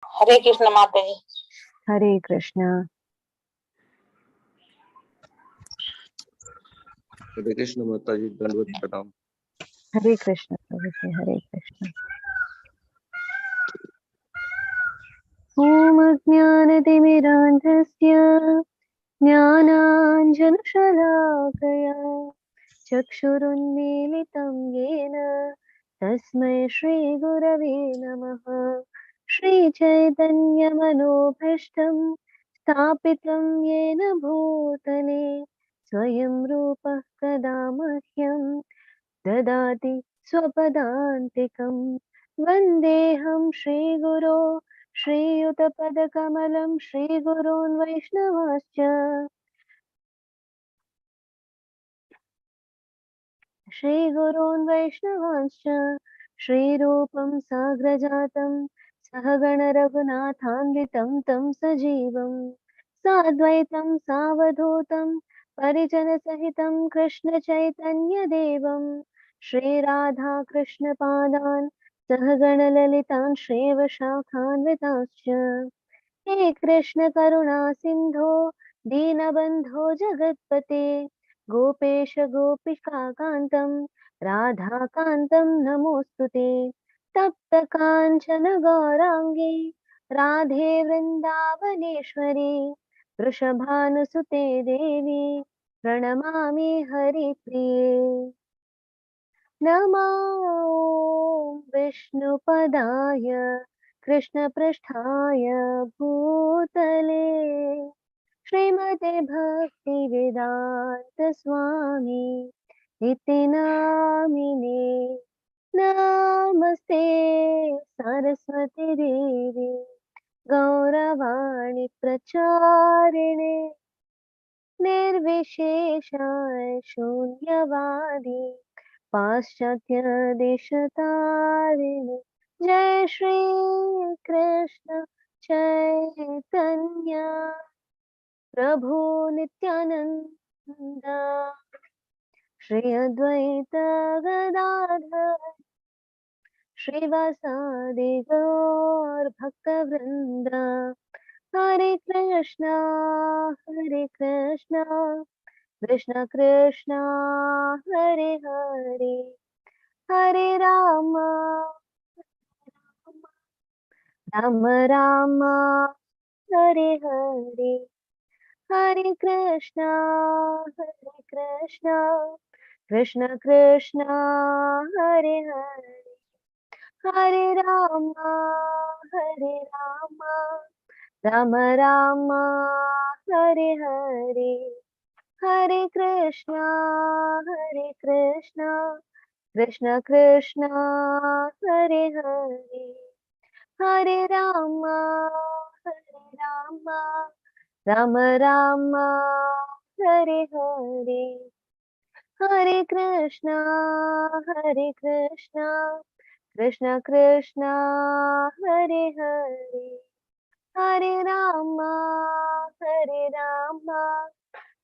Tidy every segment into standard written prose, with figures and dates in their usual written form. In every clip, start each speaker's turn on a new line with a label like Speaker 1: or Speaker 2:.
Speaker 1: हरे कृष्ण माता जी।
Speaker 2: हरे कृष्ण।
Speaker 3: हरे कृष्ण माता जी, दंडवत प्रणाम।
Speaker 2: हरे कृष्ण प्रभु जी, हरे कृष्ण। ओम अज्ञानतिमिरान्धस्य ज्ञानाञ्जनशलाकया चक्षुरुन्मीलितं येन तस्मै श्रीगुरवे नमः। श्रीचैतन्यमनोभीष्टं स्थापितं येन भूतले स्वयं रूपः कदा मह्यं ददाति स्वपदान्तिकं। वन्देऽहं श्रीगुरो श्रीयुतपदकमलं श्रीगुरून् वैष्णवांश्च श्रीरूपं साग्रजातं सहगण रघुनाथान्वितं तं सजीवं साद्वैतं सावधूतं परिजनसहितं कृष्ण चैतन्य देवं श्रीराधा कृष्णपादान् सहगण ललितान् श्रीवशाखान्विताश्च हे कृष्ण करुणा सिंधो दीनबंधो जगत्पते गोपेश गोपिका कांतम राधा कांतम नमोस्तुते तप्त कांचन गौरांगी राधे वृंदावनेश्वरी वृषभानुसुते देवी प्रणमामि हरिप्रिये। नमो विष्णुपदाय कृष्णपृष्ठाय भूतले श्रीमते भक्तिवेदांत स्वामी इति नामिने। नमस्ते सरस्वती देवी गौरवाणी प्रचारिणे निर्विशेषाय शून्यवादी पाश्चात्य देशतारिणे। जय श्री कृष्ण चैतन्य प्रभु नित्यानंद श्री अद्वैत गदाधर श्रीवासादि गौर भक्तवृंद। हरे कृष्णा कृष्ण कृष्ण हरे हरे हरे राम राम राम हरे हरे हरे कृष्णा कृष्ण कृष्ण हरे हरे हरे राम राम राम हरे हरे हरे कृष्णा कृष्ण कृष्ण हरे हरे हरे राम राम राम हरे हरे हरे कृष्णा कृष्ण कृष्ण हरे हरे हरे राम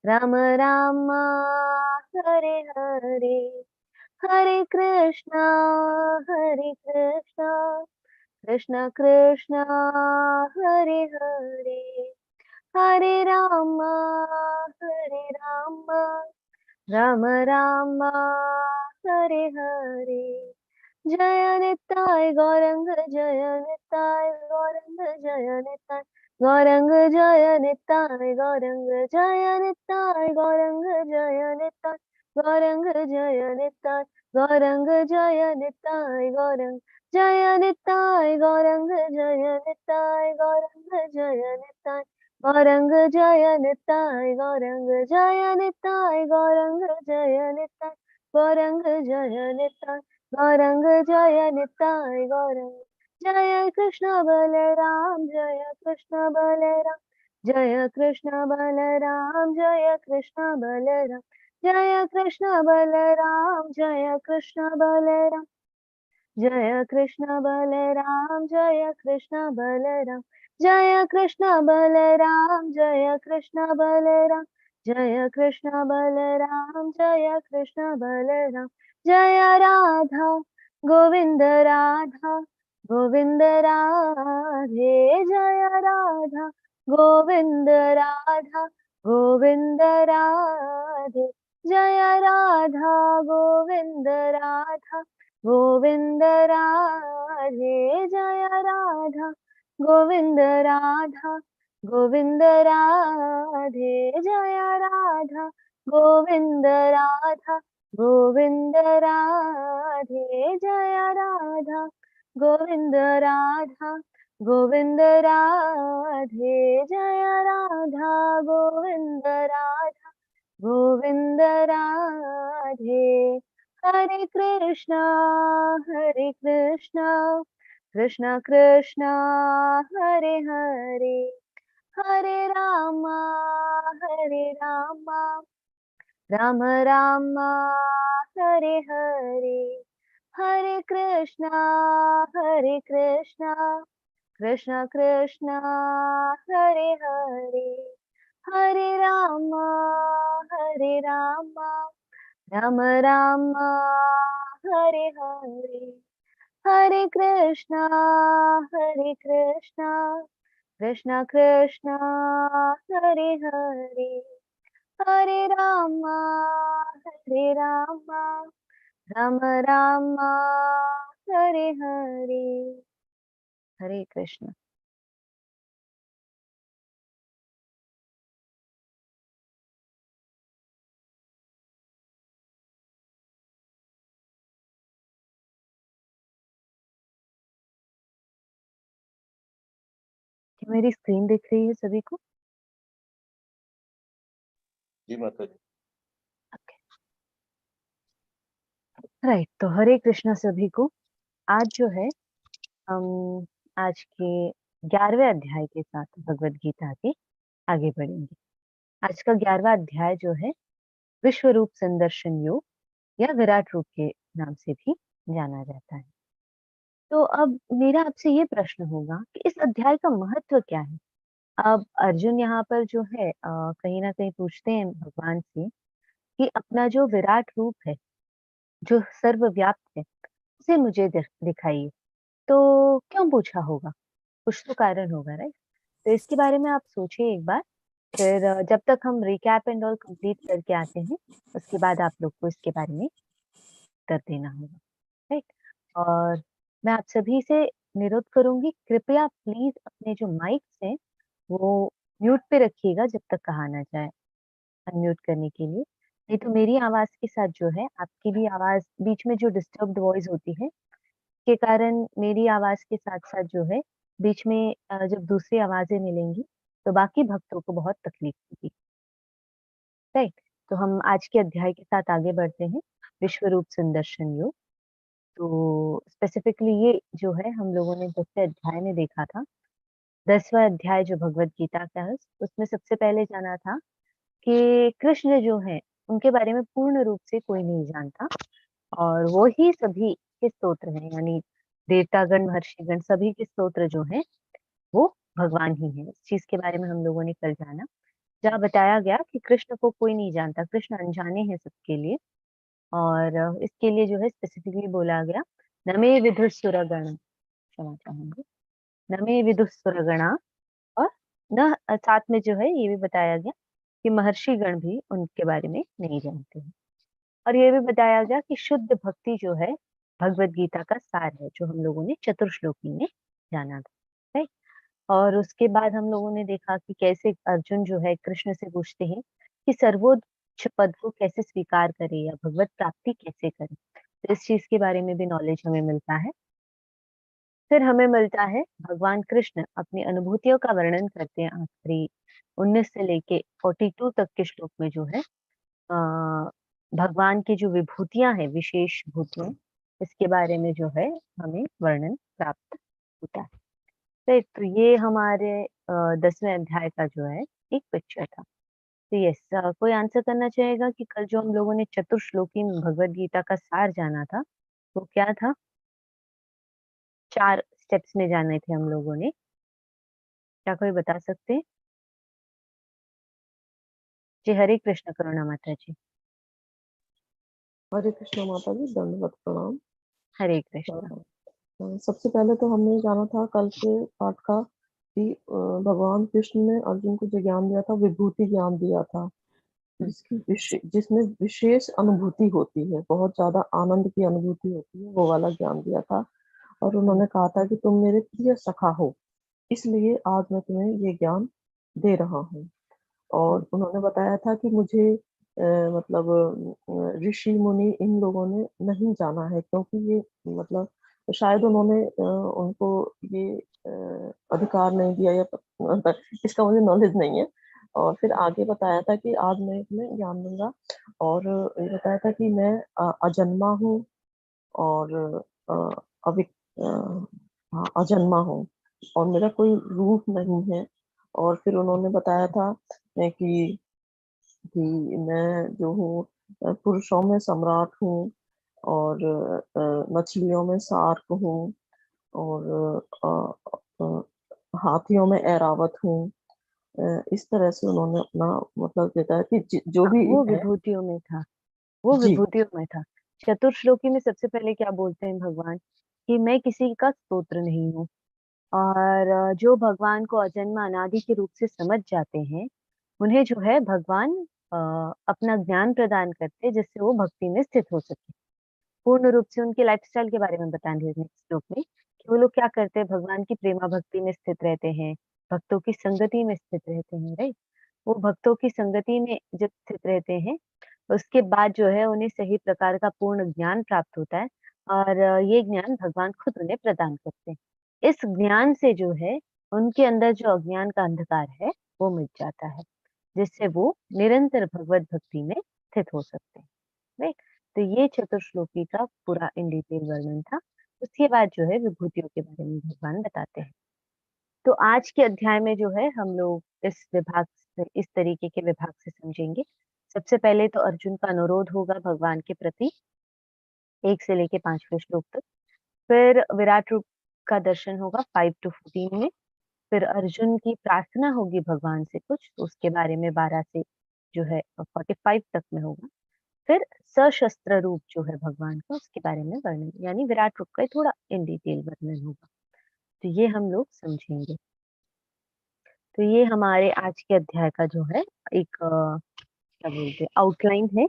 Speaker 2: राम राम हरे हरे हरे कृष्णा कृष्ण कृष्ण हरे हरे हरे राम राम राम हरे हरे। जय निताय गौरंग जय निताय गौरंग जय निताय गौरंग जय निताय गौरंग जय निताय गौरंग जय निताय गौरंग जय निताय गौरंग जय निताय गौरंग जय निताय गौरंग जय निताय गौरंग जय निताय गौरंग जय निताय गौरंग जय निताय गौरंग जय निताय गौरंग जय निताय गौरंग जय निताय गौरंग। जय कृष्ण बलराम जय कृष्ण बलराम जय कृष्ण बलराम जय कृष्ण बलराम जय कृष्ण बलराम जय कृष्ण बलराम जय कृष्ण बलराम जय कृष्ण बलराम जय कृष्ण बलराम जय कृष्ण बलराम जय कृष्ण बलराम जय कृष्ण बलराम जय राधा गोविंद राधा गोविंद राधे जय राधा गोविंद राधा गोविंद राधे जय राधा गोविंद राधा गोविंद राधे जय राधा गोविंद राधा गोविंद राधे जय राधा गोविंद राधा गोविंद राधे जय राधा गोविंद राधा गोविंद राधे जय राधा गोविंद राधा गोविंद राधे हरे कृष्णा कृष्णा कृष्णा हरे हरे हरे रामा राम राम हरे हरे हरे कृष्णा कृष्णा कृष्णा हरे हरे हरे राम राम राम हरे हरे हरे कृष्णा कृष्णा कृष्णा हरे हरे हरे राम राम राम हरे हरे हरे कृष्ण। क्या मेरी स्क्रीन दिख रही है सभी को?
Speaker 3: जी माता जी।
Speaker 2: राइट, तो हरे कृष्णा सभी को। आज जो है हम आज के 11वें अध्याय के साथ भगवत गीता के आगे बढ़ेंगे। आज का 11वां अध्याय जो है विश्व रूप संदर्शन योग या विराट रूप के नाम से भी जाना जाता है। तो अब मेरा आपसे ये प्रश्न होगा कि इस अध्याय का महत्व क्या है? अब अर्जुन यहाँ पर जो है कहीं ना कहीं पूछते हैं भगवान से कि अपना जो विराट रूप है, जो सर्वव्याप्त है, उसे मुझे दिखाइए। तो क्यों पूछा होगा? कुछ तो कारण होगा, राइट? तो इसके बारे में आप सोचिए एक बार। फिर जब तक हम रिकैप एंड ऑल कंप्लीट करके आते हैं, उसके बाद आप लोग को इसके बारे में उत्तर देना होगा, राइट? और मैं आप सभी से निरोध करूंगी, कृपया प्लीज अपने जो माइक्स हैं वो म्यूट पे रखिएगा जब तक कहा ना जाए अनम्यूट करने के लिए। नहीं तो मेरी आवाज के साथ जो है आपकी भी आवाज बीच में जो डिस्टर्ब्ड वॉइस होती है के कारण मेरी आवाज के साथ साथ जो है बीच में जब दूसरी आवाजें मिलेंगी तो बाकी भक्तों को बहुत तकलीफ होगी, राइट? तो हम आज के अध्याय के साथ आगे बढ़ते हैं, विश्व रूप संदर्शन योग। तो स्पेसिफिकली ये जो है हम लोगों ने 10वें अध्याय में देखा था। 10वां अध्याय जो भगवत गीता का है उसमें सबसे पहले जाना था कि कृष्ण जो है उनके बारे में पूर्ण रूप से कोई नहीं जानता, और वो ही सभी के स्तोत्र हैं, यानी देवतागण महर्षिगण सभी के स्तोत्र जो हैं वो भगवान ही है। इस चीज के बारे में हम लोगों ने कल जाना, जहाँ बताया गया कि कृष्ण को कोई नहीं जानता, कृष्ण अनजाने हैं सबके लिए। और इसके लिए जो है स्पेसिफिकली बोला गया नमे विदुर सुरगण, क्षमा चाहूंगी, नमे विदुर सुरगणा। और न साथ में जो है ये भी बताया गया कि महर्षि गण भी उनके बारे में नहीं जानते हैं। और ये भी बताया गया कि शुद्ध भक्ति जो है भगवत गीता का सार है, जो हम लोगों ने चतुर्श्लोकी में जाना था, राइट? और उसके बाद हम लोगों ने देखा कि कैसे अर्जुन जो है कृष्ण से पूछते हैं कि सर्वोच्च पद को कैसे स्वीकार करे या भगवत प्राप्ति कैसे करे। तो इस चीज के बारे में भी नॉलेज हमें मिलता है। फिर हमें मिलता है भगवान कृष्ण अपनी अनुभूतियों का वर्णन करते हैं आखिरी 19 से लेके 42 तक के श्लोक में जो है भगवान की जो विभूतियां हैं, विशेष भूतियां, इसके बारे में जो है हमें वर्णन प्राप्त होता है। तो ये हमारे 10वें अध्याय का जो है एक पिक्चर था। तो यस, कोई आंसर करना चाहेगा कि कल जो हम लोगों ने चतुर्श्लोकी में भगवत गीता का सार जाना था वो क्या था? 4 स्टेप्स में जाने थे हम लोगों ने। क्या कोई बता सकते हैं? जी, हरे कृष्ण करुणा माता जी।
Speaker 1: हरे कृष्ण माता जी, दंडवत प्रणाम।
Speaker 2: हरे कृष्ण।
Speaker 1: सबसे पहले तो हमने जाना था कल के पाठ का कि भगवान कृष्ण ने अर्जुन को जो ज्ञान दिया था विभूति ज्ञान दिया था, जिसमें विशेष अनुभूति होती है, बहुत ज्यादा आनंद की अनुभूति होती है, वो वाला ज्ञान दिया था। और उन्होंने कहा था कि तुम मेरे प्रिय सखा हो, इसलिए आज मैं तुम्हें ये ज्ञान दे रहा हूँ। और उन्होंने बताया था कि मुझे मतलब ऋषि मुनि इन लोगों ने नहीं जाना है, क्योंकि ये मतलब शायद उन्होंने उनको ये अधिकार नहीं दिया, या इसका मुझे नॉलेज नहीं है। और फिर आगे बताया था कि आज मैं तुम्हें ज्ञान दूंगा, और ये बताया था कि मैं अजन्मा हूँ, और अ, अविक हाँ, अजन्मा हूँ, और मेरा कोई रूप नहीं है। और फिर उन्होंने बताया था कि मैं जो हूँ पुरुषों में सम्राट हूँ, और मछलियों में सार्क हूँ, और हाथियों में ऐरावत हूँ। इस तरह से उन्होंने अपना मतलब बताया कि जो भी
Speaker 2: वो
Speaker 1: है।
Speaker 2: विभूतियों में था, वो
Speaker 1: जी।
Speaker 2: विभूतियों में था। चतुर्श्लोकी में सबसे पहले क्या बोलते हैं भगवान कि मैं किसी का स्तोत्र नहीं हूँ। और जो भगवान को अजन्मा अनादि के रूप से समझ जाते हैं, उन्हें जो है भगवान अपना ज्ञान प्रदान करते हैं, जिससे वो भक्ति में स्थित हो सके। पूर्ण रूप से उनके लाइफस्टाइल के बारे में बताएंगे नेक्स्ट श्लोक में कि वो लोग क्या करते हैं, भगवान की प्रेमा भक्ति में स्थित रहते हैं, भक्तों की संगति में स्थित रहते हैं, राइट। वो भक्तों की संगति में जब स्थित रहते हैं, उसके बाद जो है उन्हें सही प्रकार का पूर्ण ज्ञान प्राप्त होता है। और ये ज्ञान भगवान खुद उन्हें प्रदान करते हैं। इस ज्ञान से जो है उनके अंदर जो अज्ञान का अंधकार है वो मिट जाता है, जिससे वो निरंतर भगवत भक्ति में स्थित हो सकते हैं, राइट। तो ये चतुर्श्लोकी का पूरा इन डिटेल वर्णन था। उसके बाद जो है विभूतियों के बारे में भगवान बताते हैं। तो आज के अध्याय में जो है हम लोग इस विभाग से, इस तरीके के विभाग से समझेंगे। सबसे पहले तो अर्जुन का अनुरोध होगा भगवान के प्रति, 1 से लेके 5वें श्लोक तक। फिर विराट रूप का दर्शन होगा 5 to 14 में। फिर अर्जुन की प्रार्थना होगी भगवान से कुछ, तो उसके बारे में 12 से जो है 45 तक में होगा। फिर सशस्त्र रूप जो है भगवान का, उसके बारे में वर्णन, यानी विराट रूप का थोड़ा इन डिटेल वर्णन होगा। तो ये हम लोग समझेंगे। तो ये हमारे आज के अध्याय का जो है एक क्या बोलते हैं आउटलाइन है,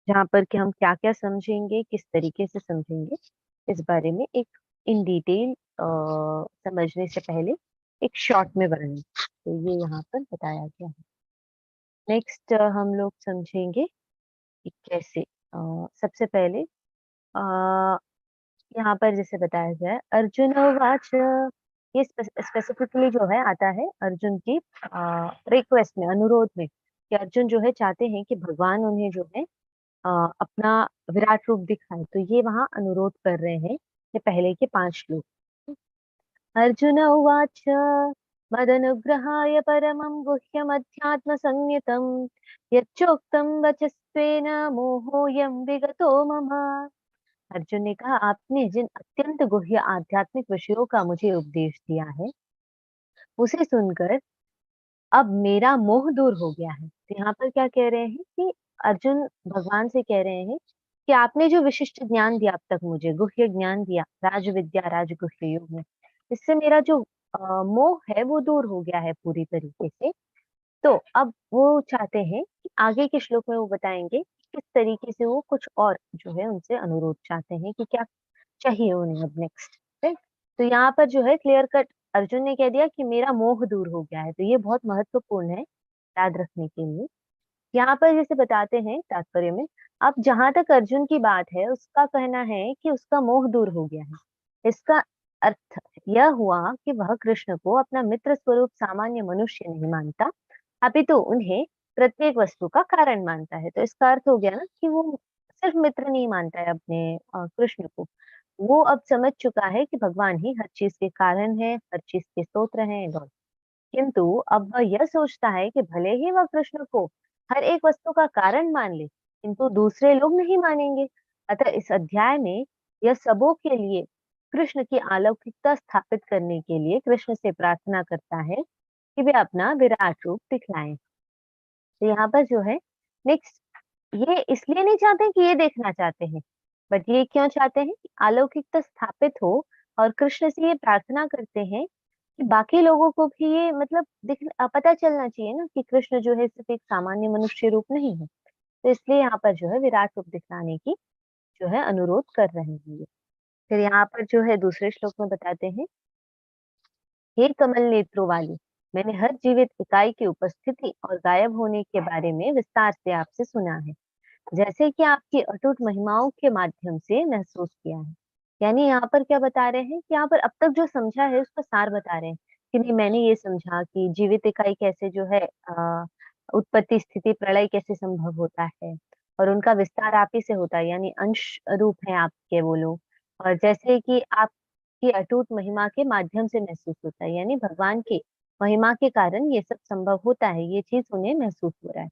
Speaker 2: जहाँ पर कि हम क्या क्या समझेंगे, किस तरीके से समझेंगे, इस बारे में एक इन डिटेल समझने से पहले एक शॉर्ट में वर्णन, तो ये यहाँ पर बताया गया है। नेक्स्ट हम लोग समझेंगे कि कैसे सबसे पहले यहाँ पर जैसे बताया गया है, अर्जुन उवाच, ये स्पेसिफिकली जो है आता है अर्जुन की रिक्वेस्ट में, अनुरोध में, कि अर्जुन जो है चाहते हैं कि भगवान उन्हें जो है अपना विराट रूप दिखाए। तो ये वहां अनुरोध कर रहे हैं, ये पहले के 5 श्लोक। अर्जुन उवाच, मदनुग्रहाय परमं गुह्यमध्यात्म संज्ञितम् यच्चोक्तं वचस्तेन मोहोऽयं विगतो मम। अर्जुन ने कहा, आपने जिन अत्यंत गुह्य आध्यात्मिक विषयों का मुझे उपदेश दिया है, उसे सुनकर अब मेरा मोह दूर हो गया है। तो यहाँ पर क्या कह रहे हैं कि अर्जुन भगवान से कह रहे हैं कि आपने जो विशिष्ट ज्ञान दिया अब तक, मुझे गुह्य ज्ञान दिया, राज विद्या राजगुह्य योग में, इससे मेरा जो मोह है वो दूर हो गया है पूरी तरीके से। तो अब वो चाहते हैं कि आगे के श्लोक में वो बताएंगे कि किस तरीके से वो कुछ और जो है उनसे अनुरोध चाहते हैं कि क्या चाहिए उन्हें अब नेक्स्ट, राइट। तो यहाँ पर जो है क्लियर कट अर्जुन ने कह दिया कि मेरा मोह दूर हो गया है। तो ये बहुत महत्वपूर्ण है याद रखने के लिए। यहाँ पर जैसे बताते हैं तात्पर्य में, अब जहां तक अर्जुन की बात है, उसका कहना है कि उसका मोह दूर हो गया है। इसका अर्थ यह हुआ कि वह कृष्ण को अपना मित्र स्वरूप सामान्य मनुष्य नहीं मानता, अपितु उन्हें प्रत्येक वस्तु का कारण मानता है। तो इसका अर्थ हो गया ना कि वो सिर्फ मित्र नहीं मानता है अपने कृष्ण को, वो अब समझ चुका है कि भगवान ही हर चीज के कारण है, हर चीज के स्तोत्र हैं और। किंतु अब वह यह सोचता है कि भले ही वह कृष्ण को हर एक वस्तु का कारण मान ले, किंतु दूसरे लोग नहीं मानेंगे। अतः इस अध्याय में यह सबों के लिए कृष्ण की अलौकिकता स्थापित करने के लिए कृष्ण से प्रार्थना करता है कि वे अपना विराट रूप दिखलाएं। तो यहाँ पर जो है नेक्स्ट, ये इसलिए नहीं चाहते कि ये देखना चाहते हैं, बट ये क्यों चाहते हैं कि अलौकिकता स्थापित हो और कृष्ण से ये प्रार्थना करते हैं कि बाकी लोगों को भी ये मतलब पता चलना चाहिए ना कि कृष्ण जो है सिर्फ एक सामान्य मनुष्य रूप नहीं है। तो इसलिए यहाँ पर जो है विराट रूप दिखलाने की जो है अनुरोध कर रहे हैं ये। फिर यहाँ पर जो है दूसरे श्लोक में बताते हैं, हे कमल नेत्रों वाली, मैंने हर जीवित इकाई की उपस्थिति और गायब होने के बारे में विस्तार से आपसे सुना है, जैसे कि आपकी अटूट महिमाओं के माध्यम से महसूस किया है। यानी यहाँ पर क्या बता रहे हैं कि यहाँ पर अब तक जो समझा है उसका सार बता रहे हैं कि नहीं, मैंने ये समझा कि जीवित इकाई कैसे जो है उत्पत्ति स्थिति प्रलय कैसे संभव होता है, और उनका विस्तार आप ही से होता है, यानी अंश रूप है आपके वो लोग। और जैसे कि आपकी अटूट महिमा के माध्यम से महसूस होता है, यानी भगवान की महिमा के कारण ये सब संभव होता है, ये चीज उन्हें महसूस हो रहा है।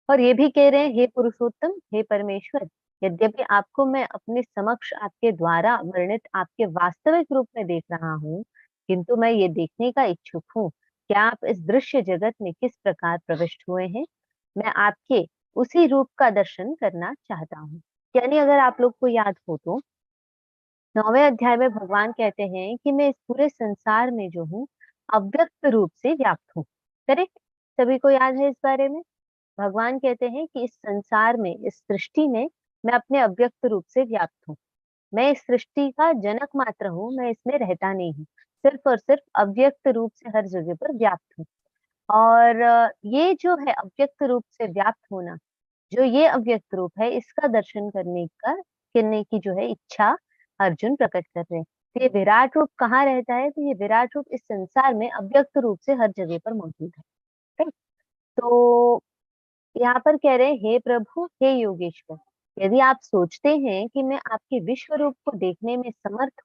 Speaker 2: और ये भी कह रहे हैं, हे पुरुषोत्तम, हे परमेश्वर, यद्यपि आपको मैं अपने समक्ष आपके द्वारा वर्णित आपके वास्तविक रूप में देख रहा हूँ, किंतु मैं ये देखने का इच्छुक हूँ कि आप इस दृश्य जगत में किस प्रकार प्रविष्ट हुए हैं। मैं आपके उसी रूप का दर्शन करना चाहता हूँ। यानी अगर आप लोग को याद हो तो 9वें अध्याय में भगवान कहते हैं कि मैं इस पूरे संसार में जो हूँ अव्यक्त रूप से व्याप्त हूँ। करेक्ट? सभी को याद है इस बारे में? भगवान कहते हैं कि इस संसार में, इस सृष्टि में मैं अपने अव्यक्त रूप से व्याप्त हूँ। मैं इस सृष्टि का जनक मात्र हूँ, मैं इसमें रहता नहीं हूँ, सिर्फ और सिर्फ अव्यक्त रूप से हर जगह पर व्याप्त हूँ। और ये जो है अव्यक्त रूप से व्याप्त होना, जो ये अव्यक्त रूप है, इसका दर्शन करने की जो है इच्छा अर्जुन प्रकट कर रहे हैं। तो ये विराट रूप कहाँ रहता है? तो ये विराट रूप इस संसार में अव्यक्त रूप से हर जगह पर मौजूद है। ठीक? तो यहाँ पर कह रहे हैं, हे प्रभु, हे योगेश्वर, यदि आप सोचते हैं कि मैं आपके विश्व रूप को देखने में समर्थ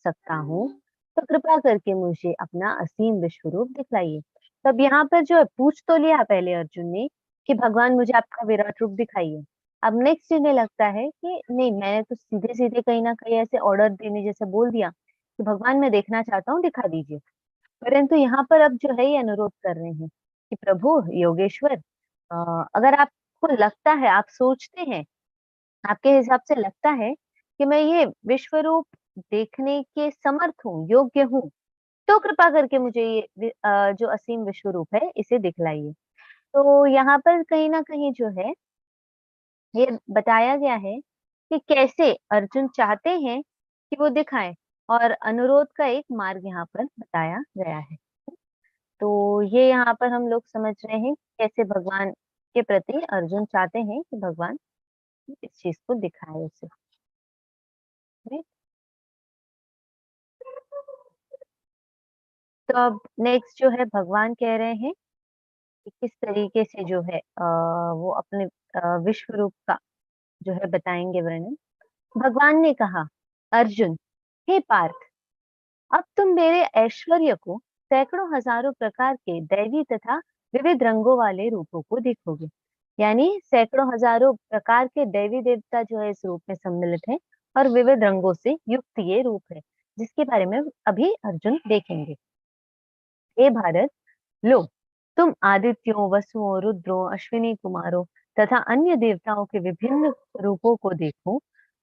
Speaker 2: सकता हूँ, तो कृपा करके मुझे अपना असीम विश्व रूप दिखलाइए। तब यहाँ पर जो है पूछ तो लिया पहले अर्जुन ने कि भगवान मुझे आपका विराट रूप दिखाइए। अब नेक्स्ट इन्हें लगता है कि नहीं, मैंने तो सीधे सीधे कहीं ना कहीं ऐसे ऑर्डर देने जैसे बोल दिया कि भगवान मैं देखना चाहता हूँ, दिखा दीजिए। परंतु यहाँ पर अब जो है ये अनुरोध कर रहे हैं कि प्रभु योगेश्वर, अगर आपको लगता है, आप सोचते हैं, आपके हिसाब से लगता है कि मैं ये विश्व रूप देखने के समर्थ हूँ, योग्य हूँ, तो कृपा करके मुझे ये जो असीम विश्व रूप है इसे दिखलाइए। तो यहाँ पर कहीं ना कहीं जो है ये बताया गया है कि कैसे अर्जुन चाहते हैं कि वो दिखाएं, और अनुरोध का एक मार्ग यहाँ पर बताया गया है। तो ये यहाँ पर हम लोग समझ रहे हैं कि कैसे भगवान के प्रति अर्जुन चाहते हैं कि भगवान इस चीज को दिखाए उसे। Right? तो अब नेक्स्ट जो है भगवान कह रहे हैं कि किस तरीके से जो है वो अपने विश्व रूप का जो है बताएंगे वर्णन। भगवान ने कहा, अर्जुन, हे पार्थ, अब तुम मेरे ऐश्वर्य को सैकड़ों हजारों प्रकार के दैवी तथा विविध रंगों वाले रूपों को देखोगे। यानी सैकड़ों हजारों प्रकार के दैवी देवता जो है इस रूप में सम्मिलित हैं, और विविध रंगों से युक्त ये रूप है, जिसके बारे में अभी अर्जुन देखेंगे। हे भारत, लो, तुम आदित्यों, वसुओं, रुद्रों, अश्विनी कुमारों तथा अन्य देवताओं के विभिन्न रूपों को देखो।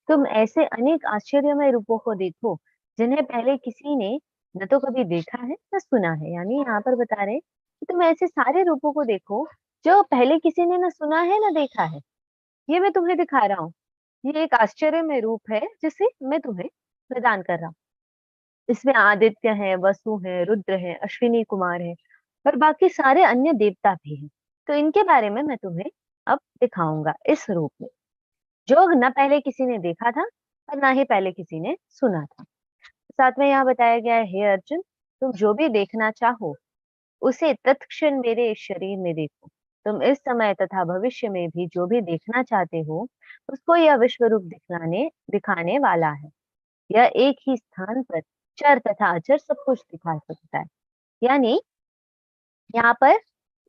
Speaker 2: तुम ऐसे अनेक आश्चर्यमय रूपों को देखो जिन्हें पहले किसी ने न तो कभी देखा है न सुना है। यानी यहाँ पर बता रहे हैं कि तुम ऐसे सारे रूपों को देखो जो पहले किसी ने न सुना है न देखा है। ये मैं तुम्हें दिखा रहा हूँ। ये एक आश्चर्यमय रूप है जिसे मैं तुम्हें प्रदान कर रहा हूँ। इसमें आदित्य है, वसु है, रुद्र है, अश्विनी कुमार है, और बाकी सारे अन्य देवता भी हैं। तो इनके बारे में मैं तुम्हें अब दिखाऊंगा इस रूप में, जो न पहले किसी ने देखा था और ना ही पहले किसी ने सुना था। साथ में यहाँ बताया गया है, हे अर्जुन, तुम जो भी देखना चाहो उसे तत्क्षण मेरे इस शरीर में देखो। तुम इस समय तथा भविष्य में भी जो भी देखना चाहते हो उसको यह विश्व रूप दिखाने वाला है। यह एक ही स्थान पर चर तथा अचर सब कुछ दिखा सकता है। यानी यहाँ पर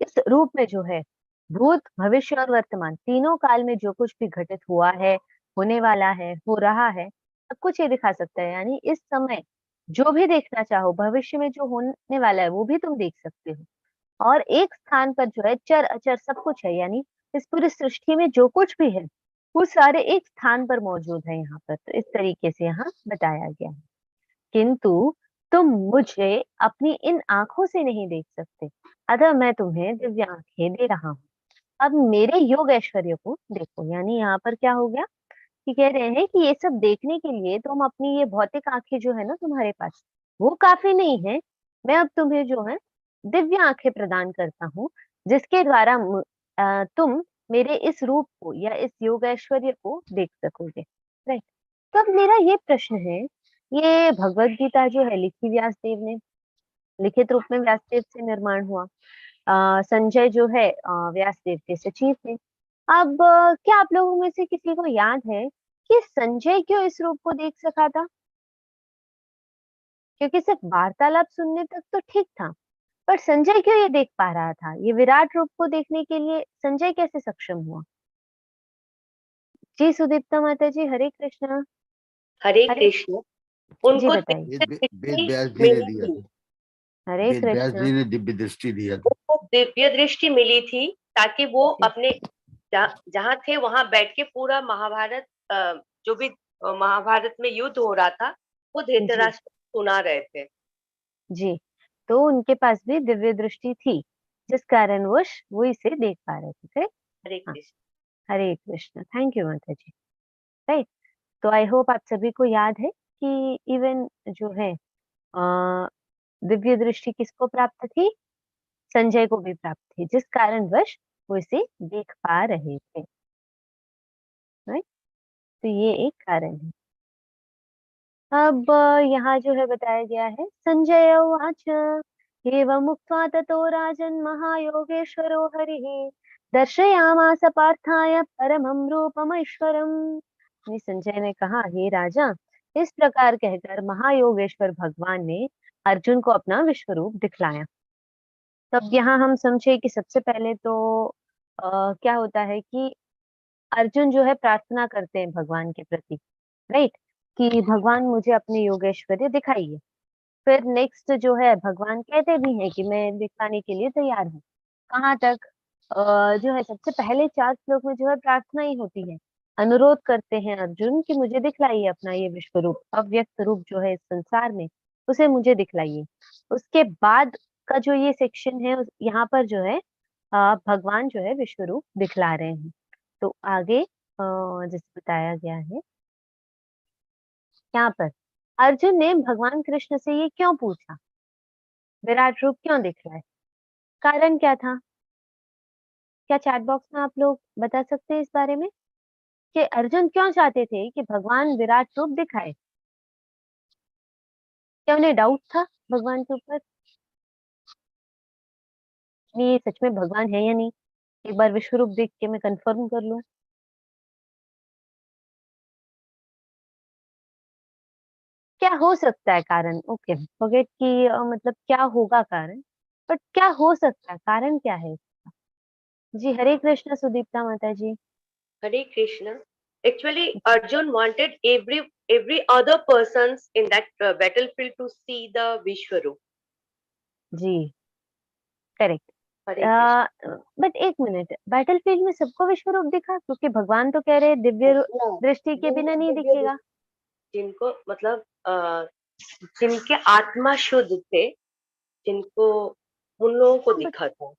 Speaker 2: इस रूप में जो है भूत, भविष्य और वर्तमान तीनों काल में जो कुछ भी घटित हुआ है, होने वाला है, हो रहा है, सब कुछ ये दिखा सकता है। यानी इस समय जो भी देखना चाहो, भविष्य में जो होने वाला है वो भी तुम देख सकते हो। और एक स्थान पर जो है चर अचर सब कुछ है, यानी इस पूरी सृष्टि में जो कुछ भी है वो सारे एक स्थान पर मौजूद है यहाँ पर। तो इस तरीके से यहाँ बताया गया है। किंतु तुम मुझे अपनी इन आंखों से नहीं देख सकते, अतः मैं तुम्हें दिव्य आंखें दे रहा हूँ। अब मेरे योग ऐश्वर्य को देखो। यानी यहाँ पर क्या हो गया कि कह रहे हैं कि ये सब देखने के लिए तुम अपनी ये भौतिक आंखें जो है ना तुम्हारे पास, वो काफी नहीं है। मैं अब तुम्हें जो है दिव्य आंखें प्रदान करता हूँ, जिसके द्वारा तुम मेरे इस रूप को या इस योग ऐश्वर्य को देख सकोगे। राइट। तो अब मेरा ये प्रश्न है, ये भगवत गीता जो है लिखी व्यासदेव ने, लिखित रूप में व्यासदेव से निर्माण हुआ। संजय जो है व्यासदेव के सचिव थे। अब क्या आप लोगों में से किसी को याद है कि संजय क्यों इस रूप को देख सका था? क्योंकि सिर्फ वार्तालाप सुनने तक तो ठीक था, पर संजय क्यों ये देख पा रहा था? ये विराट रूप को देखने के लिए संजय कैसे सक्षम हुआ? जी सुदीप्ता माता जी, हरे कृष्णा।
Speaker 4: हरे
Speaker 2: हरे,
Speaker 4: कृष्ण।
Speaker 2: जी
Speaker 4: उनको
Speaker 2: बताइए।
Speaker 4: दिव्य
Speaker 3: वेद
Speaker 4: दृष्टि
Speaker 3: व्यास जी ने
Speaker 4: मिली
Speaker 3: दिया
Speaker 4: थी।
Speaker 3: था।
Speaker 2: हरे
Speaker 3: वेद व्यास
Speaker 2: कृष्णा।
Speaker 3: जी ने दिव्य दृष्टि दिया था।
Speaker 4: उनको दिव्य दृष्टि मिली थी ताकि वो
Speaker 2: जी
Speaker 4: अपने जहाँ थे वहां बैठ के पूरा महाभारत, जो भी महाभारत में युद्ध हो रहा था, वो
Speaker 2: जी
Speaker 4: धृतराष्ट्र को सुना रहे थे।
Speaker 2: जी। तो उनके पास भी दिव्य दृष्टि थी, जिस कारणवश वो इसे देख पा रहे थे। correct?
Speaker 4: हरे
Speaker 2: हाँ,
Speaker 4: कृष्ण।
Speaker 2: हरे कृष्ण। थैंक यू माता जी। राइट। तो आई होप आप सभी को याद है कि इवन जो है दिव्य दृष्टि किसको प्राप्त थी? संजय को भी प्राप्त थी, जिस कारणवश वो इसे देख पा रहे थे। राइट। तो ये एक कारण है। अब यहाँ जो है बताया गया है, संजय उवाच एवं उक्त्वा ततो राजन् महायोगेश्वरो हरिः दर्शयामास पार्थाय परमं रूपमैश्वरम्। यानी संजय ने कहा, हे राजा, इस प्रकार कहकर महायोगेश्वर भगवान ने अर्जुन को अपना विश्व रूप दिखलाया। तब यहाँ हम समझे कि सबसे पहले तो क्या होता है कि अर्जुन जो है प्रार्थना करते हैं भगवान के प्रति। राइट। कि भगवान मुझे अपने योगेश्वर्य दिखाइए। फिर नेक्स्ट जो है भगवान कहते भी हैं कि मैं दिखाने के लिए तैयार हूँ। कहाँ तक? जो है सबसे पहले 4 श्लोक में जो है प्रार्थना ही होती है। अनुरोध करते हैं अर्जुन कि मुझे दिखलाइए अपना ये विश्व रूप, अव्यक्त रूप जो है इस संसार में, उसे मुझे दिखलाइए। उसके बाद का जो ये सेक्शन है यहाँ पर जो है भगवान जो है विश्व रूप दिखला रहे हैं। तो आगे जैसे बताया गया है यहाँ पर, अर्जुन ने भगवान कृष्ण से ये क्यों पूछा, विराट रूप क्यों दिख रहा है, कारण क्या था? क्या चैट बॉक्स में आप लोग बता सकते हैं इस बारे में कि अर्जुन क्यों चाहते थे कि भगवान विराट रूप दिखाए? क्या उन्हें डाउट था भगवान के ऊपर, नहीं ये सच में भगवान है या नहीं, एक बार विश्व रूप देख के मैं कंफर्म कर लूं? क्या हो सकता है कारण? ओके फॉरगेट कि मतलब क्या होगा कारण, बट क्या हो सकता है, कारण क्या है? जी हरे कृष्ण सुदीप्ता माता जी।
Speaker 4: Hare Krishna. Actually, Arjun wanted every other persons in that battlefield to see the Vishwarup.
Speaker 2: जी करेक्ट।
Speaker 4: हरे कृष्ण।
Speaker 2: बट एक मिनट, बैटलफील्ड में सबको विश्व रूप दिखा? क्योंकि भगवान तो कह रहे दिव्य दृष्टि के बिना नहीं दिखेगा।
Speaker 4: जिनको मतलब जिनके आत्मा शुद्ध थे, जिनको उन लोगों को
Speaker 2: हाँ, बट
Speaker 4: दिखा था।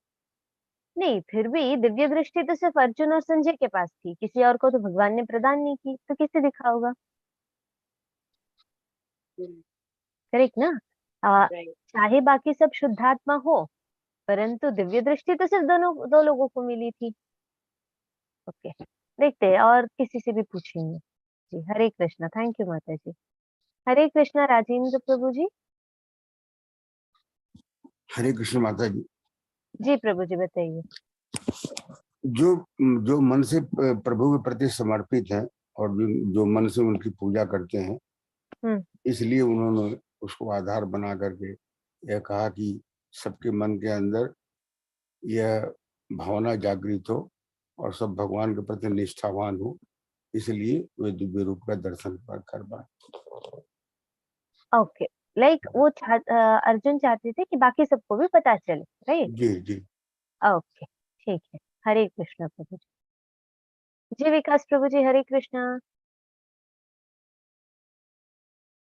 Speaker 2: नहीं, फिर भी दिव्य दृष्टि तो सिर्फ अर्जुन और संजय के पास थी, किसी और को तो भगवान ने प्रदान नहीं की, तो किसे दिखा होगा? करेक्ट ना?
Speaker 4: राइट।
Speaker 2: चाहे बाकी सब शुद्धात्मा हो, परंतु दिव्य दृष्टि तो सिर्फ दोनों दो लोगों को मिली थी। ओके, देखते हैं और किसी से भी पूछेंगे। जी हरे कृष्णा। थैंक यू माता जी। हरे कृष्णा राजेंद्र प्रभु जी।
Speaker 3: हरे कृष्ण माता जी।
Speaker 2: जी प्रभु जी बताइए।
Speaker 3: जो जो मन से प्रभु के प्रति समर्पित हैं और जो मन से उनकी पूजा करते हैं,
Speaker 2: हम्म।
Speaker 3: इसलिए उन्होंने उसको आधार बना करके यह कहा कि सबके मन के अंदर यह भावना जागृत हो और सब भगवान के प्रति निष्ठावान हो, इसलिए वे दिव्य रूप का दर्शन कर पाए।
Speaker 2: ओके, लाइक वो अर्जुन चाहते थे कि बाकी सबको भी पता चले। राइट।
Speaker 3: जी जी।
Speaker 2: ओके ठीक है। हरे कृष्णा प्रभु जी। जी विकास प्रभु जी हरे कृष्णा।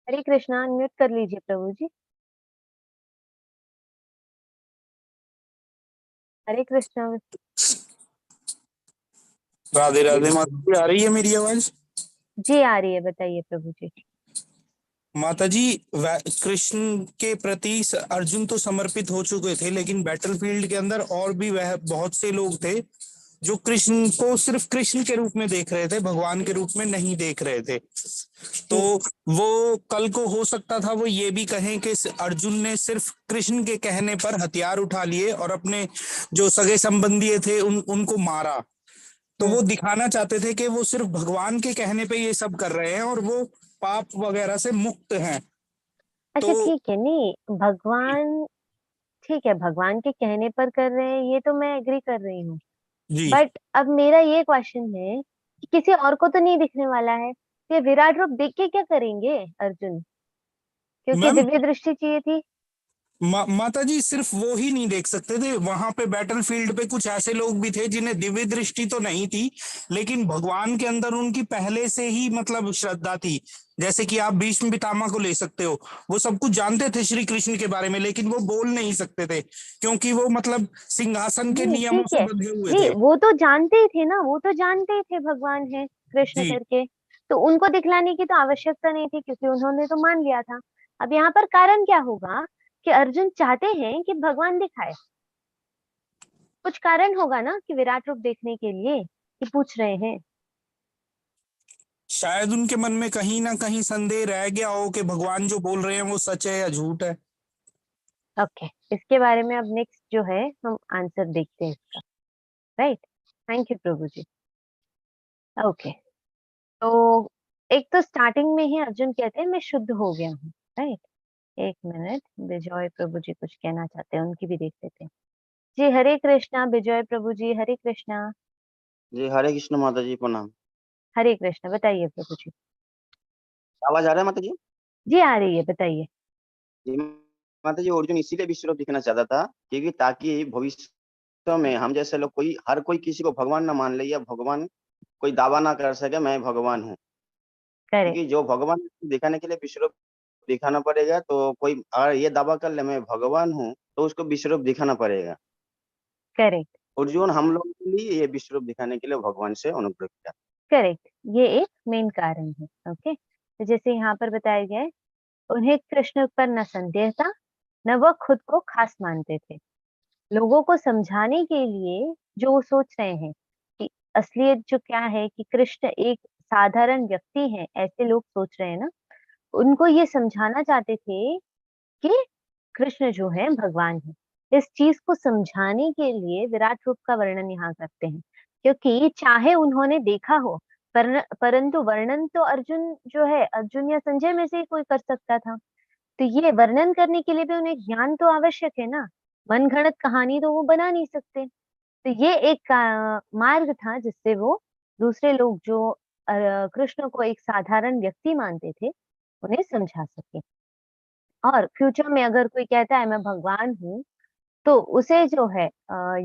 Speaker 2: हरे कृष्णा, अनम्यूट कर लीजिए प्रभु जी। हरे कृष्णा।
Speaker 5: राधे राधे माता जी, आ रही है मेरी आवाज?
Speaker 2: जी आ रही है, बताइए प्रभु जी।
Speaker 5: माता जी, कृष्ण के प्रति अर्जुन तो समर्पित हो चुके थे, लेकिन बैटलफील्ड के अंदर और भी वह बहुत से लोग थे जो कृष्ण को सिर्फ कृष्ण के रूप में देख रहे थे, भगवान के रूप में नहीं देख रहे थे। तो वो कल को हो सकता था वो ये भी कहें कि अर्जुन ने सिर्फ कृष्ण के कहने पर हथियार उठा लिए और अपने जो सगे संबंधी थे उनको मारा। तो वो दिखाना चाहते थे कि वो सिर्फ भगवान के कहने पे ये सब कर रहे हैं और वो पाप वगैरह से मुक्त हैं।
Speaker 2: अच्छा
Speaker 5: तो
Speaker 2: ठीक है, नहीं भगवान, ठीक है भगवान के कहने पर कर रहे हैं, ये तो मैं एग्री कर रही हूँ।
Speaker 5: जी
Speaker 2: बट अब मेरा ये क्वेश्चन है कि किसी और को तो नहीं दिखने वाला है, ये विराट रूप देख के क्या करेंगे अर्जुन? क्योंकि
Speaker 5: मैम,
Speaker 2: दिव्य दृष्टि चाहिए थी।
Speaker 5: माता जी सिर्फ वो ही नहीं देख सकते थे, वहां पे बैटलफील्ड पे कुछ ऐसे लोग भी थे जिन्हें दिव्य दृष्टि तो नहीं थी, लेकिन भगवान के अंदर उनकी पहले से ही मतलब श्रद्धा थी। जैसे कि आप भीष्म पितामह को ले सकते हो, वो सब कुछ जानते थे श्री कृष्ण के बारे में, लेकिन वो बोल नहीं सकते थे क्योंकि वो मतलब सिंहासन के
Speaker 2: नहीं
Speaker 5: नियमों
Speaker 2: ठीक
Speaker 5: से
Speaker 2: है,
Speaker 5: बंधे हुए
Speaker 2: नहीं
Speaker 5: थे।
Speaker 2: वो तो जानते ही थे ना, वो तो जानते ही थे भगवान है कृष्ण
Speaker 5: जी
Speaker 2: करके। तो उनको दिखलाने की तो आवश्यकता नहीं थी, क्योंकि उन्होंने तो मान लिया था। अब यहाँ पर कारण क्या होगा कि अर्जुन चाहते हैं कि भगवान दिखाए? कुछ कारण होगा ना कि विराट रूप देखने के लिए कि पूछ रहे हैं।
Speaker 5: शायद उनके मन में कहीं ना कहीं संदेह रह गया हो कि भगवान जो बोल रहे हैं वो सच है या झूठ है।
Speaker 2: ओके, इसके बारे में अब नेक्स्ट जो है हम आंसर देखते हैं इसका। राइट, थैंक यू प्रभु जी। ओके, तो एक तो स्टार्टिंग में ही अर्जुन कहते हैं मैं शुद्ध हो गया हूँ। राइट, एक मिनट, विजय प्रभु जी कुछ कहना चाहते हैं, उनकी भी देख लेते हैं। जी हरे कृष्णा विजय प्रभु जी, हरे कृष्णा।
Speaker 6: जी हरे कृष्ण माता जी, प्रणाम।
Speaker 2: हरे कृष्णा, बताइए प्रभु जी।
Speaker 6: आवाज आ रहा है माता जी?
Speaker 2: जी आ रही है, बताइए।
Speaker 6: जी माता जी, अर्जुन इसीलिए विश्व रूप दिखना चाहता था क्योंकि ताकि भविष्य में हम जैसे लोग हर कोई किसी को भगवान ना मान ले, या भगवान कोई दावा ना कर सके मैं भगवान हूँ।
Speaker 2: करेक्ट।
Speaker 6: क्योंकि जो भगवान दिखाने के लिए विश्व रूप दिखाना पड़ेगा, तो कोई अगर ये दावा कर ले मैं भगवान हूँ तो उसको विश्व रूप दिखाना पड़ेगा।
Speaker 2: करेक्ट।
Speaker 6: अर्जुन हम लोग के लिए ये विश्व रूप दिखाने के लिए भगवान से अनुग्रह किया।
Speaker 2: करेक्ट, ये एक मेन कारण है। ओके, तो जैसे यहाँ पर बताया गया है, उन्हें कृष्ण पर न संदेह था, न वह खुद को खास मानते थे। लोगों को समझाने के लिए जो वो सोच रहे हैं कि असलियत जो क्या है कि कृष्ण एक साधारण व्यक्ति है, ऐसे लोग सोच रहे हैं ना, उनको ये समझाना चाहते थे कि कृष्ण जो है भगवान है। इस चीज को समझाने के लिए विराट रूप का वर्णन यहाँ करते हैं, क्योंकि चाहे उन्होंने देखा हो, परंतु वर्णन तो अर्जुन जो है, अर्जुन या संजय में से ही कोई कर सकता था। तो ये वर्णन करने के लिए भी उन्हें ज्ञान तो आवश्यक है ना, मनगढ़ंत कहानी तो वो बना नहीं सकते। तो ये एक मार्ग था जिससे वो दूसरे लोग जो कृष्ण को एक साधारण व्यक्ति मानते थे, उन्हें समझा सके। और फ्यूचर में अगर कोई कहता है मैं भगवान हूँ, तो उसे जो है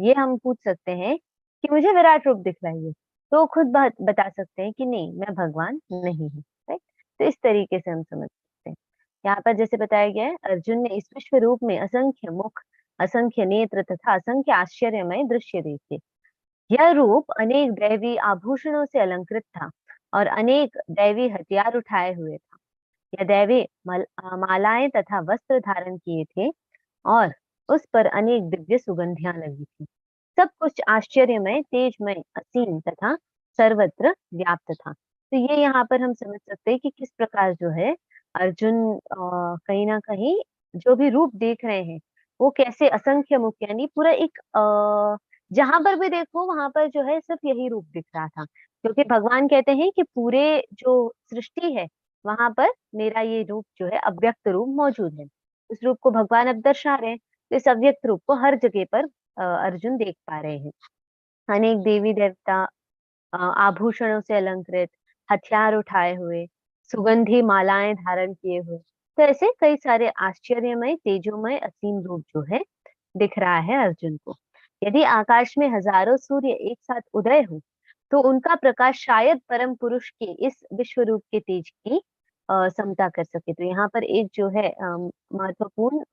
Speaker 2: ये हम पूछ सकते हैं कि मुझे विराट रूप दिखलाइए, तो वो खुद बता सकते हैं कि नहीं मैं भगवान नहीं हूँ। राइट, तो इस तरीके से हम समझ सकते हैं। यहाँ पर जैसे बताया गया है, अर्जुन ने इस विश्व रूप में असंख्य मुख, असंख्य नेत्र तथा असंख्य आश्चर्यमय दृश्य देखे। यह रूप अनेक दैवी आभूषणों से अलंकृत था और अनेक दैवी हथियार उठाए हुए था। यह दैवी मालाएं तथा वस्त्र धारण किए थे और उस पर अनेक दिव्य सुगंधियां लगी थी। सब कुछ आश्चर्यमय, तेजमय, असीम तथा सर्वत्र व्याप्त था। तो ये यहाँ पर हम समझ सकते हैं कि किस प्रकार जो है अर्जुन कहीं ना कहीं जो भी रूप देख रहे हैं, वो कैसे असंख्य मुख, यानी पूरा एक जहां पर भी देखो वहां पर जो है सिर्फ यही रूप दिख रहा था। क्योंकि भगवान कहते हैं कि पूरे जो सृष्टि है वहां पर मेरा ये रूप जो है अव्यक्त रूप मौजूद है। उस रूप को भगवान अब दर्शा रहे हैं, तो इस अव्यक्त रूप को हर जगह पर अर्जुन देख पा रहे हैं। अनेक देवी देवता आभूषणों से अलंकृत, हथियार उठाए हुए, सुगंधी मालाएं धारण किए हुए, तो ऐसे कई सारे आश्चर्यमय, तेजोमय, असीम रूप जो है दिख रहा है अर्जुन को। यदि आकाश में हजारों सूर्य एक साथ उदय हो, तो उनका प्रकाश शायद परम पुरुष के इस विश्व रूप के तेज की समता कर सके। तो यहाँ पर एक जो है महत्वपूर्ण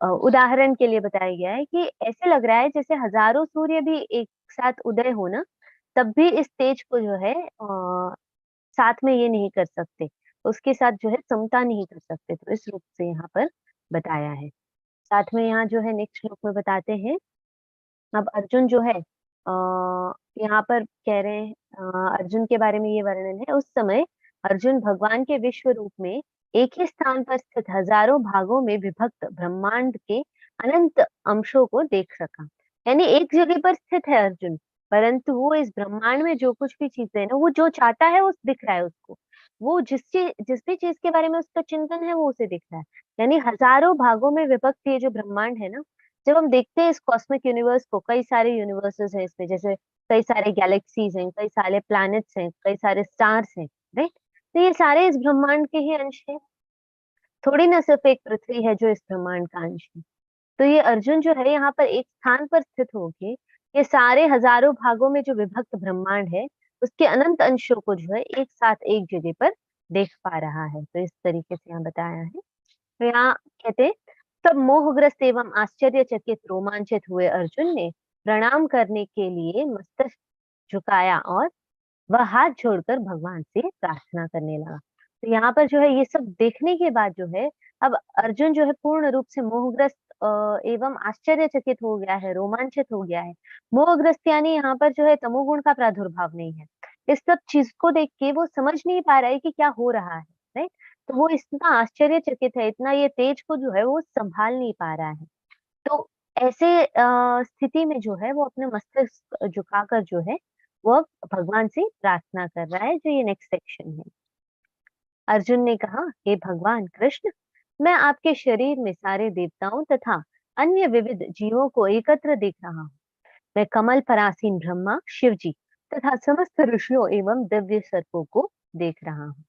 Speaker 2: उदाहरण के लिए बताया गया है कि ऐसे लग रहा है जैसे हजारों सूर्य भी एक साथ उदय हो ना, तब भी इस तेज को जो है साथ में ये नहीं कर सकते, उसके साथ जो है समता नहीं कर सकते। तो इस रूप से यहाँ पर बताया है। साथ में यहाँ जो है नेक्स्ट श्लोक में बताते हैं, अब अर्जुन जो है यहाँ पर कह रहे हैं, अर्जुन के बारे में ये वर्णन है, उस समय अर्जुन भगवान के विश्व रूप में एक ही स्थान पर स्थित हजारों भागों में विभक्त ब्रह्मांड के अनंत अंशों को देख सका। यानी एक जगह पर स्थित है अर्जुन, परंतु वो इस ब्रह्मांड में जो कुछ भी चीजें है ना, वो जो चाहता है वो दिख रहा है उसको। वो जिस भी चीज के बारे में उसका चिंतन है वो उसे दिख रहा है। यानी हजारों भागों में विभक्त ये जो ब्रह्मांड है ना, जब हम देखते हैं इस कॉस्मिक यूनिवर्स को, कई सारे यूनिवर्सेस हैं इसमें, जैसे कई सारे गैलेक्सीज हैं, कई सारे प्लैनेट्स हैं, कई सारे स्टार्स हैं, राइट। तो ये सारे इस ब्रह्मांड के ही अंश हैं, थोड़ी ना सिर्फ एक पृथ्वी है जो इस ब्रह्मांड का अंश है। तो ये अर्जुन जो है यहाँ पर एक स्थान पर स्थित होके ये सारे हजारों भागों में जो विभक्त ब्रह्मांड है उसके अनंत अंशों को जो है एक साथ एक जगह पर देख पा रहा है। तो इस तरीके से यहाँ बताया है। तो यहाँ कहते हैं, तब मोहग्रस्त एवं आश्चर्यचकित रोमांचित हुए अर्जुन ने प्रणाम करने के लिए मस्तक झुकाया और वह हाथ जोड़कर भगवान से प्रार्थना करने लगा। तो यहाँ पर जो है ये सब देखने के बाद जो है अब अर्जुन जो है पूर्ण रूप से मोहग्रस्त एवं आश्चर्यचकित हो गया है, रोमांचित हो गया है। मोहग्रस्त यानी यहाँ पर जो है तमोगुण का प्रादुर्भाव नहीं है। इस सब चीज को देख के वो समझ नहीं पा रहा है कि क्या हो रहा है, राइट। तो वो इतना आश्चर्यचकित है, इतना ये तेज को जो है वो संभाल नहीं पा रहा है। तो ऐसे स्थिति में जो है वो अपने मस्तक झुकाकर जो है वो भगवान से प्रार्थना कर रहा है, जो ये नेक्स्ट सेक्शन है। अर्जुन ने कहा, हे भगवान कृष्ण, मैं आपके शरीर में सारे देवताओं तथा अन्य विविध जीवों को एकत्र देख रहा हूँ। मैं कमल परासीन ब्रह्मा, शिव जी तथा समस्त ऋषियों एवं दिव्य सर्पों को देख रहा हूँ।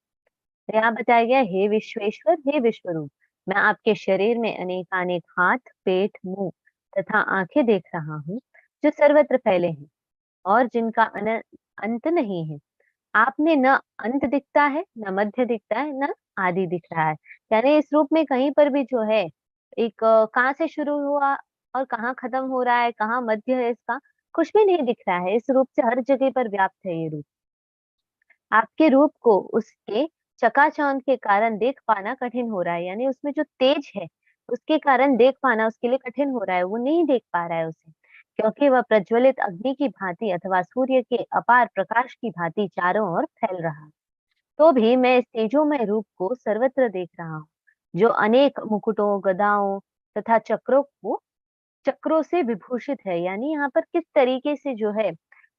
Speaker 2: यहाँ बताया गया, हे विश्वेश्वर, हे विश्वरूप, मैं आपके शरीर में अनेकानेक हाथ, पेट, मुंह तथा आंखें देख रहा हूँ, जो सर्वत्र फैले हैं और जिनका अंत नहीं है। आप में न अंत दिखता है, न मध्य दिखता है, न आदि दिख रहा है। यानी इस रूप में कहीं पर भी जो है एक कहाँ से शुरू हुआ और कहाँ खत्म हो रहा है, कहाँ मध्य है, इसका कुछ भी नहीं दिख रहा है। इस रूप से हर जगह पर व्याप्त है ये रूप। आपके रूप को उसके चकाचौंध के कारण देख पाना कठिन हो रहा है। यानी उसमें जो तेज है उसके कारण देख पाना उसके लिए कठिन हो रहा है, वो नहीं देख पा रहा है उसे, क्योंकि वह प्रज्वलित अग्नि की भांति अथवा सूर्य के अपार प्रकाश की भांति चारों ओर फैल रहा है। तो भी मैं इस तेजोमय रूप को सर्वत्र देख रहा हूँ, जो अनेक मुकुटों, गदाओं तथा चक्रों से विभूषित है। यानी यहाँ पर किस तरीके से जो है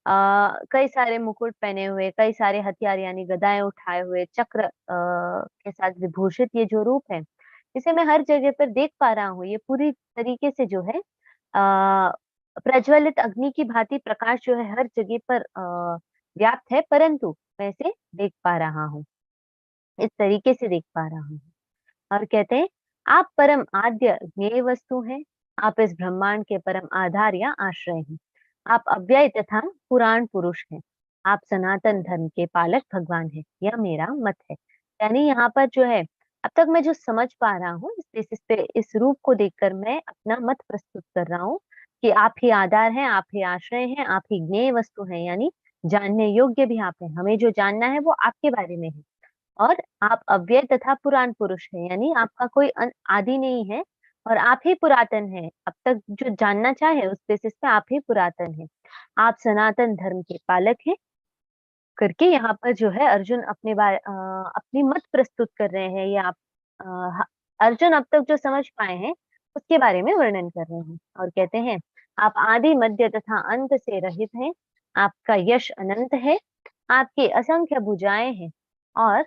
Speaker 2: कई सारे मुकुट पहने हुए, कई सारे हथियार यानी गदाएं उठाए हुए, चक्र के साथ विभूषित ये जो रूप है, इसे मैं हर जगह पर देख पा रहा हूँ। ये पूरी तरीके से जो है प्रज्वलित अग्नि की भांति प्रकाश जो है हर जगह पर व्याप्त है, परंतु मैं इसे देख पा रहा हूँ, इस तरीके से देख पा रहा हूँ। और कहते हैं, आप परम आद्य ज्ञेय वस्तु हैं, आप इस ब्रह्मांड के परम आधार या आश्रय हैं, आप अव्यय तथा पुराण पुरुष हैं, आप सनातन धर्म के पालक भगवान हैं, यह मेरा मत है। यानी यहाँ पर जो है अब तक मैं जो समझ पा रहा हूँ, इस बेसिस पे इस रूप को देखकर मैं अपना मत प्रस्तुत कर रहा हूँ कि आप ही आधार हैं, आप ही आश्रय हैं, आप ही ज्ञेय वस्तु हैं, यानी जानने योग्य भी आप हैं। हमें जो जानना है वो आपके बारे में है। और आप अव्यय तथा पुराण पुरुष हैं, यानी आपका कोई आदि नहीं है और आप ही पुरातन हैं। अब तक जो जानना चाहे उस बेसिस पे आप ही पुरातन हैं। आप सनातन धर्म के पालक हैं करके यहाँ पर जो है अर्जुन अपनी मत प्रस्तुत कर रहे हैं। ये आप अर्जुन अब तक जो समझ पाए हैं उसके बारे में वर्णन कर रहे हैं। और कहते हैं, आप आदि मध्य तथा अंत से रहित हैं, आपका यश अनंत है, आपके असंख्य भुजाएं हैं और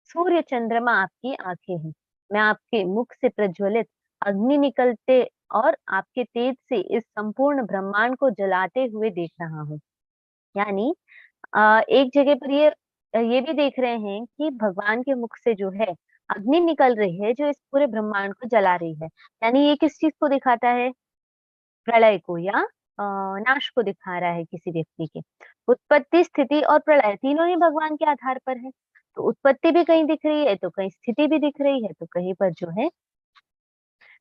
Speaker 2: सूर्य चंद्रमा आपकी आंखें हैं। मैं आपके मुख से प्रज्वलित अग्नि निकलते और आपके तेज से इस संपूर्ण ब्रह्मांड को जलाते हुए देख रहा हूँ। यानी एक जगह पर ये भी देख रहे हैं कि भगवान के मुख से जो है अग्नि निकल रही है, जो इस पूरे ब्रह्मांड को जला रही है। यानी ये किस चीज को दिखाता है? प्रलय को या नाश को दिखा रहा है किसी व्यक्ति के। उत्पत्ति, स्थिति और प्रलय तीनों ही भगवान के आधार पर है। तो उत्पत्ति भी कहीं दिख रही है, तो कहीं स्थिति भी दिख रही है, तो कहीं पर जो है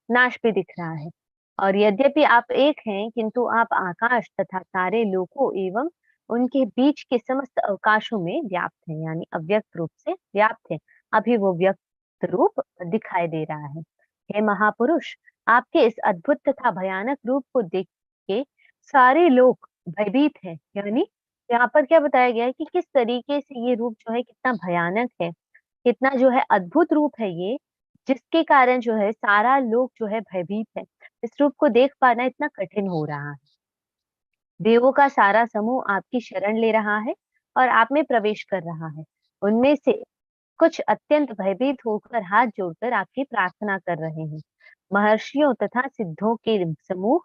Speaker 2: नाश भी दिख रहा है। और यद्यपि आप एक हैं, किंतु आप आकाश तथा सारे लोकों एवं उनके बीच के समस्त अवकाशों में व्याप्त हैं, यानी अव्यक्त रूप से व्याप्त हैं। अभी वो व्यक्त रूप दिखाई दे रहा है। हे महापुरुष, आपके इस अद्भुत तथा भयानक रूप को देख के सारे लोग भयभीत हैं। यानी यहाँ पर क्या बताया गया है कि किस तरीके से ये रूप जो है कितना भयानक है, कितना जो है अद्भुत रूप है ये, जिसके कारण जो है सारा लोग जो है भयभीत है। इस रूप को देख पाना इतना कठिन हो रहा है। देवों का सारा समूह आपकी शरण ले रहा है और आप में प्रवेश कर रहा है। उनमें से कुछ अत्यंत भयभीत होकर हाथ जोड़कर आपकी प्रार्थना कर रहे हैं। महर्षियों तथा सिद्धों के समूह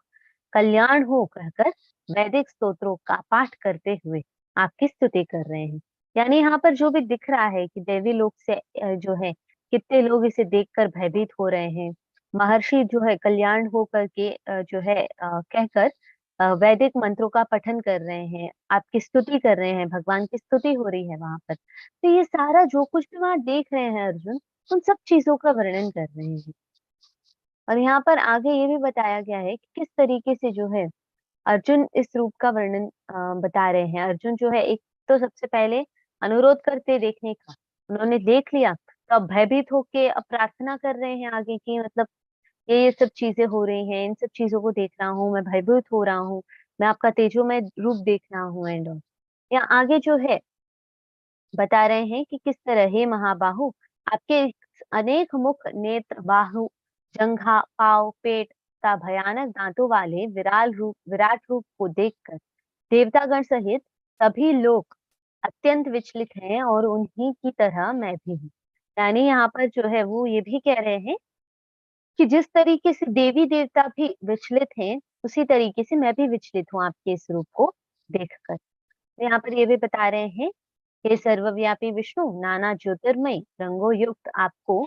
Speaker 2: कल्याण हो कहकर वैदिक स्तोत्रों का पाठ करते हुए आपकी स्तुति कर रहे हैं। यानी यहाँ पर जो भी दिख रहा है कि देवी लोक से जो है कितने लोग इसे देखकर भयभीत हो रहे हैं। महर्षि जो है कल्याण हो करके जो है कहकर वैदिक मंत्रों का पठन कर रहे हैं, आपकी स्तुति कर रहे हैं, भगवान की स्तुति हो रही है वहां पर। तो ये सारा जो कुछ भी वहां देख रहे हैं अर्जुन, उन सब चीजों का वर्णन कर रहे हैं। और यहाँ पर आगे ये भी बताया गया है कि किस तरीके से जो है अर्जुन इस रूप का वर्णन बता रहे हैं। अर्जुन जो है एक तो सबसे पहले अनुरोध करते देखने का, उन्होंने देख लिया तो अब भयभीत होके अब प्रार्थना कर रहे हैं आगे की, मतलब ये सब चीजें हो रही हैं, इन सब चीजों को देख रहा हूँ, मैं भयभीत हो रहा हूँ, मैं आपका तेजोमय रूप देख रहा हूँ एंड ऑल। यहाँ आगे जो है बता रहे हैं कि किस तरह हे महाबाहु, आपके अनेक मुख, नेत्र, बाहु, जंघा, पाव, पेट का भयानक दांतों वाले विराट रूप को देखकर देवतागण सहित सभी लोग अत्यंत विचलित हैं और उन्हीं की तरह मैं भी हूँ। यानी यहाँ पर जो है वो ये भी कह रहे हैं कि जिस तरीके से देवी देवता भी विचलित हैं, उसी तरीके से मैं भी विचलित हूँ आपके इस रूप को देखकर। यहाँ पर ये भी बता रहे हैं, हे सर्वव्यापी विष्णु, नाना ज्योतिर्मय रंगों युक्त आपको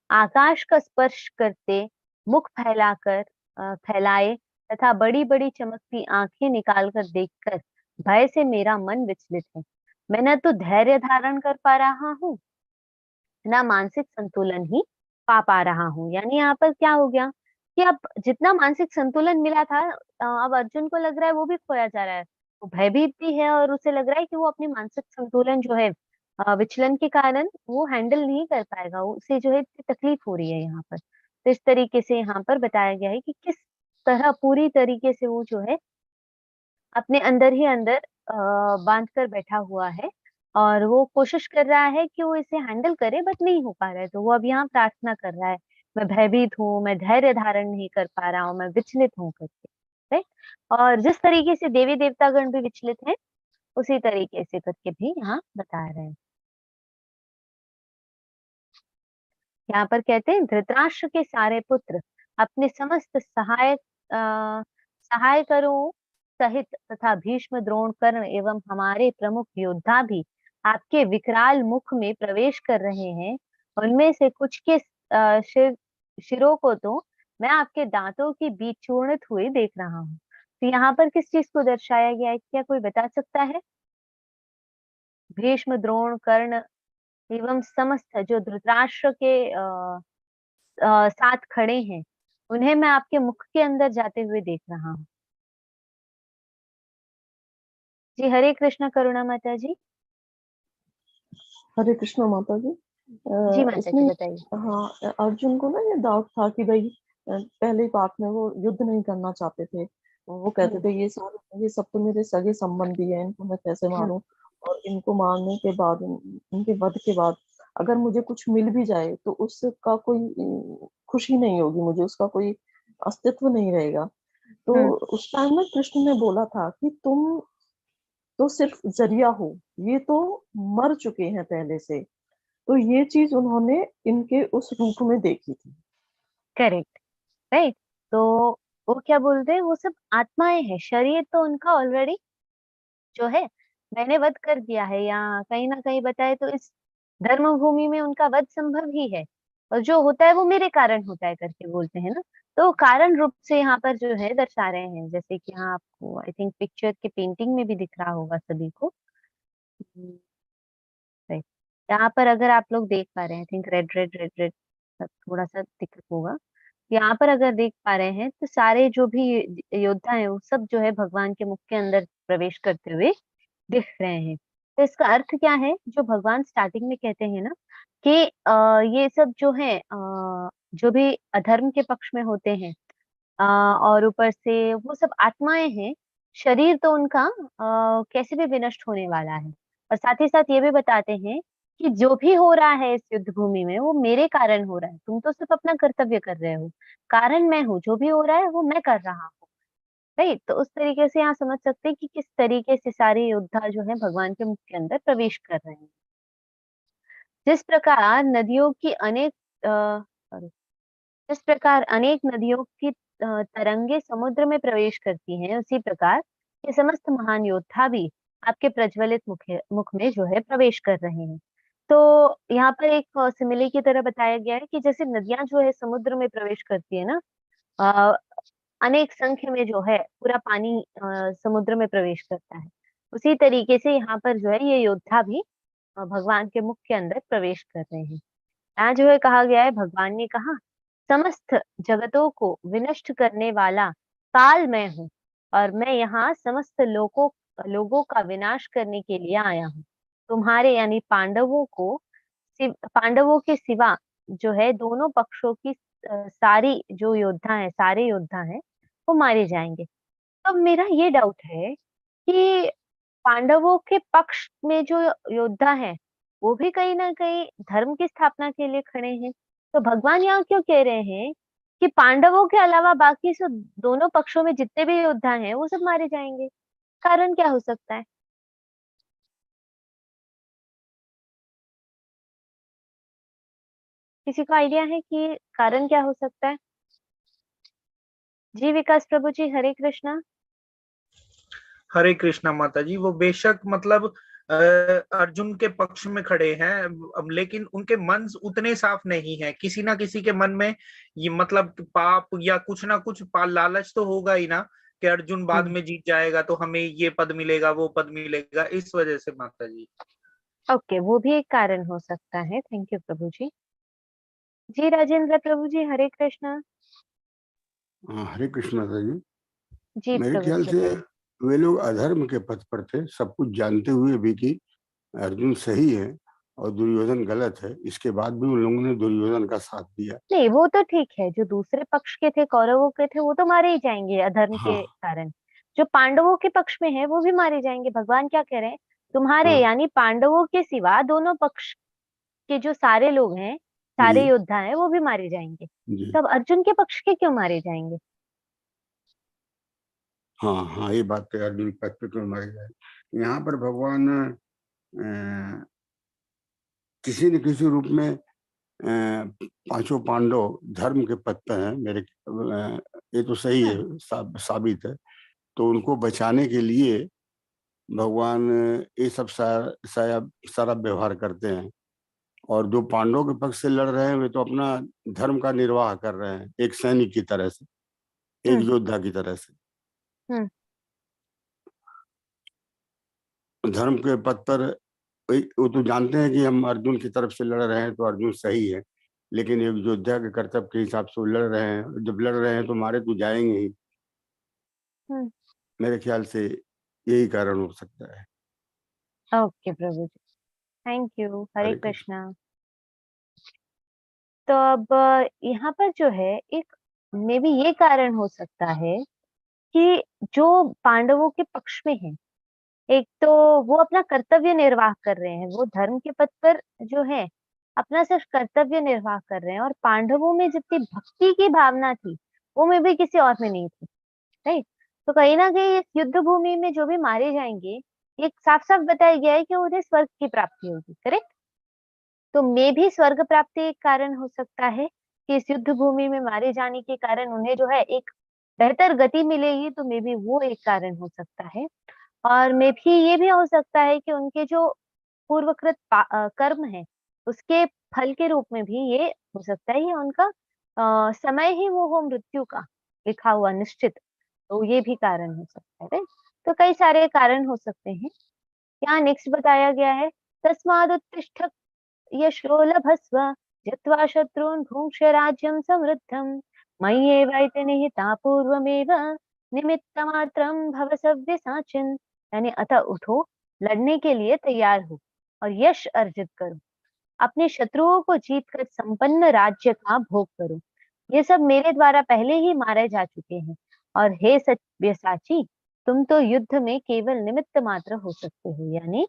Speaker 2: आकाश का स्पर्श करते मुख फैलाए तथा बड़ी बड़ी चमकती आंखें निकालकर देखकर भय से मेरा मन विचलित है। मैं न तो धैर्य धारण कर पा रहा हूँ, न मानसिक संतुलन ही पा रहा हूँ। यानी यहाँ पर क्या हो गया कि अब जितना मानसिक संतुलन मिला था, अब अर्जुन को लग रहा है वो भी खोया जा रहा है। वो भयभीत भी है और उसे लग रहा है कि वो अपनी मानसिक संतुलन जो है विचलन के कारण वो हैंडल नहीं कर पाएगा, उसे जो है इतनी तकलीफ हो रही है यहाँ पर। तो इस तरीके से यहाँ पर बताया गया है कि किस तरह पूरी तरीके से वो जो है अपने अंदर ही अंदर बांध कर बैठा हुआ है और वो कोशिश कर रहा है कि वो इसे हैंडल करे, बट नहीं हो पा रहा है। तो वो अब यहाँ प्रार्थना कर रहा है, मैं भयभीत हूँ, मैं धैर्य धारण नहीं कर पा रहा हूँ, मैं विचलित हूँ करके, राइट। और जिस तरीके से देवी देवतागण भी विचलित हैं, उसी तरीके से करके भी यहाँ बता रहे हैं। यहाँ पर कहते हैं, धृतराष्ट्र के सारे पुत्र अपने समस्त सहायकरों सहित तथा भीष्म, द्रोण, कर्ण एवं हमारे प्रमुख योद्धा भी आपके विकराल मुख में प्रवेश कर रहे हैं। उनमें से कुछ के शिरों को तो मैं आपके दांतों के बीच चूर्णित हुए देख रहा हूँ। तो यहाँ पर किस चीज को दर्शाया गया है, क्या कोई बता सकता है? भीष्म, द्रोण, कर्ण एवं समस्त जो धृतराष्ट्र के साथ खड़े हैं, उन्हें मैं आपके मुख के अंदर जाते हुए देख रहा हूँ। जी हरे कृष्णा करुणा माता जी।
Speaker 1: हरे कृष्णा माता जी।
Speaker 2: जी माता जी
Speaker 1: इसमें
Speaker 2: बताइए।
Speaker 1: हाँ, अर्जुन को ना ये डाउट था कि भाई पहले पार्ट में वो युद्ध नहीं करना चाहते थे। वो कहते थे ये सब तो मेरे सगे संबंधी है, इनको मैं कैसे
Speaker 2: हम्म,
Speaker 1: मारूं। और इनको मारने के बाद, इनके वध के बाद अगर मुझे कुछ मिल भी जाए तो उसका कोई खुशी नहीं होगी, मुझे उसका कोई अस्तित्व नहीं रहेगा। तो
Speaker 2: हम्म,
Speaker 1: उस टाइम में कृष्ण ने बोला था कि तुम तो सिर्फ जरिया हो, ये तो मर चुके हैं पहले से। तो ये चीज उन्होंने इनके उस रूप में देखी थी।
Speaker 2: Correct, right. तो वो क्या बोलते हैं, वो सब आत्माएं हैं, शरीर तो उनका ऑलरेडी जो है मैंने वध कर दिया है, या कहीं ना कहीं बताए तो इस धर्म भूमि में उनका वध संभव ही है। और जो होता है वो मेरे कारण होता है करके बोलते हैं ना। तो कारण रूप से यहाँ पर जो है दर्शा रहे हैं, जैसे कि यहाँ आपको आई थिंक पिक्चर के पेंटिंग में भी दिख रहा होगा सभी को, right? यहाँ पर अगर आप लोग देख पा रहे हैं, think red red red red थोड़ा सा दिक्कत होगा। यहाँ पर अगर देख पा रहे हैं तो सारे जो भी योद्धा हैं वो सब जो है भगवान के मुख के अंदर प्रवेश करते हुए दिख रहे हैं। तो इसका अर्थ क्या है, जो भगवान स्टार्टिंग में कहते हैं ना कि ये सब जो है जो भी अधर्म के पक्ष में होते हैं और ऊपर से वो सब आत्माएं हैं, शरीर तो उनका कैसे भी विनष्ट होने वाला है। और साथ ही साथ ये भी बताते हैं कि जो भी हो रहा है इस युद्ध भूमि में वो मेरे कारण हो रहा है, तुम तो सिर्फ अपना कर्तव्य कर रहे हो, कारण मैं हूँ, जो भी हो रहा है वो मैं कर रहा हूँ। राइट, तो उस तरीके से यहाँ समझ सकते हैं कि किस तरीके से सारे योद्धा जो है भगवान के मुख के अंदर प्रवेश कर रहे हैं। जिस प्रकार नदियों की अनेक sorry, जिस प्रकार अनेक नदियों की तरंगे समुद्र में प्रवेश करती हैं, उसी प्रकार ये समस्त महान योद्धा भी आपके प्रज्वलित मुख में जो है प्रवेश कर रहे हैं। तो यहाँ पर एक सिमिली की तरह बताया गया है कि जैसे नदियां जो है समुद्र में प्रवेश करती है ना, अ, अनेक संख्य में जो है पूरा पानी समुद्र में प्रवेश करता है, उसी तरीके से यहाँ पर जो है ये योद्धा भी भगवान के मुख के अंदर प्रवेश कर रहे हैं। यहाँ जो है कहा गया है, भगवान ने कहा समस्त जगतों को विनष्ट करने वाला काल मैं हूँ और मैं यहाँ समस्त लोगों का विनाश करने के लिए आया हूँ। तुम्हारे यानी पांडवों के सिवा जो है दोनों पक्षों की सारी जो योद्धा है, सारे योद्धा हैं वो मारे जाएंगे। अब मेरा ये डाउट है कि पांडवों के पक्ष में जो योद्धा है वो भी कहीं ना कहीं धर्म की स्थापना के लिए खड़े हैं। तो भगवान यहाँ क्यों कह रहे हैं कि पांडवों के अलावा बाकी सब दोनों पक्षों में जितने भी योद्धा हैं वो सब मारे जाएंगे? कारण क्या हो सकता है? किसी को आइडिया है कि कारण क्या हो सकता है? जी विकास प्रभु जी, हरे कृष्णा।
Speaker 5: हरे कृष्णा माता जी। वो बेशक मतलब अर्जुन के पक्ष में खड़े हैं, लेकिन उनके मन उतने साफ नहीं है। किसी ना किसी के मन में ये मतलब पाप या कुछ ना कुछ लालच तो होगा ही ना कि अर्जुन बाद में जीत जाएगा तो हमें ये पद मिलेगा, वो पद मिलेगा, इस वजह से माता जी।
Speaker 2: ओके, वो भी एक कारण हो सकता है। थैंक यू प्रभु जी। जी राजेंद्र प्रभु जी, हरे कृष्णा।
Speaker 3: हरे कृष्ण माता जी।
Speaker 2: जी
Speaker 3: मेरे
Speaker 2: प्रभु
Speaker 3: ख्याल
Speaker 2: जी
Speaker 3: से
Speaker 2: बताइए।
Speaker 3: वे लोग अधर्म के पथ पर थे, सब कुछ जानते हुए भी कि अर्जुन सही है और दुर्योधन गलत है, इसके बाद भी उन लोगों ने दुर्योधन का साथ दिया।
Speaker 2: नहीं, वो तो ठीक है, जो दूसरे पक्ष के थे, कौरवों के थे, वो तो मारे ही जाएंगे अधर्म
Speaker 3: हाँ
Speaker 2: के कारण। जो पांडवों के पक्ष में है वो भी मारे जाएंगे। भगवान क्या कह रहे हैं, तुम्हारे
Speaker 3: हाँ
Speaker 2: यानी पांडवों के सिवा दोनों पक्ष के जो सारे लोग हैं,
Speaker 3: जी
Speaker 2: सारे योद्धा हैं, वो भी मारे जाएंगे।
Speaker 3: जी।
Speaker 2: तो अब अर्जुन के पक्ष के क्यों मारे जाएंगे?
Speaker 3: हाँ हाँ, ये बात तो अर्जुन पथ पे क्यों मारे जाए। यहाँ पर भगवान किसी न किसी रूप में पांचों पांडव धर्म के पथ पे हैं। ये तो सही
Speaker 2: हाँ,
Speaker 3: है, साबित है। तो उनको बचाने के लिए भगवान ये सब सारा व्यवहार करते हैं। और जो पांडवों के पक्ष से लड़ रहे हैं वे तो अपना धर्म का निर्वाह कर रहे हैं, एक सैनिक की तरह से, एक
Speaker 2: हम्म
Speaker 3: योद्धा की तरह से।
Speaker 2: हम्म
Speaker 3: धर्म के पथ पर वो तो जानते हैं कि हम अर्जुन की तरफ से लड़ रहे हैं तो अर्जुन सही है, लेकिन एक योद्धा के कर्तव्य के हिसाब से वो लड़ रहे हैं। जब लड़ रहे हैं तो मारे तो जाएंगे ही।
Speaker 2: हम्म
Speaker 3: मेरे ख्याल से यही कारण हो सकता है।
Speaker 2: ओके प्रभु जी, थैंक यू, हरे
Speaker 3: हरे कृष्ण।
Speaker 2: कृष्णा। तो अब यहाँ पर जो है एक मे बी ये कारण हो सकता है कि जो पांडवों के पक्ष में है, एक तो वो अपना कर्तव्य निर्वाह कर रहे हैं, वो धर्म के पथ पर जो है अपना सिर्फ कर्तव्य निर्वाह कर रहे हैं, और पांडवों में जितनी भक्ति की भावना थी वो में भी किसी और में नहीं थी। राइट, तो कहीं ना कहीं इस युद्ध भूमि में जो भी मारे जाएंगे, ये साफ साफ बताया गया है कि उन्हें स्वर्ग की प्राप्ति होगी। करेक्ट, तो मे भी स्वर्ग प्राप्ति एक कारण हो सकता है कि इस युद्ध भूमि में मारे जाने के कारण उन्हें जो है एक बेहतर गति मिलेगी, तो मे बी वो एक कारण हो सकता है। और मे भी ये भी हो सकता है कि उनके जो पूर्वकृत कर्म है उसके फल के रूप में भी ये हो सकता है, ये उनका समय ही वो हो मृत्यु का लिखा हुआ निश्चित, तो ये भी कारण हो सकता है। राइट, तो कई सारे कारण हो सकते हैं। यहाँ नेक्स्ट बताया गया है, तस्माद उत्तिष्ठ यशो लभस्व जित्वा शत्रून् भुङ्क्ष्य राज्यं समृद्धम् मय्येवैति निहिता पूर्वमेव निमित्तमात्रं भव सव्यसाचिन्। यानी अतः उठो, लड़ने के लिए तैयार हो और यश अर्जित करो, अपने शत्रुओं को जीतकर संपन्न राज्य का भोग करो। ये सब मेरे द्वारा पहले ही मारे जा चुके हैं। और हे सव्यसाची, तुम तो युद्ध में केवल निमित्त मात्र हो सकते हो। यानी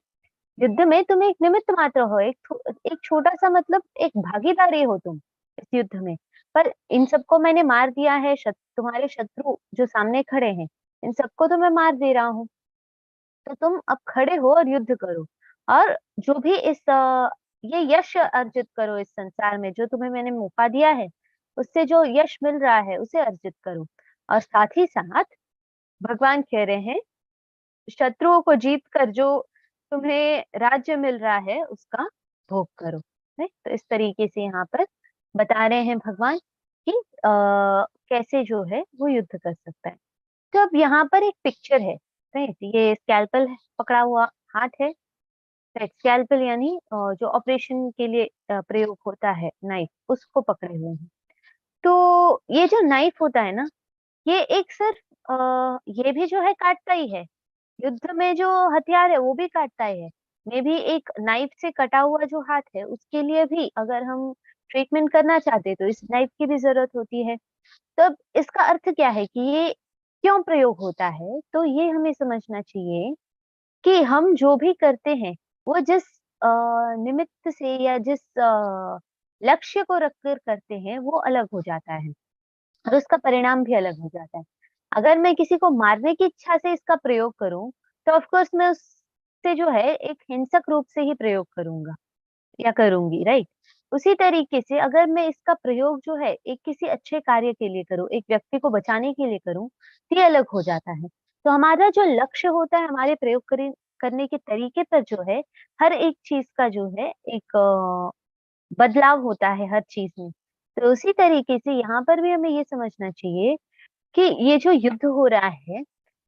Speaker 2: युद्ध में तुम एक निमित्त मात्र हो, एक छोटा सा मतलब एक भागीदारी हो तुम इस युद्ध में। पर इन सबको मैंने मार दिया है, तुम्हारे शत्रु जो सामने खड़े हैं इन सबको तो मैं मार दे रहा हूँ। तो तुम अब खड़े हो और युद्ध करो, और जो भी ये यश अर्जित करो इस संसार में, जो तुम्हें मैंने मौका दिया है उससे जो यश मिल रहा है उसे अर्जित करो। और साथ ही साथ भगवान कह रहे हैं शत्रुओं को जीत कर जो तुम्हें राज्य मिल रहा है उसका भोग करो। तो इस तरीके से यहाँ पर बता रहे हैं भगवान कि कैसे जो है वो युद्ध कर सकता है। तो अब यहाँ पर एक पिक्चर है, राइट, ये स्कैल्पल पकड़ा हुआ हाथ है, राइट, स्कैल्पल यानी जो ऑपरेशन के लिए प्रयोग होता है नाइफ, उसको पकड़े हुए हैं। तो ये जो नाइफ होता है ना, ये एक सिर्फ ये भी जो है काटता ही है, युद्ध में जो हथियार है वो भी काटता ही है। मे भी एक नाइफ से कटा हुआ जो हाथ है उसके लिए भी अगर हम ट्रीटमेंट करना चाहते तो इस नाइफ की भी जरूरत होती है। तो अब इसका अर्थ क्या है कि ये क्यों प्रयोग होता है, तो ये हमें समझना चाहिए कि हम जो भी करते हैं वो जिस निमित्त से या जिस लक्ष्य को रखकर करते हैं वो अलग हो जाता है और उसका परिणाम भी अलग हो जाता है। अगर मैं किसी को मारने की इच्छा से इसका प्रयोग करूं तो ऑफ कोर्स मैं उससे जो है एक हिंसक रूप से ही प्रयोग करूंगा या करूंगी, राइट। उसी तरीके से अगर मैं इसका प्रयोग जो है एक किसी अच्छे कार्य के लिए करूं, एक व्यक्ति को बचाने के लिए करूं, तो ये अलग हो जाता है। तो हमारा जो लक्ष्य होता है, हमारे प्रयोग करने के तरीके पर जो है हर एक चीज का जो है एक बदलाव होता है हर चीज में। तो उसी तरीके से यहाँ पर भी हमें ये समझना चाहिए कि ये जो युद्ध हो रहा है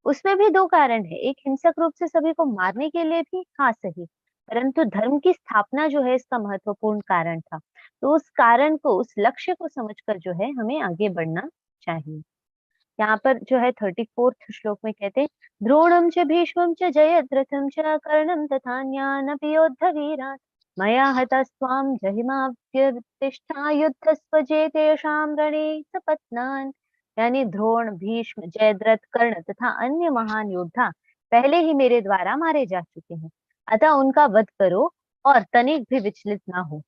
Speaker 2: उसमें भी दो कारण है, एक हिंसक रूप से सभी को मारने के लिए भी, हाँ सही, परंतु धर्म की स्थापना जो है इसका महत्वपूर्ण कारण था। तो उस कारण को, उस लक्ष्य को समझकर जो है हमें आगे बढ़ना चाहिए। यहाँ पर जो है 34th श्लोक में कहते हैं द्रोणम च भीष्मं च जयद्रथं च कर्णं तथान्यानपि योद्धवीरान् मया हतस्त्वां जहिमाव्यतिष्ठा युद्धस्वजेतेषां रणे सपत्नान्। यानी द्रोण, भीष्म, जयद्रथ, कर्ण तथा अन्य महान योद्धा पहले ही मेरे द्वारा मारे जा चुके हैं, अतः उनका वध करो और तनिक भी विचलित ना हो।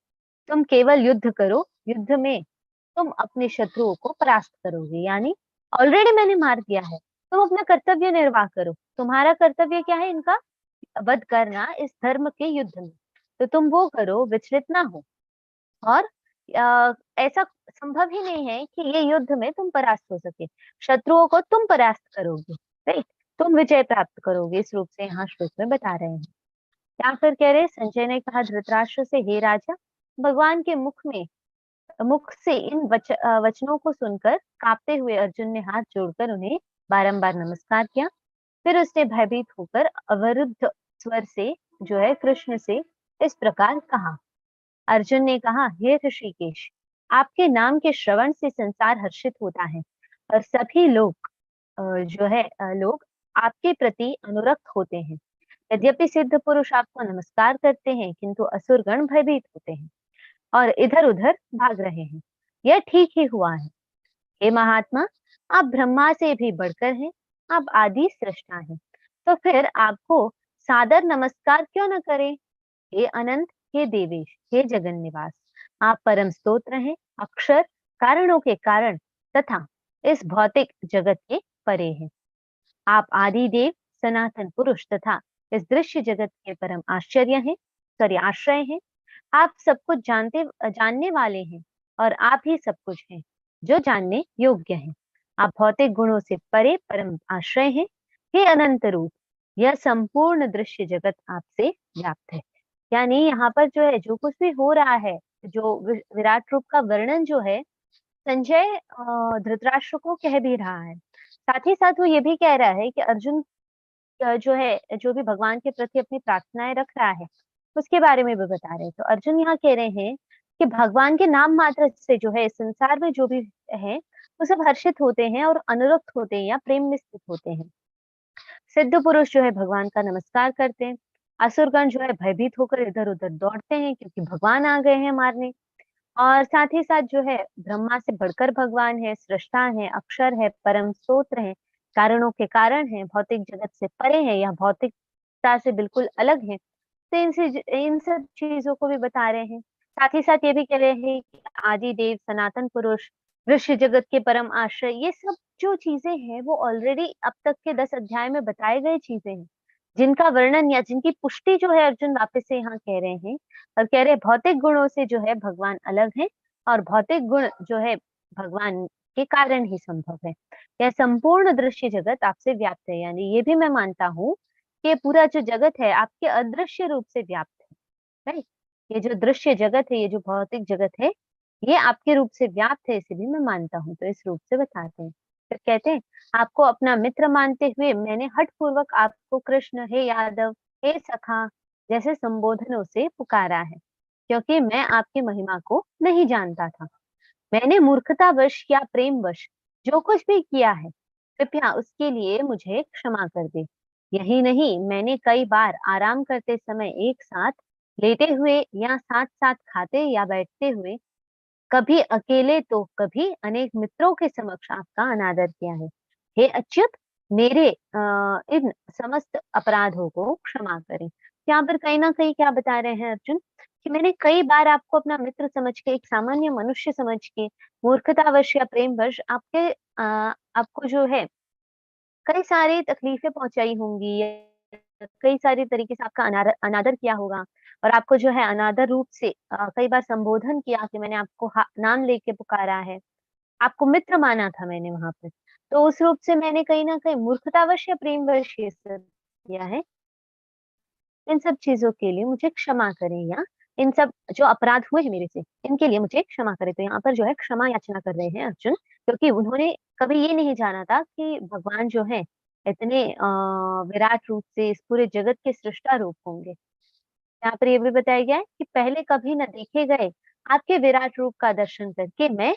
Speaker 2: तुम केवल युद्ध करो, युद्ध में तुम अपने शत्रुओं को परास्त करोगे। यानी ऑलरेडी मैंने मार दिया है, तुम अपना कर्तव्य निर्वाह करो। तुम्हारा कर्तव्य क्या है? इनका वध करना इस धर्म के युद्ध में। तो तुम वो करो, विचलित ना हो। और ऐसा संभव ही नहीं है कि ये युद्ध में तुम परास्त हो सके, शत्रुओं को तुम परास्त करोगे, राइट, तुम विजय प्राप्त करोगे। इस रूप से यहाँ श्लोक में बता रहे हैं। या फिर कह रहे, संजय ने कहा धृतराष्ट्र से, हे राजा, भगवान के मुख से इन वचनों को सुनकर कांपते हुए अर्जुन ने हाथ जोड़कर उन्हें बारंबार नमस्कार किया। फिर उसने भयभीत होकर अवरुद्ध स्वर से जो है कृष्ण से इस प्रकार कहा। अर्जुन ने कहा, हे ऋषिकेश, आपके नाम के श्रवण से संसार हर्षित होता है और सभी लोग लोग आपके प्रति अनुरक्त होते हैं। यद्यपि सिद्ध पुरुष आपको नमस्कार करते हैं किंतु असुरगण भयभीत होते हैं और इधर उधर भाग रहे हैं। यह ठीक ही हुआ है। हे महात्मा, आप ब्रह्मा से भी बढ़कर हैं, आप आदि सृष्टा हैं, तो फिर आपको सादर नमस्कार क्यों न करें? हे अनंत, हे देवेश, हे जगन निवास, आप परम स्तोत्र हैं, अक्षर, कारणों के कारण तथा इस भौतिक जगत के परे हैं। आप आदि देव, सनातन पुरुष तथा इस दृश्य जगत के परम आश्रय हैं। आप सब कुछ जानने वाले हैं और आप ही सब कुछ हैं जो जानने योग्य हैं। आप भौतिक गुणों से परे परम आश्रय हैं। हे अनंत रूप, यह संपूर्ण दृश्य जगत आपसे व्याप्त है। यानी यहाँ पर जो है जो कुछ भी हो रहा है, जो विराट रूप का वर्णन जो है संजय धृतराष्ट्र को कह भी रहा है। साथ ही साथ वो ये भी कह रहा है कि अर्जुन जो है, जो भी भगवान के प्रति अपनी प्रार्थनाएं रख रहा है, उसके बारे में भी बता रहे हैं। तो अर्जुन यहाँ कह रहे हैं कि भगवान के नाम मात्र से जो है इस संसार में जो भी है वो सब हर्षित होते हैं और अनुरक्त होते हैं या प्रेम में स्थित होते हैं। सिद्ध पुरुष जो है भगवान का नमस्कार करते हैं। असुरगण जो है भयभीत होकर इधर उधर दौड़ते हैं क्योंकि भगवान आ गए हैं मारने। और साथ ही साथ जो है ब्रह्मा से बढ़कर भगवान है, सृष्टा है, अक्षर है, परम स्रोत्र है, कारणों के कारण है, भौतिक जगत से परे है या भौतिकता से बिल्कुल अलग है। तो इन सब चीजों को भी बता रहे हैं। साथ ही साथ ये भी कह रहे हैं कि आदि देव, सनातन पुरुष, दृश्य जगत के परम आश्रय, ये सब जो चीजें हैं वो ऑलरेडी अब तक के 10 अध्याय में बताए गए चीजें हैं, जिनका वर्णन या जिनकी पुष्टि जो है अर्जुन वापस से यहाँ कह रहे हैं। और कह रहे भौतिक गुणों से जो है भगवान अलग है और भौतिक गुण जो है भगवान के कारण ही संभव है। यह संपूर्ण दृश्य जगत आपसे व्याप्त है, यानी ये भी मैं मानता हूँ कि पूरा जो जगत है आपके अदृश्य रूप से व्याप्त है। राइट, ये जो दृश्य जगत है, ये जो भौतिक जगत है, ये आपके रूप से व्याप्त है, इसे भी मैं मानता हूँ। तो इस रूप से बताते हैं। फिर कहते हैं आपको अपना मित्र मानते हुए मैंने हठ पूर्वक आपको कृष्ण, हे यादव, हे सखा जैसे संबोधनों से पुकारा है, क्योंकि मैं आपकी महिमा को नहीं जानता था। मैंने मूर्खतावश या प्रेमवश जो कुछ भी किया है, कृपया उसके लिए मुझे क्षमा कर दे। यही नहीं, मैंने कई बार आराम करते समय एक साथ लेटे हुए या साथ साथ खाते या बैठते हुए, कभी अकेले तो कभी अनेक मित्रों के समक्ष आपका अनादर किया है। हे अच्युत, मेरे इन समस्त अपराधों को क्षमा करें। यहाँ पर कहीं ना कहीं क्या बता रहे हैं अर्जुन कि मैंने कई बार आपको अपना मित्र समझ के, एक सामान्य मनुष्य समझ के, मूर्खतावश या प्रेमवश आपको जो है कई सारी तकलीफें पहुंचाई होंगी या कई सारी तरीके से आपका अनादर किया होगा और आपको जो है अनादर रूप से कई बार संबोधन किया कि मैंने आपको नाम लेके पुकारा है, आपको मित्र माना था मैंने वहां पे। तो उस रूप से मैंने कहीं ना कहीं मूर्खतावश या प्रेमवश ये सब किया है। इन सब चीजों के लिए मुझे क्षमा करें, या इन सब जो अपराध हुए हैं मेरे से इनके लिए मुझे क्षमा करें। तो यहाँ पर जो है क्षमा याचना कर रहे हैं अर्जुन, क्योंकि उन्होंने कभी ये नहीं जाना था कि भगवान जो है इतने विराट रूप से इस पूरे जगत के सृष्टा रूप होंगे। यहाँ पर ये भी बताया गया है कि पहले कभी न देखे गए आपके विराट रूप का दर्शन करके मैं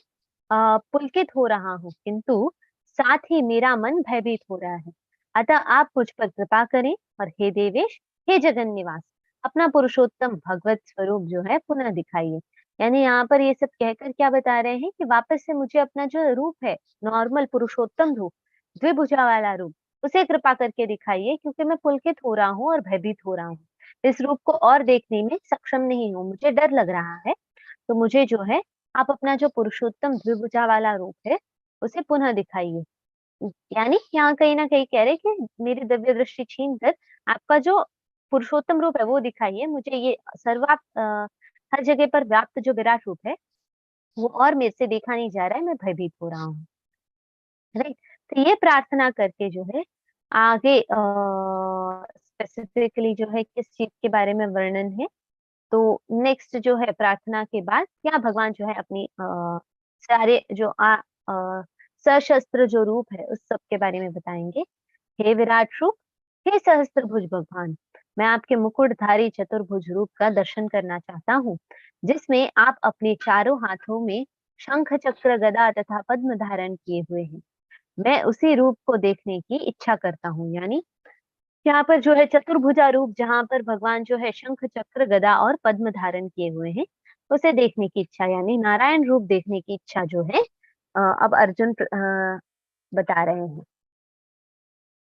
Speaker 2: पुलकित हो रहा हूँ, किंतु साथ ही मेरा मन भयभीत हो रहा है। अतः आप मुझ पर कृपा करें और हे देवेश, हे जगन निवास, अपना पुरुषोत्तम भगवत स्वरूप जो है पुनः दिखाइए। यानी यहाँ पर ये सब कहकर क्या बता रहे हैं कि वापस से मुझे अपना जो रूप है, नॉर्मल पुरुषोत्तम रूप, द्विभुजा वाला रूप, उसे कृपा करके दिखाइए, क्योंकि मैं पुलकित हो रहा हूँ और भयभीत हो रहा हूँ। इस रूप को और देखने में सक्षम नहीं हूँ, मुझे डर लग रहा है। तो मुझे जो है आप अपना जो पुरुषोत्तम द्विभुजा वाला रूप है उसे पुनः दिखाइए। यानी यहाँ कहीं ना कहीं कह रहे कि मेरी दिव्य दृष्टि छीन कर आपका जो पुरुषोत्तम रूप है वो दिखाइए मुझे। ये हर जगह पर व्याप्त जो विराट रूप है वो और मेरे से देखा नहीं जा रहा है, मैं भयभीत हो रहा हूँ। राइट, तो ये प्रार्थना करके जो है आगे स्पेसिफिकली जो है किस चीज के बारे में वर्णन है, तो नेक्स्ट जो है प्रार्थना के बाद क्या भगवान जो है अपनी सारे जो सशस्त्र जो रूप है उस सब के बारे में बताएंगे। हे विराट रूप, हे सहस्त्रभुज भगवान, मैं आपके मुकुटधारी चतुर्भुज रूप का दर्शन करना चाहता हूँ, जिसमें आप अपने चारों हाथों में शंख, चक्र, गदा तथा पद्म धारण किए हुए हैं। मैं उसी रूप को देखने की इच्छा करता हूँ। यानी यहाँ पर जो है चतुर्भुजा रूप, जहाँ पर भगवान जो है शंख, चक्र, गदा और पद्म धारण किए हुए हैं, उसे देखने की इच्छा, यानी नारायण रूप देखने की इच्छा जो है अब अर्जुन बता रहे हैं।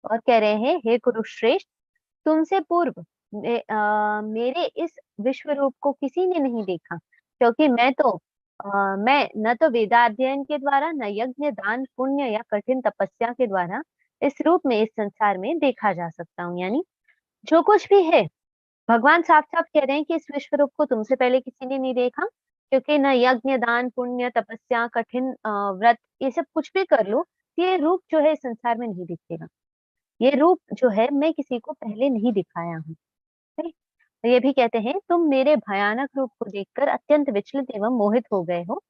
Speaker 2: और कह रहे हैं हे कुरुश्रेष्ठ, तुमसे पूर्व मेरे इस विश्व रूप को किसी ने नहीं देखा, क्योंकि मैं न तो वेदाध्ययन के द्वारा, न यज्ञ, दान, पुण्य या कठिन तपस्या के द्वारा इस रूप में इस संसार में देखा जा सकता हूँ। यानी जो कुछ भी है भगवान साफ साफ कह रहे हैं कि इस विश्व रूप को तुमसे पहले किसी ने नहीं देखा, क्योंकि न यज्ञ, दान, पुण्य, तपस्या, कठिन व्रत, ये सब कुछ भी कर लो, ये रूप जो है इस संसार में नहीं दिखेगा। ये रूप जो है मैं किसी को पहले नहीं दिखाया हूँ। ठीक? तो ये भी कहते हैं तुम मेरे भयानक रूप को देखकर अत्यंत विचलित एवं मोहित हो गए हो,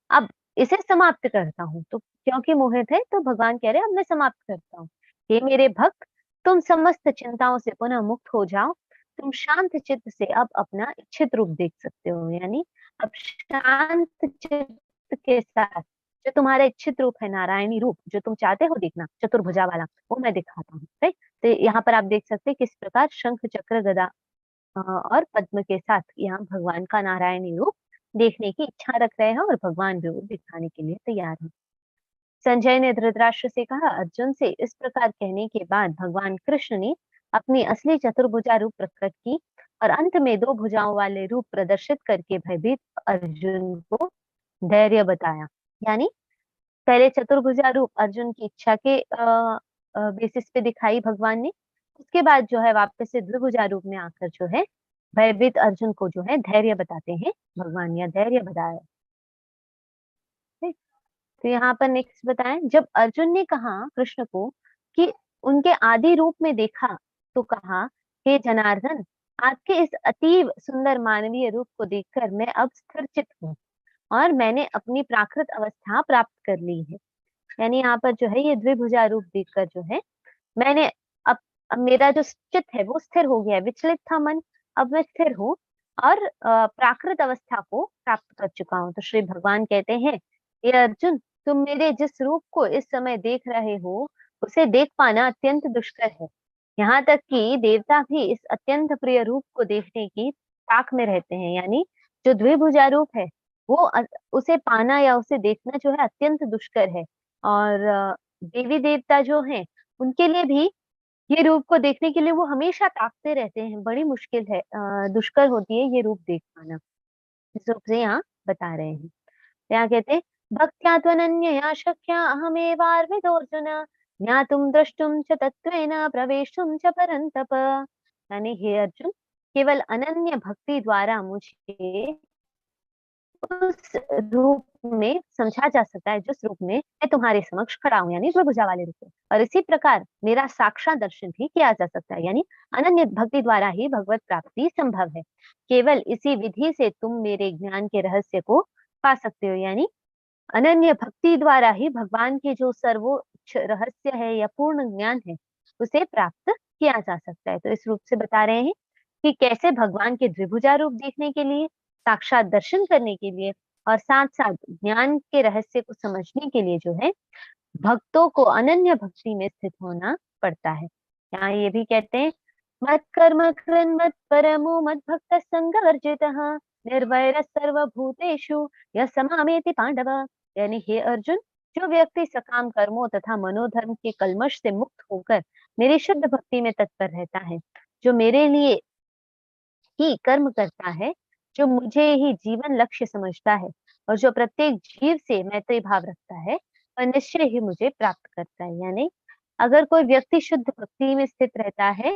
Speaker 2: अब इसे समाप्त करता हूँ। तो क्योंकि मोहित है तो भगवान कह रहे हैं अब मैं समाप्त करता हूँ। हे मेरे भक्त, तुम समस्त चिंताओं से पुनः मुक्त हो जाओ। तुम शांत चित्त से अब अपना इच्छित रूप देख सकते हो। यानी अब शांत चित्त के साथ जो तुम्हारा इच्छित रूप है, नारायणी रूप जो तुम चाहते हो देखना, चतुर्भुजा वाला, वो मैं दिखाता हूँ। राइट, तो यहाँ पर आप देख सकते हैं किस प्रकार शंख चक्र गदा और पद्म के साथ यहाँ भगवान का नारायणी रूप देखने की इच्छा रख रहे हैं और भगवान भी वो दिखाने के लिए तैयार है। संजय ने धृतराष्ट्र से कहा, अर्जुन से इस प्रकार कहने के बाद भगवान कृष्ण ने अपनी असली चतुर्भुजा रूप प्रकट की और अंत में 2 भुजाओं वाले रूप प्रदर्शित करके भयभीत अर्जुन को धैर्य बताया। यानी पहले चतुर्भुजा रूप अर्जुन की इच्छा के बेसिस पे दिखाई भगवान ने, उसके बाद जो है वापस से द्विभुजा रूप में आकर जो है भयभीत अर्जुन को जो है धैर्य बताते हैं भगवान, या धैर्य बताया। तो यहाँ पर नेक्स्ट बताएं, जब अर्जुन ने कहा कृष्ण को कि उनके आदि रूप में देखा, तो कहा, हे जनार्दन, आपके इस अतीव सुंदर मानवीय रूप को देखकर मैं अब स्थिरचित हूँ और मैंने अपनी प्राकृत अवस्था प्राप्त कर ली है। यानी यहाँ पर जो है ये द्विभुजा रूप देखकर जो है मैंने अब मेरा जो चित्त है वो स्थिर हो गया है। विचलित था मन, अब मैं स्थिर हूँ और प्राकृत अवस्था को प्राप्त कर चुका हूँ। तो श्री भगवान कहते हैं, ये अर्जुन, तुम मेरे जिस रूप को इस समय देख रहे हो उसे देख पाना अत्यंत दुष्कर है। यहाँ तक कि देवता भी इस अत्यंत प्रिय रूप को देखने की ताक में रहते हैं। यानी जो द्विभुजा रूप है वो उसे पाना या उसे देखना जो है अत्यंत दुष्कर है। और देवी देवता जो हैं उनके लिए भी ये रूप को देखने के लिए वो हमेशा ताकते रहते हैं। बड़ी मुश्किल है, दुष्कर होती है ये रूप देख पाना। इस रूप से यहाँ बता रहे हैं। यहाँ कहते हैं, भक्त्या त्वनन्यया शक्या अहमेवार्विदोऽर्जुन ज्ञातुं द्रष्टुं च तत्त्वेन प्रवेशुं च परन्तप। यानी हे अर्जुन, केवल अनन्य भक्ति द्वारा मुझे उस रूप में समझा जा सकता है जिस रूप में मैं तुम्हारे समक्ष खड़ा हूँ, यानी द्विभुजा वाले रूप में। और इसी प्रकार मेरा साक्षात दर्शन भी किया जा सकता है, यानी अनन्य भक्ति द्वारा ही भगवत प्राप्ति संभव है। केवल इसी विधि से तुम मेरे ज्ञान के रहस्य को पा सकते हो। यानी अनन्य भक्ति द्वारा ही भगवान के जो सर्वोच्च रहस्य है या पूर्ण ज्ञान है उसे प्राप्त किया जा सकता है। तो इस रूप से बता रहे हैं कि कैसे भगवान के द्विभुजा रूप देखने के लिए, साक्षात दर्शन करने के लिए और साथ साथ ज्ञान के रहस्य को समझने के लिए जो है भक्तों को अनन्य भक्ति में स्थित होना पड़ता है। यहाँ ये भी कहते हैं, मत कर्म कृन् मत परमो मत भक्त संग वर्जितः निर्वैर सर्वभूतेषु यः समामेति पांडव। यानी हे अर्जुन, जो व्यक्ति सकाम कर्मों तथा मनोधर्म के कल्मश से मुक्त होकर मेरी शुद्ध भक्ति में तत्पर रहता है, जो मेरे लिए ही कर्म करता है, जो मुझे ही जीवन लक्ष्य समझता है और जो प्रत्येक जीव से मैत्री भाव रखता है, वह निश्चय ही मुझे प्राप्त करता है। यानी अगर कोई व्यक्ति शुद्ध भक्ति में स्थित रहता है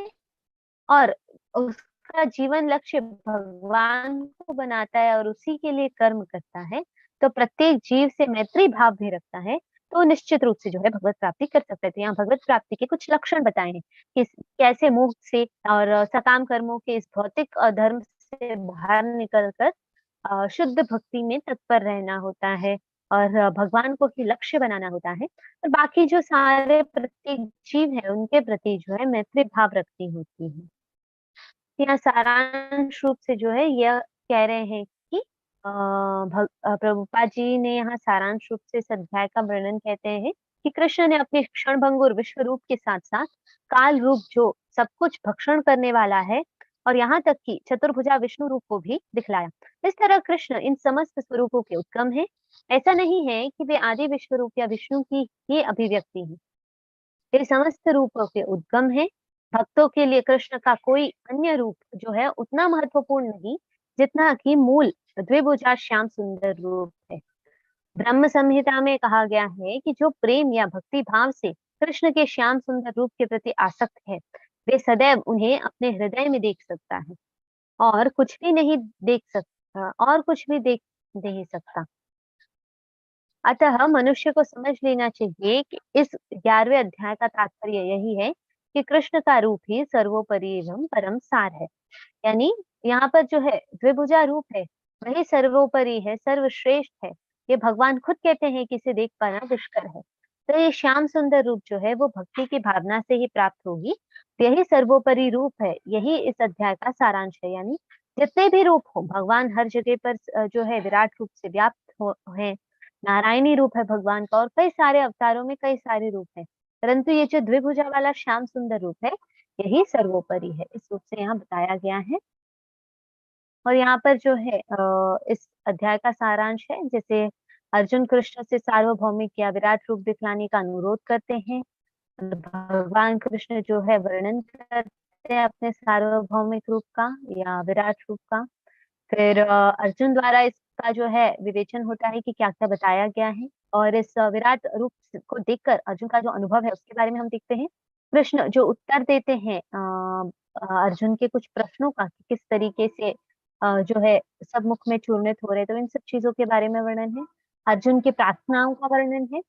Speaker 2: और उसका जीवन लक्ष्य भगवान को बनाता है और उसी के लिए कर्म करता है, तो प्रत्येक जीव से मैत्री भाव भी रखता है, तो निश्चित रूप से जो है भगवत प्राप्ति कर सकते हैं। तो यहाँ भगवत प्राप्ति के कुछ लक्षण बताए हैं कि कैसे मोक्ष से और सकाम कर्मों के इस भौतिक धर्म से बाहर निकलकर शुद्ध भक्ति में तत्पर रहना होता है और भगवान को ही लक्ष्य बनाना होता है, और बाकी जो सारे प्रत्येक जीव है उनके प्रति जो है मैत्री भाव रखनी होती है। यहाँ सारांश रूप से जो है यह कह रहे हैं कि प्रभुपाद जी ने यहाँ सारांश रूप से इस अध्याय का वर्णन कहते हैं कि कृष्ण ने अपने क्षणभंगुर विश्व रूप के साथ साथ काल रूप जो सब कुछ भक्षण करने वाला है और यहाँ तक कि चतुर्भुजा विष्णु रूप को भी दिखलाया। इस तरह कृष्ण इन समस्त स्वरूपों के उत्तम है। ऐसा नहीं है कि वे आदि विश्व रूप या विष्णु की ही अभिव्यक्ति है, वे समस्त रूपों के उद्गम है। भक्तों के लिए कृष्ण का कोई अन्य रूप जो है उतना महत्वपूर्ण नहीं जितना कि मूल द्विभुजा श्याम सुंदर रूप है। ब्रह्म संहिता में कहा गया है कि जो प्रेम या भक्ति भाव से कृष्ण के श्याम सुंदर रूप के प्रति आसक्त है, वे सदैव उन्हें अपने हृदय में देख सकता है और कुछ भी नहीं देख सकता और कुछ भी देख नहीं सकता। अतः मनुष्य को समझ लेना चाहिए कि इस 11वें अध्याय का तात्पर्य यही है कि कृष्ण का रूप ही सर्वोपरि एवं परम सार है। यानी यहाँ पर जो है द्विभुजा रूप है वही सर्वोपरि है, सर्वश्रेष्ठ है। ये भगवान खुद कहते हैं कि इसे देख पाना दुष्कर है। तो ये श्याम सुंदर रूप जो है वो भक्ति की भावना से ही प्राप्त होगी। तो यही सर्वोपरि रूप है, यही इस अध्याय का सारांश है। यानी जितने भी रूप हो, भगवान हर जगह पर जो है विराट रूप से व्याप्त है। नारायणी रूप है भगवान का, और कई सारे अवतारों में कई सारे रूप है, परंतु ये जो द्विभुजा वाला श्याम सुंदर रूप है यही सर्वोपरि है, इस रूप से यहाँ बताया गया है। और यहाँ पर जो है इस अध्याय का सारांश है, जैसे अर्जुन कृष्ण से सार्वभौमिक या विराट रूप दिखलाने का अनुरोध करते हैं। भगवान कृष्ण जो है वर्णन करते हैं अपने सार्वभौमिक रूप का या विराट रूप का। फिर अर्जुन द्वारा इसका जो है विवेचन होता है कि क्या क्या बताया गया है, और इस विराट रूप को देखकर अर्जुन का जो अनुभव है उसके बारे में हम देखते हैं। कृष्ण जो उत्तर देते हैं अर्जुन के कुछ प्रश्नों का, कि किस तरीके से जो है सब मुख में चूर्णित हो रहे, तो इन सब चीजों के बारे में वर्णन है। अर्जुन की प्रार्थनाओं का वर्णन है।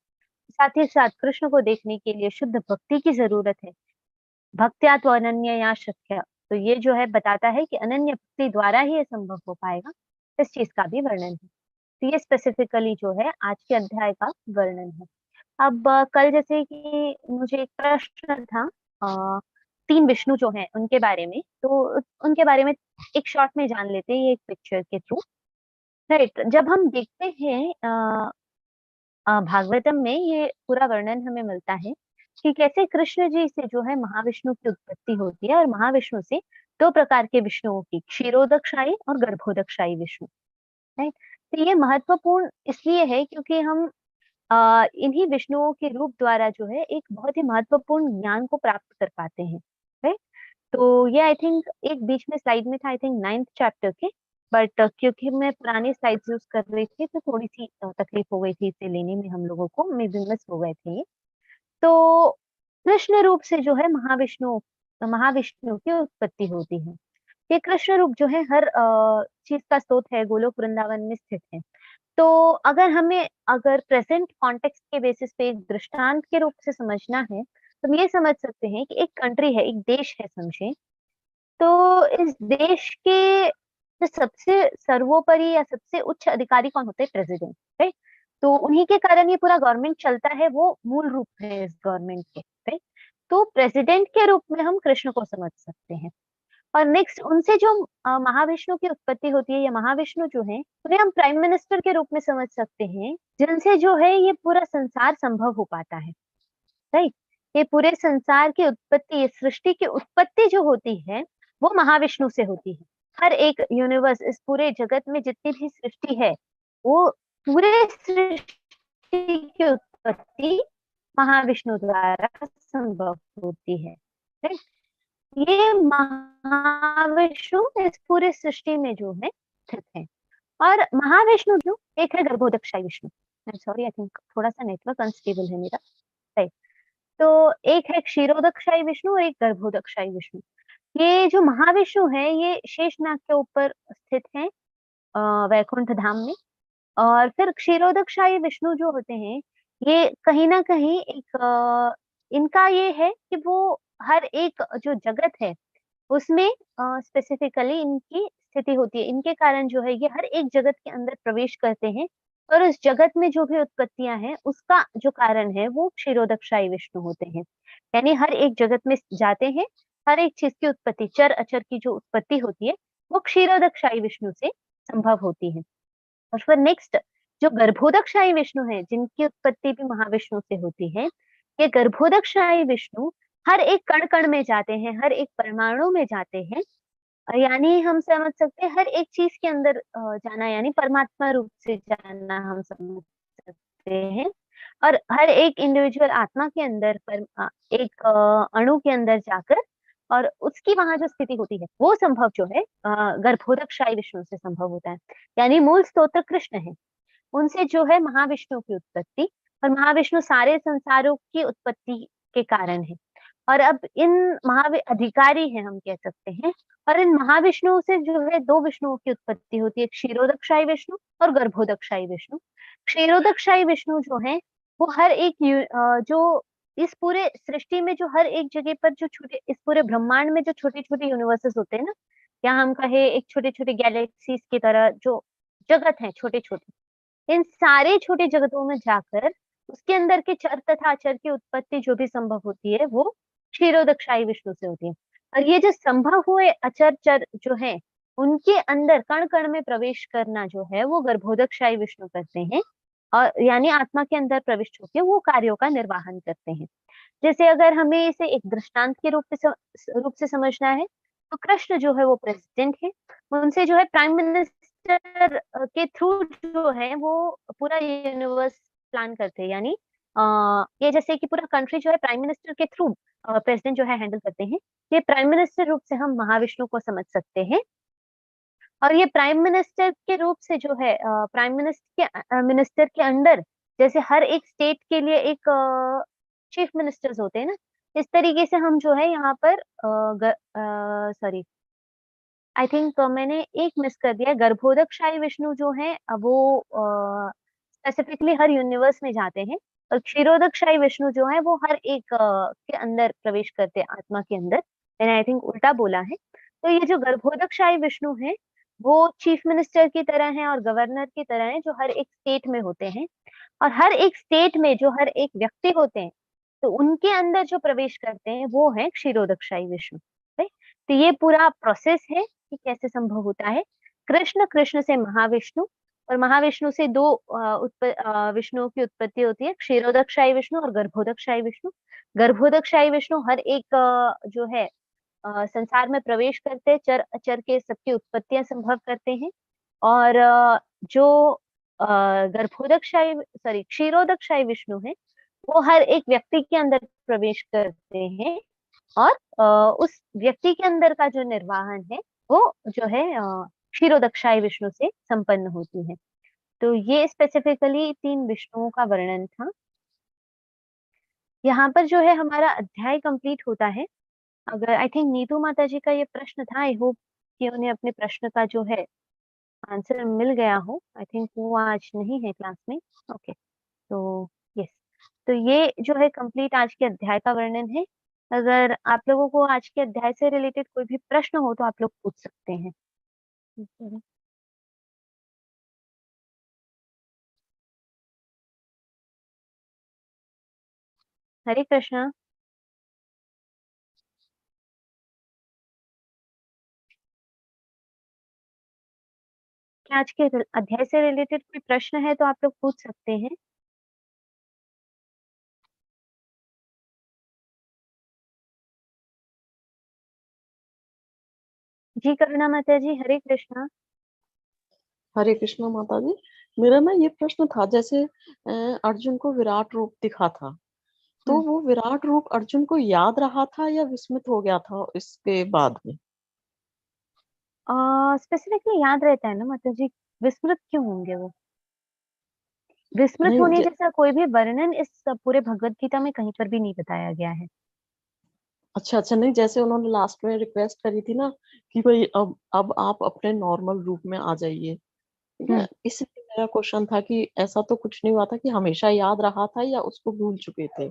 Speaker 2: साथ ही साथ कृष्ण को देखने के लिए शुद्ध भक्ति की जरूरत है। भक्त्या तो अनन्य या शक्य, तो ये जो है बताता है कि अनन्य भक्ति द्वारा ही ये संभव हो पाएगा, इस चीज का भी वर्णन है। तो ये स्पेसिफिकली जो है आज के अध्याय का वर्णन है। अब कल जैसे कि मुझे एक प्रश्न था 3 विष्णु जो हैं उनके बारे में, तो उनके बारे में एक शॉर्ट में जान लेते हैं, ये एक पिक्चर के थ्रू। राइट, जब हम देखते हैं भागवतम में ये पूरा वर्णन हमें मिलता है कि कैसे कृष्ण जी से जो है महाविष्णु की उत्पत्ति होती है, और महाविष्णु से 2 प्रकार के विष्णुओं की, क्षीरोदकशायी और गर्भोदकशायी विष्णु। राइट, तो ये महत्वपूर्ण इसलिए है क्योंकि हम इन्हीं विष्णुओं के रूप द्वारा जो है एक बहुत ही महत्वपूर्ण ज्ञान को प्राप्त कर पाते हैं। राइट, तो ये आई थिंक एक बीच में स्लाइड में था, आई थिंक 9th चैप्टर के, बट क्योंकि मैं पुरानी स्लाइड्स यूज कर रही थी तो थोड़ी सी तकलीफ हो गई थी इसे लेने में, हम लोगों को मे बी मिस हो गए थे ये। तो कृष्ण रूप से जो है महाविष्णु की उत्पत्ति होती है। ये कृष्ण रूप जो है हर चीज का स्रोत है, गोलोक वृंदावन में स्थित है। तो अगर प्रेजेंट कॉन्टेक्स्ट के बेसिस पे एक दृष्टांत के रूप से समझना है, तो हम ये समझ सकते हैं कि एक कंट्री है, एक देश है समझे। तो इस देश के जो सबसे सर्वोपरि या सबसे उच्च अधिकारी कौन होते हैं? प्रेसिडेंट। राइट, तो उन्हीं के कारण ये पूरा गवर्नमेंट चलता है, वो मूल रूप है इस गवर्नमेंट के। राइट, तो प्रेसिडेंट के रूप में हम कृष्ण को समझ सकते हैं। और नेक्स्ट उनसे जो महाविष्णु की उत्पत्ति होती है, या महाविष्णु जो है उन्हें हम प्राइम मिनिस्टर के रूप में समझ सकते हैं, जिनसे जो है ये पूरा संसार संभव हो पाता है। राइट, ये पूरे संसार की उत्पत्ति, ये सृष्टि की उत्पत्ति जो होती है वो महाविष्णु से होती है। हर एक यूनिवर्स, इस पूरे जगत में जितनी भी सृष्टि है, वो पूरे सृष्टि की उत्पत्ति महाविष्णु द्वारा संभव होती है। राइट, ये महाविष्णु इस पूरे सृष्टि में जो है स्थित है। और महाविष्णु जो एक है Garbhodakashayi Vishnu, sorry I think थोड़ा सा नेटवर्क अनस्टेबल है मेरा। राइट, तो एक है क्षीरोदकशायी विष्णु और एक गर्भोदकशायी विष्णु। ये जो महाविष्णु है ये शेषनाग के ऊपर स्थित है वैकुंठ धाम में। और फिर क्षीरोदकशायी विष्णु जो होते हैं, ये कहीं ना कहीं एक इनका ये है कि वो हर एक जो जगत है उसमें स्पेसिफिकली इनकी स्थिति होती है। इनके कारण जो है ये हर एक जगत के अंदर प्रवेश करते हैं, और उस जगत में जो भी उत्पत्तियां हैं उसका जो कारण है वो क्षीरोदकशायी विष्णु होते हैं। यानी हर एक जगत में जाते हैं, हर एक चीज की उत्पत्ति, चर अचर की जो उत्पत्ति होती है वो क्षीरोदकशायी विष्णु से संभव होती है। और फिर नेक्स्ट जो गर्भोदकशायी विष्णु है, जिनकी उत्पत्ति भी महाविष्णु से होती है, ये गर्भोदकशायी विष्णु हर एक कण कण में जाते हैं, हर एक परमाणु में जाते हैं। यानी हम समझ सकते हैं हर एक चीज के अंदर जाना, यानी परमात्मा रूप से जाना हम समझ सकते हैं। और हर एक इंडिविजुअल आत्मा के अंदर एक अणु के अंदर जाकर और उसकी वहां जो स्थिति होती है वो संभव जो है गर्भोदकशायी विष्णु से संभव होता है। यानी मूल स्तोत्र कृष्ण है, उनसे जो है महाविष्णु की उत्पत्ति, और महाविष्णु सारे संसारों की उत्पत्ति के कारण है। और अब इन अधिकारी हैं हम कह सकते हैं, और इन महाविष्णु से जो है 2 विष्णुओं की उत्पत्ति होती है, क्षीरोदकशायी विष्णु और गर्भोदकशायी विष्णु। क्षीरोदकशायी विष्णु जो है वो हर एक जो इस पूरे सृष्टि में जो हर एक जगह पर जो छोटे, इस पूरे ब्रह्मांड में जो छोटे छोटे यूनिवर्सेस होते हैं ना, या हम कहे एक छोटे छोटे गैलेक्सीज की तरह जो जगत है छोटे छोटे, इन सारे छोटे जगतों में जाकर उसके अंदर के चर तथा अचर की उत्पत्ति जो भी संभव होती है वो क्षीरोदकशाही विष्णु से होती है। और ये जो संभव हुए अचर चर जो है उनके अंदर कण कण में प्रवेश करना जो है वो गर्भोदकशाही विष्णु करते हैं, और यानी आत्मा के अंदर प्रविष्ट होकर वो कार्यों का निर्वाहन करते हैं। जैसे अगर हमें इसे एक दृष्टांत के रूप से समझना है, तो कृष्ण जो है वो प्रेसिडेंट है, उनसे जो है प्राइम मिनिस्टर के थ्रू जो है वो पूरा यूनिवर्स प्लान करते हैं। यानी ये जैसे कि पूरा कंट्री जो है प्राइम मिनिस्टर के थ्रू प्रेसिडेंट जो है हैंडल करते हैं। ये प्राइम मिनिस्टर रूप से हम महाविष्णु को समझ सकते हैं। और ये प्राइम मिनिस्टर के रूप से जो है प्राइम मिनिस्टर के अंडर जैसे हर एक स्टेट के लिए एक चीफ मिनिस्टर्स होते हैं ना, इस तरीके से हम जो है यहाँ पर सॉरी, आई थिंक मैंने एक मिस कर दिया। गर्भोदकशाही विष्णु जो है वो स्पेसिफिकली हर यूनिवर्स में जाते हैं, और क्षीरोदकशाही विष्णु जो है वो हर एक के अंदर प्रवेश करते हैं, आत्मा के अंदर। मैंने आई थिंक उल्टा बोला है। तो ये जो गर्भोदकशाही विष्णु है वो चीफ मिनिस्टर की तरह है और गवर्नर की तरह है, जो हर एक स्टेट में होते हैं। और हर एक स्टेट में जो हर एक व्यक्ति होते हैं, तो उनके अंदर जो प्रवेश करते हैं वो है क्षीरोदकशाही विष्णु। राइट? तो ये पूरा प्रोसेस है कि कैसे संभव होता है। कृष्ण से महाविष्णु, और महाविष्णु से दो विष्णुओं की उत्पत्ति होती है, क्षीरोदकशाही विष्णु और गर्भोदकशाही विष्णु। गर्भोदकशाही विष्णु हर एक जो है संसार में प्रवेश करते हैं, चर अचर के सबकी उत्पत्तियां संभव करते हैं। और जो क्षीरोदकशाही विष्णु है वो हर एक व्यक्ति के अंदर प्रवेश करते हैं, और उस व्यक्ति के अंदर का जो निर्वाहन है वो जो है क्षीरोदकशाही विष्णु से संपन्न होती है। तो ये स्पेसिफिकली 3 विष्णुओं का वर्णन था। यहाँ पर जो है हमारा अध्याय कंप्लीट होता है। अगर आई थिंक नीतू माता जी का ये प्रश्न था, आई होप कि उन्हें अपने प्रश्न का जो है आंसर मिल गया हो। आई थिंक वो आज नहीं है क्लास में। ओके, तो यस, तो ये जो है कंप्लीट आज के अध्याय का वर्णन है। अगर आप लोगों को आज के अध्याय से रिलेटेड कोई भी प्रश्न हो तो आप लोग पूछ सकते हैं। हरे कृष्णा। क्या आज के अध्याय से रिलेटेड कोई प्रश्न है तो आप लोग पूछ सकते हैं। जी करुणा माता जी, हरे कृष्णा।
Speaker 1: हरे कृष्णा माता जी। मेरा ना ये प्रश्न था, जैसे अर्जुन को विराट रूप दिखा था, तो वो विराट रूप अर्जुन को याद रहा था या विस्मित हो गया था इसके बाद में?
Speaker 2: स्पेसिफिकली याद रहता है ना माता जी, विस्मृत क्यों होंगे वो? विस्मृत
Speaker 1: नहीं
Speaker 2: होने जैसा कोई भी वर्णन इस पूरे भगवत गीता में कहीं पर भी नहीं बताया गया है।
Speaker 1: अच्छा अच्छा, नहीं जैसे उन्होंने लास्ट में रिक्वेस्ट करी थी ना कि भाई अब आप अपने नॉर्मल रूप में आ जाइए, ठीक है, इसलिए मेरा क्वेश्चन था कि ऐसा तो कुछ नहीं हुआ था कि हमेशा याद रहा था या उसको भूल चुके थे?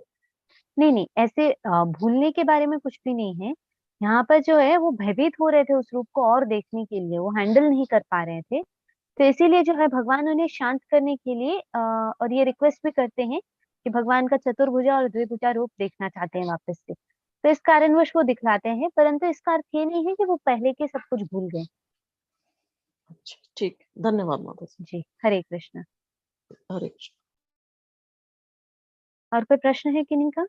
Speaker 2: नहीं नहीं, ऐसे भूलने के बारे में कुछ भी नहीं है। यहाँ पर जो है वो भयभीत हो रहे थे उस रूप को और देखने के लिए, वो हैंडल नहीं कर पा रहे थे। तो इसीलिए जो है भगवान उन्हें शांत करने के लिए और ये रिक्वेस्ट भी करते हैं कि भगवान का चतुर्भुजा और द्विभुजा रूप देखना चाहते हैं वापस से। तो इस कारणवश वो दिखलाते हैं, परंतु इसका अर्थ ये नहीं है कि वो पहले के सब कुछ भूल गए।
Speaker 1: अच्छा ठीक, धन्यवाद माता
Speaker 2: जी हरे कृष्ण।
Speaker 1: जी। हरे कृष्ण।
Speaker 2: और कोई प्रश्न है किन्हीं का?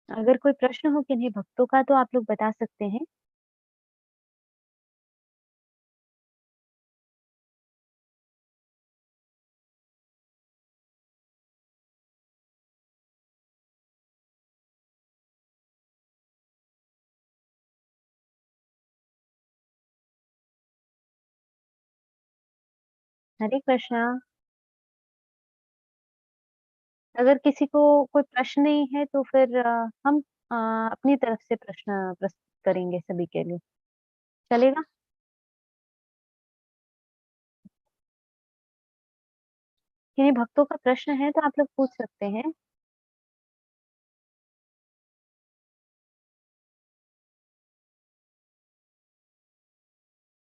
Speaker 2: अगर कोई प्रश्न हो किन्हीं भक्तों का तो आप लोग बता सकते हैं। हरे कृष्णा। अगर किसी को कोई प्रश्न नहीं है तो फिर हम अपनी तरफ से प्रश्न प्रस्तुत करेंगे सभी के लिए, चलेगा? किन्हीं भक्तों का प्रश्न है तो आप लोग पूछ सकते हैं।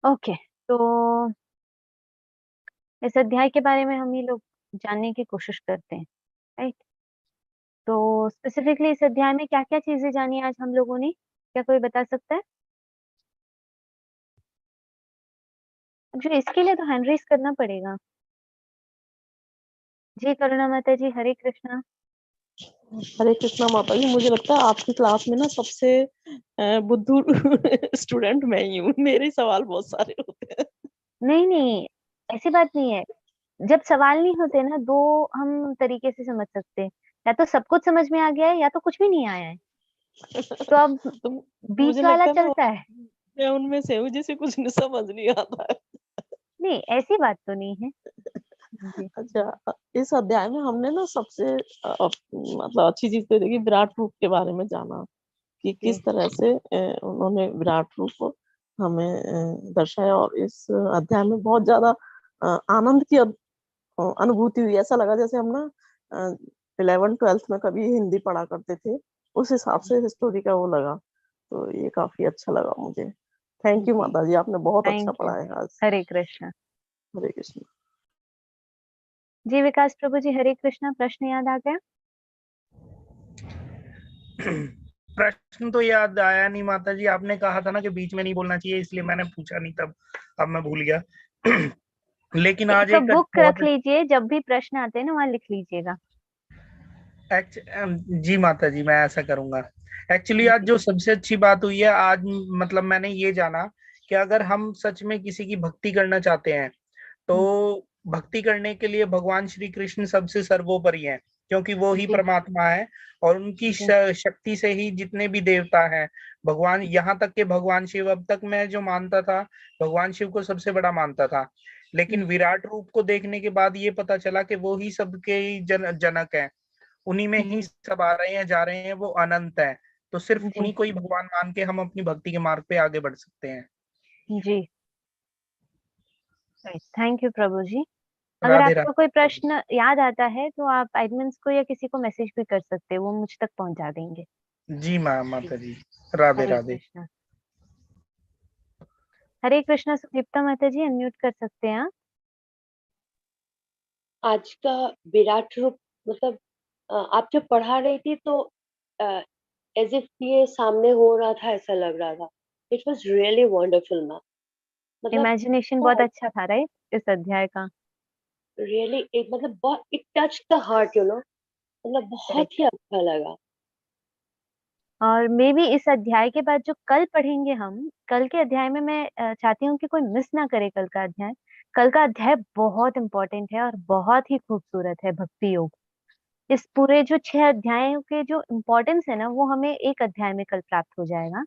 Speaker 2: ओके, तो इस अध्याय के बारे में हम ये लोग जानने की कोशिश करते हैं, राइट। तो स्पेसिफिकली इस अध्याय में क्या क्या चीजें जानी आज हम लोगों ने, क्या कोई बता सकता है? जो इसके लिए तो हैंड रेज करना पड़ेगा। जी करुणा माता जी, हरे कृष्णा।
Speaker 1: हरे कृष्णा माता जी, मुझे लगता है आपकी क्लास में ना सबसे बुद्धू स्टूडेंट मैं ही हूँ। मेरे ही सवाल बहुत सारे होते हैं।
Speaker 2: नहीं नहीं, ऐसी बात नहीं है। जब सवाल नहीं होते ना, दो हम तरीके से समझ सकते हैं, या तो सब कुछ समझ में आ गया है या तो कुछ भी नहीं आया है। तो अब
Speaker 1: तो मुझे
Speaker 2: बीच वाला
Speaker 1: लगता है ना
Speaker 2: चलता है।
Speaker 1: मैं उनमें से हूँ जिसे कुछ नहीं समझ नहीं आता है।
Speaker 2: नहीं, ऐसी बात तो नहीं है जी।
Speaker 1: अच्छा, इस अध्याय में हमने ना सबसे मतलब अच्छी चीज तो देखी, विराट रूप के बारे में जाना कि किस
Speaker 2: जी
Speaker 1: तरह से उन्होंने विराट रूप को हमें दर्शाया। और इस अध्याय में बहुत ज्यादा आनंद की अनुभूति हुई। ऐसा लगा जैसे हम ना 11th-12th में कभी हिंदी पढ़ा करते थे, उस हिसाब से हिस्टोरी का वो लगा। तो ये काफी अच्छा लगा मुझे। थैंक यू
Speaker 2: जी,
Speaker 1: माता जी, आपने बहुत अच्छा
Speaker 2: थैंक यू।
Speaker 1: पढ़ाया आज।
Speaker 2: हरे कृष्णा।
Speaker 1: हरे कृष्ण।
Speaker 2: जी विकास प्रभु जी, हरे कृष्णा। प्रश्न याद आ गया?
Speaker 5: प्रश्न तो याद आया नहीं माता जी, आपने कहा था ना कि बीच में नहीं बोलना चाहिए, इसलिए मैंने पूछा नहीं तब, अब मैं भूल गया। लेकिन आज
Speaker 2: तो
Speaker 5: एक
Speaker 2: बुक रख
Speaker 5: बहुत
Speaker 2: लीजिए, जब भी प्रश्न आते हैं ना वहाँ लिख लीजिएगा।
Speaker 5: जी माता जी, मैं ऐसा करूंगा। एक्चुअली आज
Speaker 2: जी
Speaker 5: जो सबसे अच्छी बात हुई है आज, मतलब मैंने ये जाना कि अगर हम सच में किसी की भक्ति करना चाहते हैं तो भक्ति करने के लिए भगवान श्री कृष्ण सबसे सर्वोपरि हैं, क्योंकि वो ही
Speaker 2: जी
Speaker 5: परमात्मा है। और उनकी
Speaker 2: जी
Speaker 5: शक्ति से ही जितने भी देवता हैं, भगवान, यहाँ तक के भगवान शिव, अब तक मैं जो मानता था भगवान शिव को सबसे बड़ा मानता था, लेकिन विराट रूप को देखने के बाद ये पता चला कि वो ही सबके जनक है। उन्हीं में ही सब आ रहे हैं जा रहे हैं, वो अनंत है। तो सिर्फ
Speaker 2: जी
Speaker 5: उन्हीं को ही भगवान मान के हम अपनी भक्ति के मार्ग पे आगे बढ़ सकते हैं।
Speaker 2: जी। थैंक यू प्रभु जी। अगर
Speaker 5: राधे
Speaker 2: आपको कोई
Speaker 5: राधे।
Speaker 2: प्रश्न याद आता है तो आप एडमिन्स को या किसी को मैसेज भी कर सकते हैं, वो मुझ तक पहुंचा देंगे।
Speaker 5: जी
Speaker 2: जी,
Speaker 5: माता जी, राधे
Speaker 2: हरे
Speaker 5: राधे।
Speaker 2: कृष्णा। हरे कृष्णा। सुदीप्ता माता जी, अनम्यूट कर सकते हैं आप।
Speaker 4: आज का विराट रूप, मतलब आप जब पढ़ा रही थी तो एज इफ ये सामने हो रहा था, ऐसा लग रहा था। It was really wonderful ma'am. मतलब
Speaker 2: इमेजिनेशन बहुत
Speaker 4: बहुत
Speaker 2: अच्छा था, राइट, इस अध्याय का।
Speaker 4: रियली, एक मतलब बहुत, इट टच द हार्ट, मतलब
Speaker 2: करेक्ट।
Speaker 4: बहुत ही अच्छा लगा।
Speaker 2: और मे बी इस अध्याय के बाद जो कल पढ़ेंगे हम, कल के अध्याय में मैं चाहती हूँ कि कोई मिस ना करे कल का अध्याय। कल का अध्याय बहुत इंपॉर्टेंट है और बहुत ही खूबसूरत है, भक्ति योग। इस पूरे जो 6 अध्यायों के जो इम्पोर्टेंस है ना, वो हमें एक अध्याय में कल प्राप्त हो जाएगा।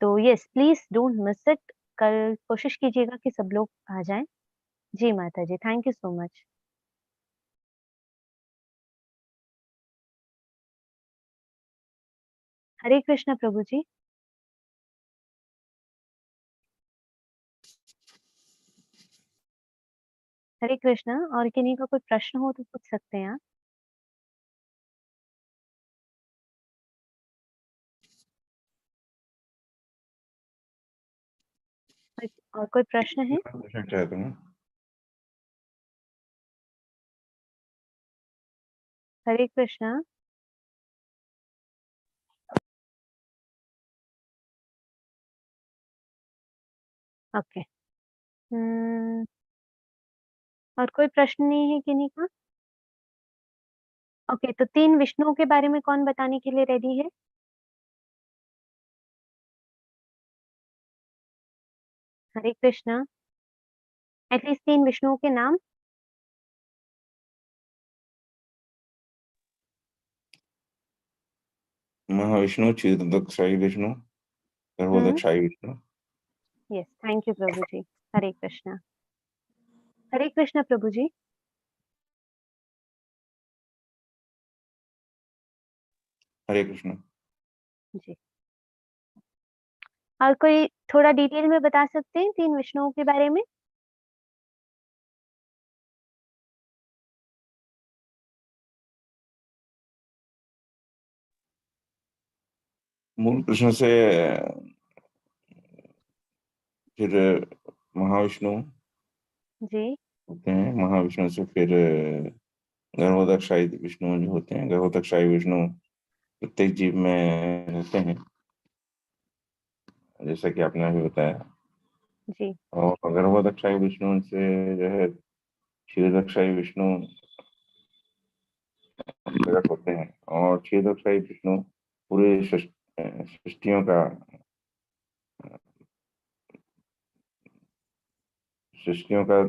Speaker 2: तो yes, please don't miss it. कल कोशिश कीजिएगा कि सब लोग आ जाएं। जी माता जी, थैंक यू सो मच। हरे कृष्णा प्रभु जी। हरे कृष्णा। और किन्हीं का कोई प्रश्न हो तो पूछ सकते हैं आप। और कोई प्रश्न है?
Speaker 7: पूछना चाहता हूँ।
Speaker 2: हरे कृष्णा। ओके। हम्म। और कोई प्रश्न नहीं है किन्हीं का? ओके, तो 3 विष्णुओं के बारे में कौन बताने के लिए रेडी है? हरे कृष्णा। एटलीस्ट 3 विष्णुओं के नाम।
Speaker 7: महाविष्णु, क्षीरदक्षाई विष्णु, सर्वोदक्षाई विष्णु।
Speaker 2: यस, थैंक यू प्रभु जी। हरे कृष्णा। हरे कृष्णा प्रभु जी।
Speaker 7: हरे कृष्ण।
Speaker 2: जी। और कोई थोड़ा डिटेल में बता सकते हैं 3 विष्णुओं के बारे में?
Speaker 7: मूल कृष्ण से फिर महाविष्णु
Speaker 2: जी।
Speaker 7: होते हैं, महाविष्णु से फिर गर्भोदकशाही विष्णु जो होते हैं, गर्भोदकशाही विष्णु प्रत्येक जीव में रहते हैं, जैसा कि आपने अभी बताया।
Speaker 2: जी।
Speaker 7: और गर्भोदकशाही विष्णु से जो है क्षीरोदकशाही विष्णु प्रकट होते हैं, और क्षीरोदकशाही विष्णु पूरे सृष्टियों का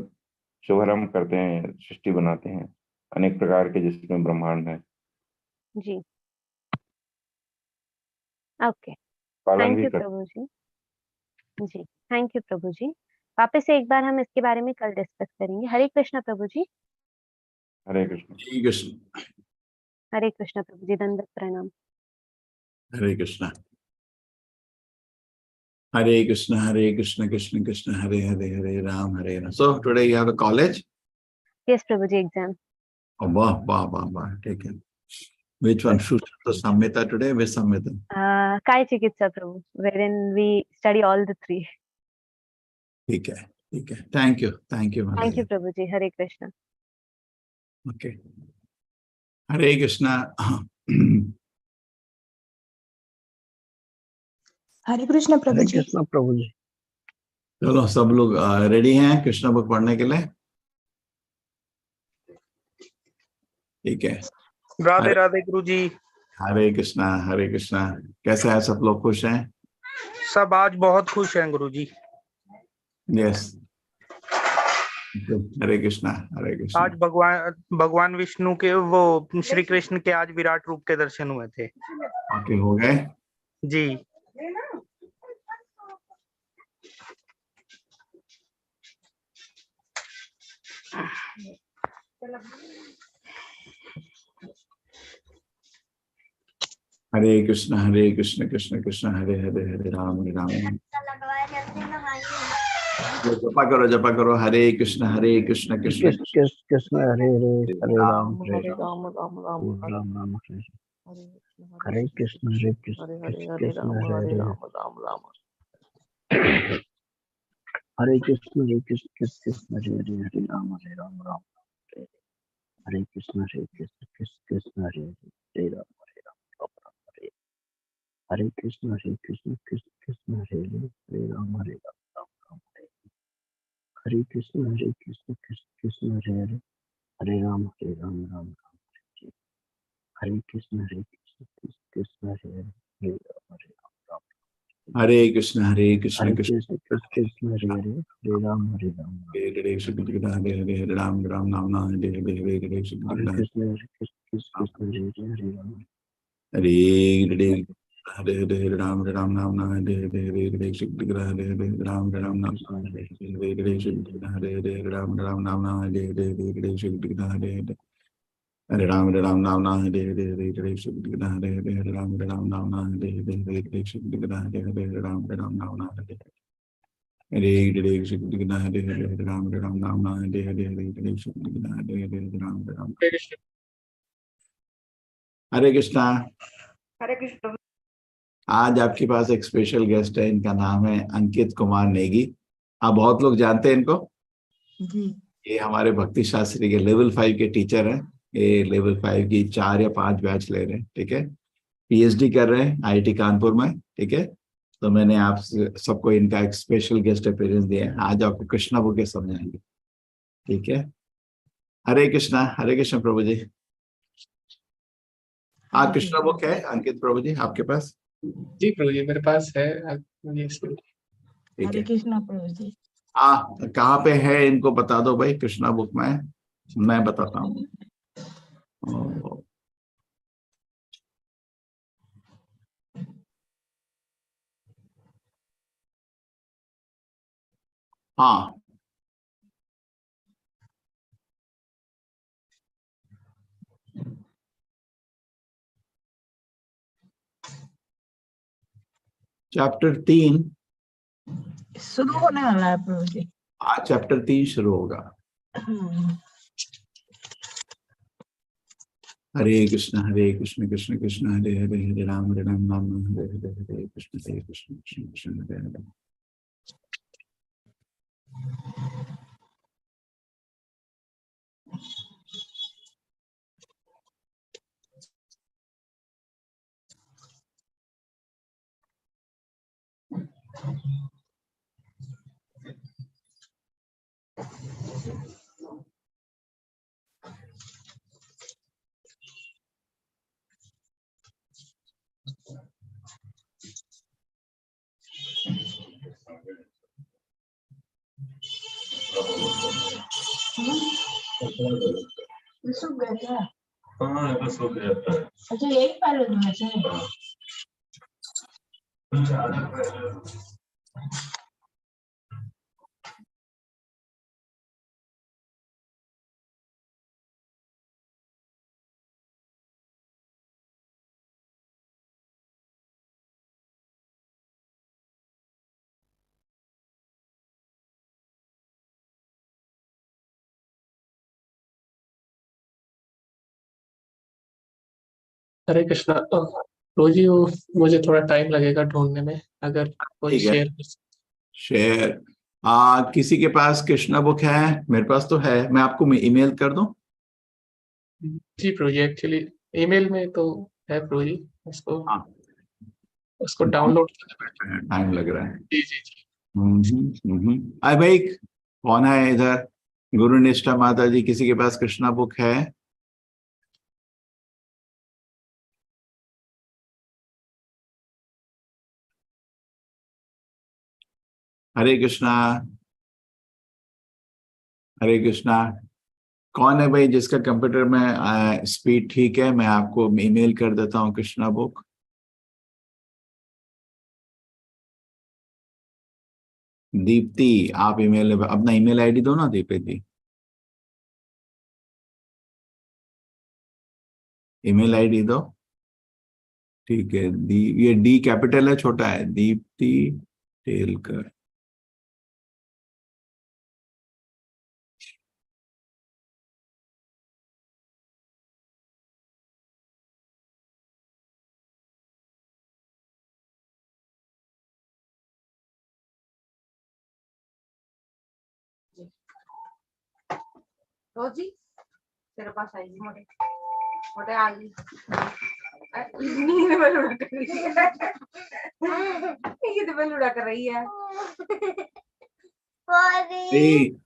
Speaker 7: शुभारंभ करते हैं, सृष्टि बनाते हैं अनेक प्रकार के, जिसमें ब्रह्मांड है।
Speaker 2: जी। ओके,
Speaker 7: पालन
Speaker 2: थैंक
Speaker 7: भी
Speaker 2: यू
Speaker 7: करते
Speaker 2: प्रभु जी। जी, थैंक यू प्रभु जी। वापस से एक बार हम इसके बारे में कल डिस्कस करेंगे। हरे कृष्णा प्रभु जी।
Speaker 7: हरे कृष्ण।
Speaker 8: हरे कृष्ण।
Speaker 2: हरे कृष्णा प्रभु जी, दंडवत प्रणाम।
Speaker 8: Hare Krishna. Hare Krishna Krishna Krishna Hare Hare, Hare Ram Ram. So today you have a college?
Speaker 2: Yes प्रभु जी, एग्जाम।
Speaker 8: Oh, वाह वाह वाह वाह, ठीक है। Which one? Sushruta Samhita today? Which Samhita?
Speaker 2: काय चिकित्सा प्रभु, wherein we study all the three.
Speaker 8: ठीक है, ठीक है। Thank you
Speaker 2: thank you
Speaker 8: Mataji.
Speaker 2: प्रभु जी। हरे कृष्णा।
Speaker 8: Okay. हरे कृष्णा।
Speaker 9: हरे कृष्ण प्रभु जी।
Speaker 10: कृष्ण प्रभु जी।
Speaker 8: चलो सब लोग रेडी हैं कृष्ण बुक पढ़ने के लिए? ठीक है।
Speaker 5: राधे राधे गुरु जी।
Speaker 8: हरे कृष्णा। कैसे हैं सब लोग? खुश हैं?
Speaker 5: सब आज बहुत खुश हैं गुरु जी।
Speaker 8: यस। हरे कृष्णा।
Speaker 5: आज भगवान विष्णु के, वो श्री कृष्ण के आज विराट रूप के दर्शन हुए थे।
Speaker 8: ओके, हो गए
Speaker 5: जी।
Speaker 8: हरे कृष्ण कृष्ण कृष्ण हरे हरे, हरे राम राम। जपा करो हरे कृष्ण कृष्ण
Speaker 10: कृष्ण हरे हरे, हरे राम
Speaker 1: हरे राम राम राम
Speaker 10: राम राम हरे
Speaker 1: हरे
Speaker 10: कृष्ण
Speaker 1: हरे हरे, हरे राम
Speaker 10: हरे
Speaker 1: राम राम।
Speaker 10: हरे कृष्ण कृष्ण हरे हरे, हरे राम राम हरे कृष्ण कृष्ण हरे हरे, हरे राम राम हरे। हरे कृष्ण कृष्ण हरे हरे, हरे राम राम हरे। हरे कृष्ण कृष्ण हरे हरे, हरे राम राम हरे। हरे कृष्ण कृष्ण हरे हरे, हरे राम
Speaker 8: हरे कृष्ण
Speaker 10: हरे
Speaker 8: कृष्ण
Speaker 10: कृष्ण हरे हरे, हरे राम
Speaker 8: हरे हरे, हरे राम नाम हरे हरे, हरे
Speaker 10: हरे
Speaker 8: कृष्ण
Speaker 10: कृष्ण कृष्ण हरे हरे, हरे राम
Speaker 8: हरे हरे, हरे हरे राम नाम हरे हरे, हरे कृष्ण हरे हरे, राम नाम हरे हरे, हरे कृष्ण हरे हरे, राम नाम हरे हरे, हरे कृष्ण हरे हरे, हरे राम नाम हरे हरे, हरे कृष्ण हरे हरे, हरे राम नाम हरे हरे, हरे कृष्ण हरे हरे, राम नाम हरे हरे, हरे कृष्ण हरे हरे, हरे राम नाम हरे हरे, हरे कृष्ण हरे हरे, राम हरे कृष्णा।
Speaker 9: हरे कृष्ण।
Speaker 8: आज आपके पास एक स्पेशल गेस्ट है, इनका नाम है अंकित कुमार नेगी। आप बहुत लोग जानते हैं इनको
Speaker 9: जी।
Speaker 8: ये हमारे भक्ति शास्त्री के लेवल 5 के टीचर हैं। ये लेवल 5 की 4 या 5 बैच ले रहे हैं, ठीक है। पीएचडी कर रहे हैं आईआईटी कानपुर में, ठीक है। तो मैंने आप सबको इनका एक स्पेशल गेस्ट अपीयरेंस दिया है। आज आपको कृष्णा बुक समझाएंगे, ठीक है। हरे कृष्ण प्रभु जी। हाँ, कृष्णा बुक है अंकित प्रभु जी आपके पास?
Speaker 11: जी प्रभु जी, मेरे पास है।
Speaker 8: ठीक
Speaker 9: हरे
Speaker 8: है।
Speaker 9: कृष्ण प्रभु जी।
Speaker 8: हाँ, कहाँ पे है इनको बता दो भाई। कृष्णा बुक में मैं बताता हूँ। हाँ, चैप्टर 3
Speaker 9: शुरू होने वाला है प्रभु जी।
Speaker 8: आज चैप्टर 3 शुरू होगा। हरे कृष्ण कृष्ण कृष्ण हरे हरे, हरे राम नाम हरे हरे, हरे कृष्ण कृष्ण कृष्ण हरे हरे।
Speaker 9: सूख गया क्या? हाँ बस सूख जाता है। अच्छा यही पालो जो है।
Speaker 11: हरे कृष्णा। रोज ही वो, मुझे थोड़ा टाइम लगेगा ढूंढने में, अगर कोई
Speaker 8: ठीक है,
Speaker 11: शेयर कर
Speaker 8: शेयर। किसी के पास कृष्णा बुक है? मेरे पास तो है, मैं आपको ईमेल कर दूं?
Speaker 11: जी प्रभु जी, एक्चुअली ईमेल में तो है प्रभु जी, उसको
Speaker 8: हाँ,
Speaker 11: उसको डाउनलोड करना
Speaker 8: टाइम लग रहा है।
Speaker 11: जी जी जी।
Speaker 8: अरे भाई, कौन है इधर? गुरु निष्ठा माता जी, किसी के पास कृष्णा बुक है? हरे कृष्णा, हरे कृष्णा। कौन है भाई जिसका कंप्यूटर में स्पीड ठीक है? मैं आपको ईमेल कर देता हूँ कृष्णा बुक। दीप्ति, आप ईमेल अपना ईमेल आईडी दो ना दीप्ति। ईमेल आईडी दो। ठीक है, ये डी कैपिटल है छोटा है? दीप्ति टेलकर।
Speaker 9: रोजी तेरे पास आएगी मोटे मोटे आ गई। नींद में लुढ़क रही है। नींद में लुढ़क रही है।
Speaker 8: ए,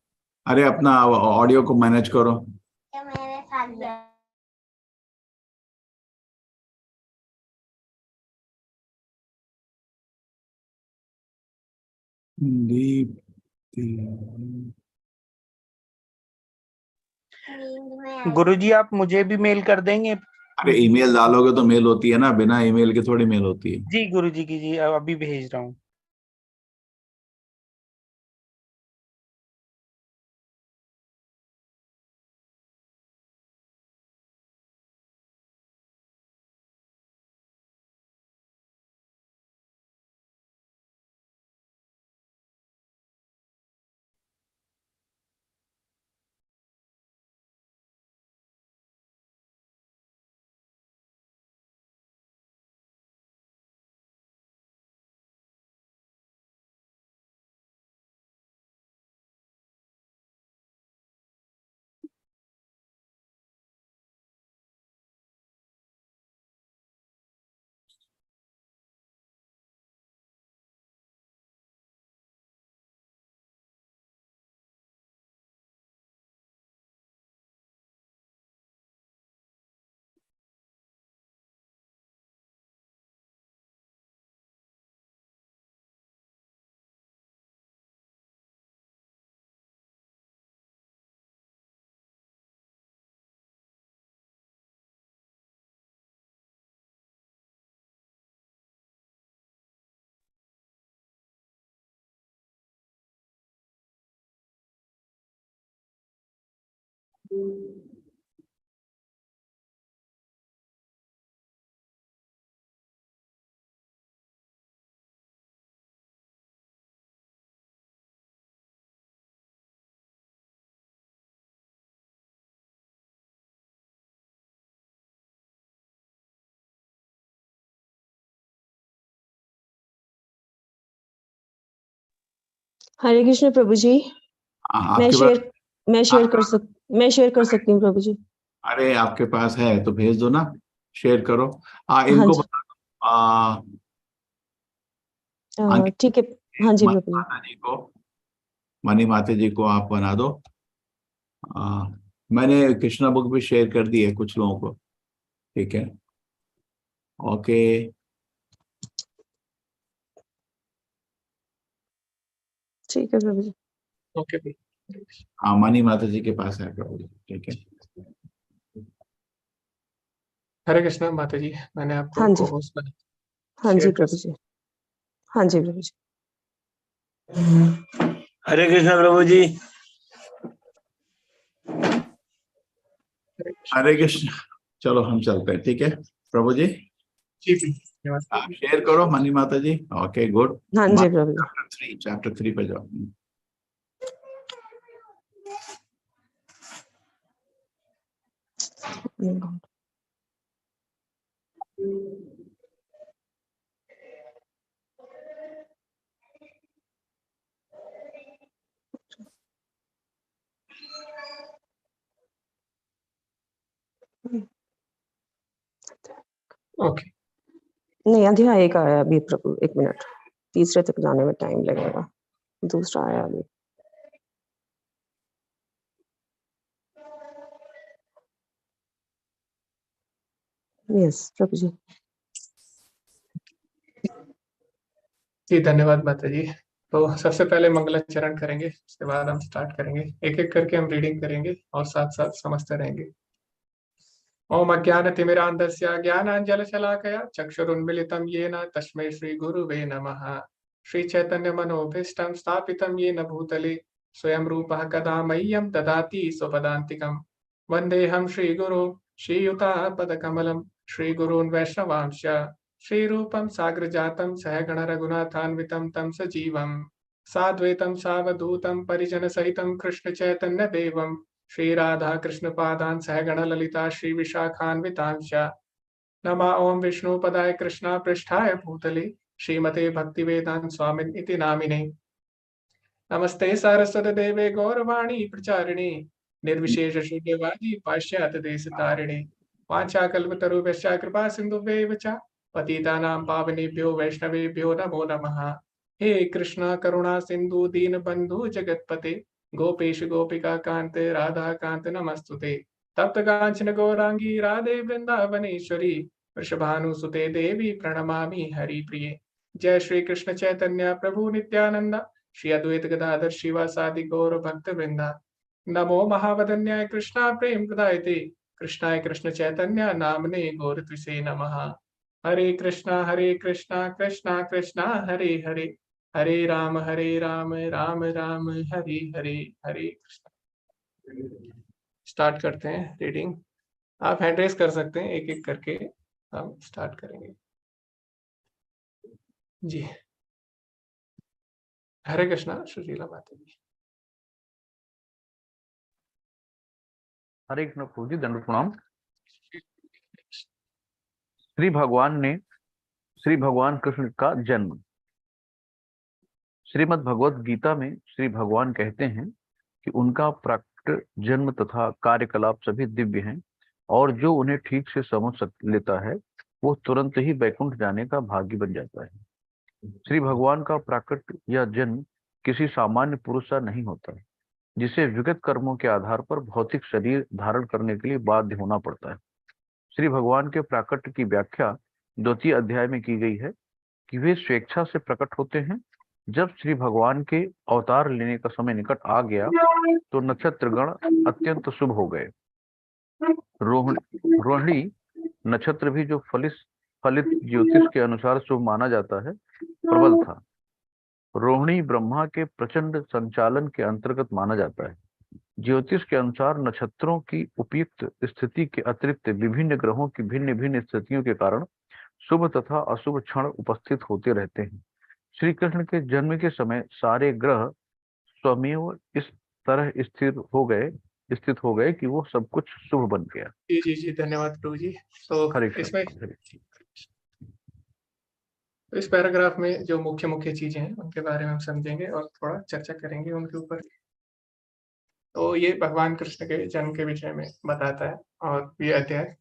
Speaker 8: अरे अपना ऑडियो को मैनेज करो।
Speaker 9: मेरे साथ
Speaker 8: दीप्ति,
Speaker 5: गुरुजी आप मुझे भी मेल कर देंगे?
Speaker 8: अरे ईमेल डालोगे तो मेल होती है ना, बिना ईमेल के थोड़ी मेल होती है।
Speaker 5: जी गुरुजी की जी, अभी भेज रहा हूँ।
Speaker 12: हरे कृष्ण प्रभु जी। मैं
Speaker 8: आपके
Speaker 12: शेयर
Speaker 8: पास
Speaker 12: मैं शेयर कर सकती हूँ प्रभु जी।
Speaker 8: अरे आपके पास है तो भेज दो ना, शेयर करो।
Speaker 12: हाँ
Speaker 8: इनको
Speaker 12: जी,
Speaker 8: बता दो, अंकित
Speaker 12: ठीक है। हाँ जी
Speaker 8: मनी
Speaker 12: प्रभु जी।
Speaker 8: माता जी को, मनी माता जी को आप बना दो। आ, मैंने कृष्णा बुक भी शेयर कर दी है कुछ लोगों को। ठीक है, ओके।
Speaker 12: ठीक है प्रभु जी।
Speaker 11: ओके।
Speaker 8: मानी माता जी के पास है प्रभु जी, ठीक है।
Speaker 11: हरे कृष्णा माता जी, मैंने आपको
Speaker 12: हाँ जी,
Speaker 11: co-host बना
Speaker 12: हाँ जी
Speaker 11: शेयर कर
Speaker 12: प्रभु जी, हाँ जी प्रभु जी।
Speaker 13: हरे कृष्णा प्रभु जी।
Speaker 8: हरे कृष्ण। चलो हम चलते हैं, ठीक है प्रभु जी।
Speaker 11: जी धन्यवाद।
Speaker 8: शेयर करो मनी माता जी। Okay good.
Speaker 12: हाँ जी प्रभु जी।
Speaker 8: चैप्टर 3 पे जाओ।
Speaker 11: ओके,
Speaker 12: नहीं, अध्याय एक आया अभी प्रभु, 1 मिनट, तीसरे तक जाने में टाइम लगेगा, दूसरा आया अभी। यस प्रभु जी।
Speaker 11: जी धन्यवाद माता जी। तो सबसे पहले मंगलाचरण करेंगे, उसके बाद हम स्टार्ट करेंगे, एक एक करके हम रीडिंग करेंगे और साथ साथ समझते रहेंगे। ओम अज्ञानतिमिरान्धस्य ज्ञानाञ्जनशलाकया चक्षुरुन्मीलितं येन तस्मै श्रीगुरुवे नमः। श्रीचैतन्यमनोभीष्टं स्थापितं येन भूतले स्वयं रूपः कदा मह्यं ददाति स्वपदान्तिकं। वन्देऽहं श्रीगुरुं श्रीयुतापदकमलं श्रीगुरून् वैष्णवांश्च श्रीरूपं साग्रजातं सहगण रघुनाथान्वितं तं सजीवं साद्वैतं सावधूतं परिजनसहितं कृष्णचैतन्यदेवं श्री राधा कृष्ण पादान सहगण ललिता श्री विशाखान्वितांश नमा ओम विष्णु पदाय कृष्णा पृष्ठाय भूतले श्रीमते भक्तिवेदांत स्वामिन इति नामिने। नमस्ते सारस्वत देवे गौरवाणी प्रचारिणे निर्विशेष शून्यवादी पाश्चात्य देश तारिणे वाञ्छाकल्पतरुभ्यश्च कृपा सिन्धुभ्यैव च पतितानां पावनेभ्यो वैष्णवेभ्यो नमो नमः। हे कृष्ण करुणा सिंधु दीन बंधु जगतपते गोपेश गोपिका कांत राधा कांत नमस्तुते। तप्त कांचन गौरांगी राधे वृंदावनेश्वरी वृषभानुसुते देवी प्रणमामि हरिप्रिये। जय श्री कृष्ण चैतन्य प्रभु नित्यानंद श्री अद्वैत गदाधर शिवासादि गौर भक्त वृंदा। नमो महावदन्याय कृष्णा प्रेम प्रदायते कृष्णाय कृष्ण चैतन्य नामने गौर त्रिसे नमः। हरे कृष्णा कृष्णा कृष्णा हरे हरे हरे राम राम राम हरे हरे हरे कृष्णा। स्टार्ट करते हैं रीडिंग। आप हैंड रेस कर सकते हैं, एक एक करके हम स्टार्ट करेंगे जी। हरे कृष्णा सुशीला माता जी।
Speaker 14: हरे कृष्ण प्रभु जी, दंड प्रणाम। श्री भगवान कृष्ण का जन्म। श्रीमद् भगवत गीता में श्री भगवान कहते हैं कि उनका प्रकट जन्म तथा कार्यकलाप सभी दिव्य हैं और जो उन्हें ठीक से समझ लेता है वो तुरंत ही वैकुंठ जाने का भागी बन जाता है। श्री भगवान का प्रकट या जन्म किसी सामान्य पुरुष सा नहीं होता है जिसे विगत कर्मों के आधार पर भौतिक शरीर धारण करने के लिए बाध्य होना पड़ता है। श्री भगवान के प्राकट्य की व्याख्या 2 अध्याय में की गई है कि वे स्वेच्छा से प्रकट होते हैं। जब श्री भगवान के अवतार लेने का समय निकट आ गया तो नक्षत्रगण अत्यंत शुभ हो गए। रोहिणी नक्षत्र भी जो फलित ज्योतिष के अनुसार शुभ माना जाता है प्रबल था। रोहिणी ब्रह्मा के प्रचंड संचालन के अंतर्गत माना जाता है। ज्योतिष के अनुसार नक्षत्रों की उपयुक्त स्थिति के अतिरिक्त विभिन्न ग्रहों की भिन्न भिन्न स्थितियों के कारण शुभ तथा अशुभ क्षण उपस्थित होते रहते हैं। श्री कृष्ण के जन्म के समय सारे ग्रह स्वमेव इस तरह स्थित हो गए कि वो सब कुछ शुभ बन गया।
Speaker 11: जी जी जी धन्यवाद प्रभु जी। तो इसमें इस पैराग्राफ में जो मुख्य मुख्य चीजें हैं उनके बारे में हम समझेंगे और थोड़ा चर्चा करेंगे उनके ऊपर। तो ये भगवान कृष्ण के जन्म के विषय में बताता है और ये अध्याय।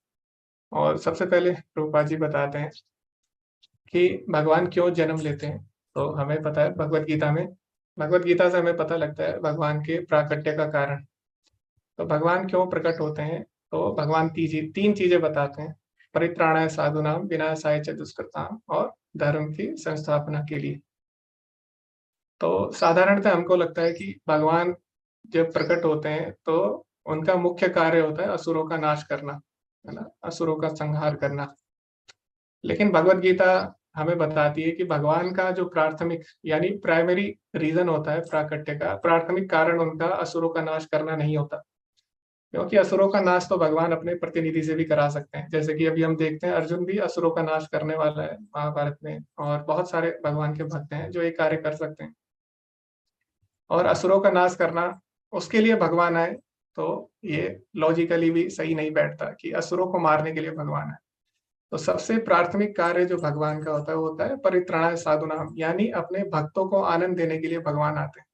Speaker 11: और सबसे पहले रूपा जी बताते हैं कि भगवान क्यों जन्म लेते हैं। तो हमें पता है भगवत गीता से हमें पता लगता है भगवान के प्राकट्य का कारण। तो भगवान क्यों प्रकट होते हैं, तो भगवान तीन चीजें बताते हैं। परित्राणाय साधुनाम विनाशाय च दुष्कृताम और धर्म की संस्थापना के लिए। तो साधारणतः हमको लगता है कि भगवान जब प्रकट होते हैं तो उनका मुख्य कार्य होता है असुरों का नाश करना, है ना, असुरों का संहार करना। लेकिन भगवत गीता हमें बताती है कि भगवान का जो प्राथमिक यानी प्राइमरी रीजन होता है प्राकट्य का, प्राथमिक कारण उनका असुरों का नाश करना नहीं होता, क्योंकि असुरों का नाश तो भगवान अपने प्रतिनिधि से भी करा सकते हैं। जैसे कि अभी हम देखते हैं अर्जुन भी असुरों का नाश करने वाला है महाभारत में, और बहुत सारे भगवान के भक्त हैं जो ये कार्य कर सकते हैं। और असुरों का नाश करना उसके लिए भगवान आए तो ये लॉजिकली भी सही नहीं बैठता कि असुरों को मारने के लिए भगवान आए। तो सबसे प्राथमिक कार्य जो भगवान का होता है वो होता है परित्राणाय साधुनाम, यानी अपने भक्तों को आनंद देने के लिए भगवान आते हैं।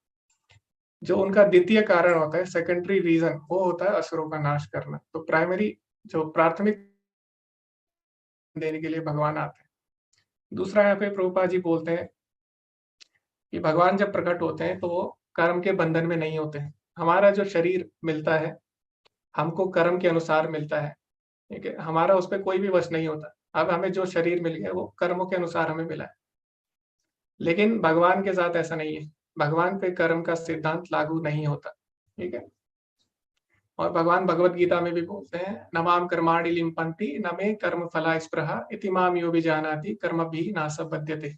Speaker 11: जो उनका द्वितीय कारण होता है, सेकेंडरी रीजन, वो होता है असुरों का नाश करना। तो प्राइमरी जो प्राथमिक देने के लिए भगवान आते हैं। दूसरा यहाँ पे प्रभुपाद जी बोलते हैं कि भगवान जब प्रकट होते हैं तो वो कर्म के बंधन में नहीं होते हैं। हमारा जो शरीर मिलता है हमको कर्म के अनुसार मिलता है, ठीक है, हमारा उस पर कोई भी वश नहीं होता। अब हमें जो शरीर मिल गया वो कर्मों के अनुसार हमें मिला है, लेकिन भगवान के साथ ऐसा नहीं है। भगवान पे कर्म का सिद्धांत लागू नहीं होता, ठीक है। और भगवान भगवत गीता में भी बोलते हैं नमाम कर्माणि लिम्पन्ति न मे कर्म फला स्पृहा इति माम यो विजानाति कर्मभिः नासबध्यते।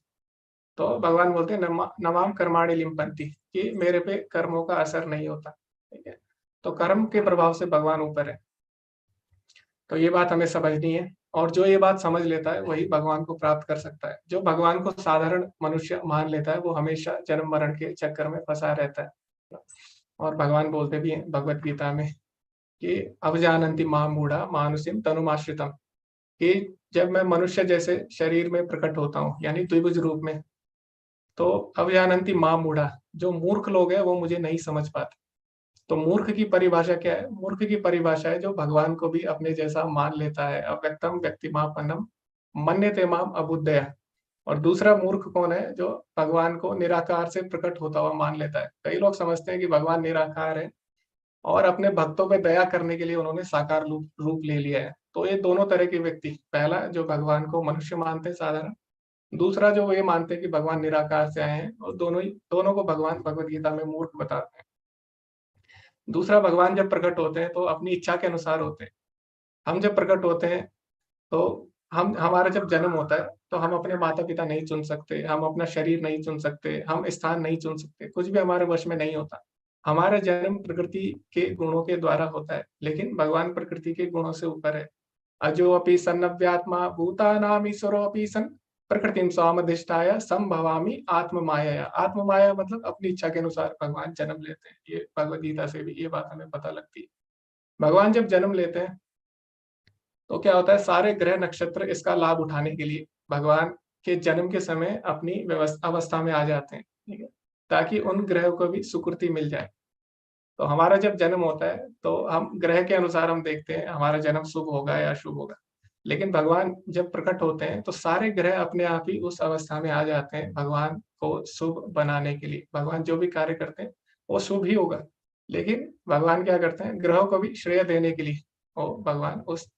Speaker 11: तो भगवान बोलते हैं नमाम कर्माणि लिम्पन्ति, कि मेरे पे कर्मों का असर नहीं होता, ठीक है। तो कर्म के प्रभाव से भगवान ऊपर है, तो ये बात हमें समझनी है। और जो ये बात समझ लेता है वही भगवान को प्राप्त कर सकता है। जो भगवान को साधारण मनुष्य मान लेता है वो हमेशा जन्म मरण के चक्कर में फंसा रहता है। और भगवान बोलते भी हैं भगवत गीता में कि अवजानन्ति माम मूढ़ा मानुषिम तनुमाश्रितम, कि जब मैं मनुष्य जैसे शरीर में प्रकट होता हूँ यानी द्विभुज रूप में, तो अवजानन्ति माम मूढ़ा, जो मूर्ख लोग हैं वो मुझे नहीं समझ पाते। तो मूर्ख की परिभाषा क्या है? मूर्ख की परिभाषा है जो भगवान को भी अपने जैसा मान लेता है। अव्यक्तम व्यक्तिमापन्नम मन्यते माम अबुद्धया। और दूसरा मूर्ख कौन है? जो भगवान को निराकार से प्रकट होता हुआ मान लेता है। कई लोग समझते हैं कि भगवान निराकार है और अपने भक्तों पे दया करने के लिए उन्होंने साकार रूप ले लिया है। तो ये दोनों तरह के व्यक्ति, पहला जो भगवान को मनुष्य मानते हैं साधारण, दूसरा जो ये मानते हैं कि भगवान निराकार से आए हैं, और दोनों को भगवान भगवत गीता में मूर्ख बताते हैं। दूसरा, भगवान जब प्रकट होते हैं तो अपनी इच्छा के अनुसार होते हैं। हम जब प्रकट होते हैं तो हमारा जब जन्म होता है तो हम अपने माता पिता नहीं चुन सकते, हम अपना शरीर नहीं चुन सकते, हम स्थान नहीं चुन सकते, कुछ भी हमारे वश में नहीं होता। हमारा जन्म प्रकृति के गुणों के द्वारा होता है, लेकिन भगवान प्रकृति के गुणों से ऊपर है। अजो अपि सन्नव्यात्मा भूतानाम ईश्वरो अपि सन् प्रकृतिम स्वामधिष्ठाय संभवामि आत्म माया। आत्म माया मतलब अपनी इच्छा के अनुसार भगवान जन्म लेते हैं। ये भगवत गीता से भी ये बात हमें पता लगती है। भगवान जब जन्म लेते हैं तो क्या होता है, सारे ग्रह नक्षत्र इसका लाभ उठाने के लिए भगवान के जन्म के समय अपनी अवस्था में आ जाते हैं, ठीक है, ताकि उन ग्रहों को भी सुकृति मिल जाए। तो हमारा जब जन्म होता है तो हम ग्रह के अनुसार हम देखते हैं हमारा जन्म शुभ होगा या अशुभ होगा। लेकिन भगवान जब प्रकट होते हैं तो सारे ग्रह अपने आप ही उस अवस्था में आ जाते हैं भगवान को शुभ बनाने के लिए। भगवान जो भी कार्य करते हैं वो शुभ ही होगा, लेकिन भगवान क्या करते हैं, ग्रहों को भी श्रेय देने के लिए वो भगवान उस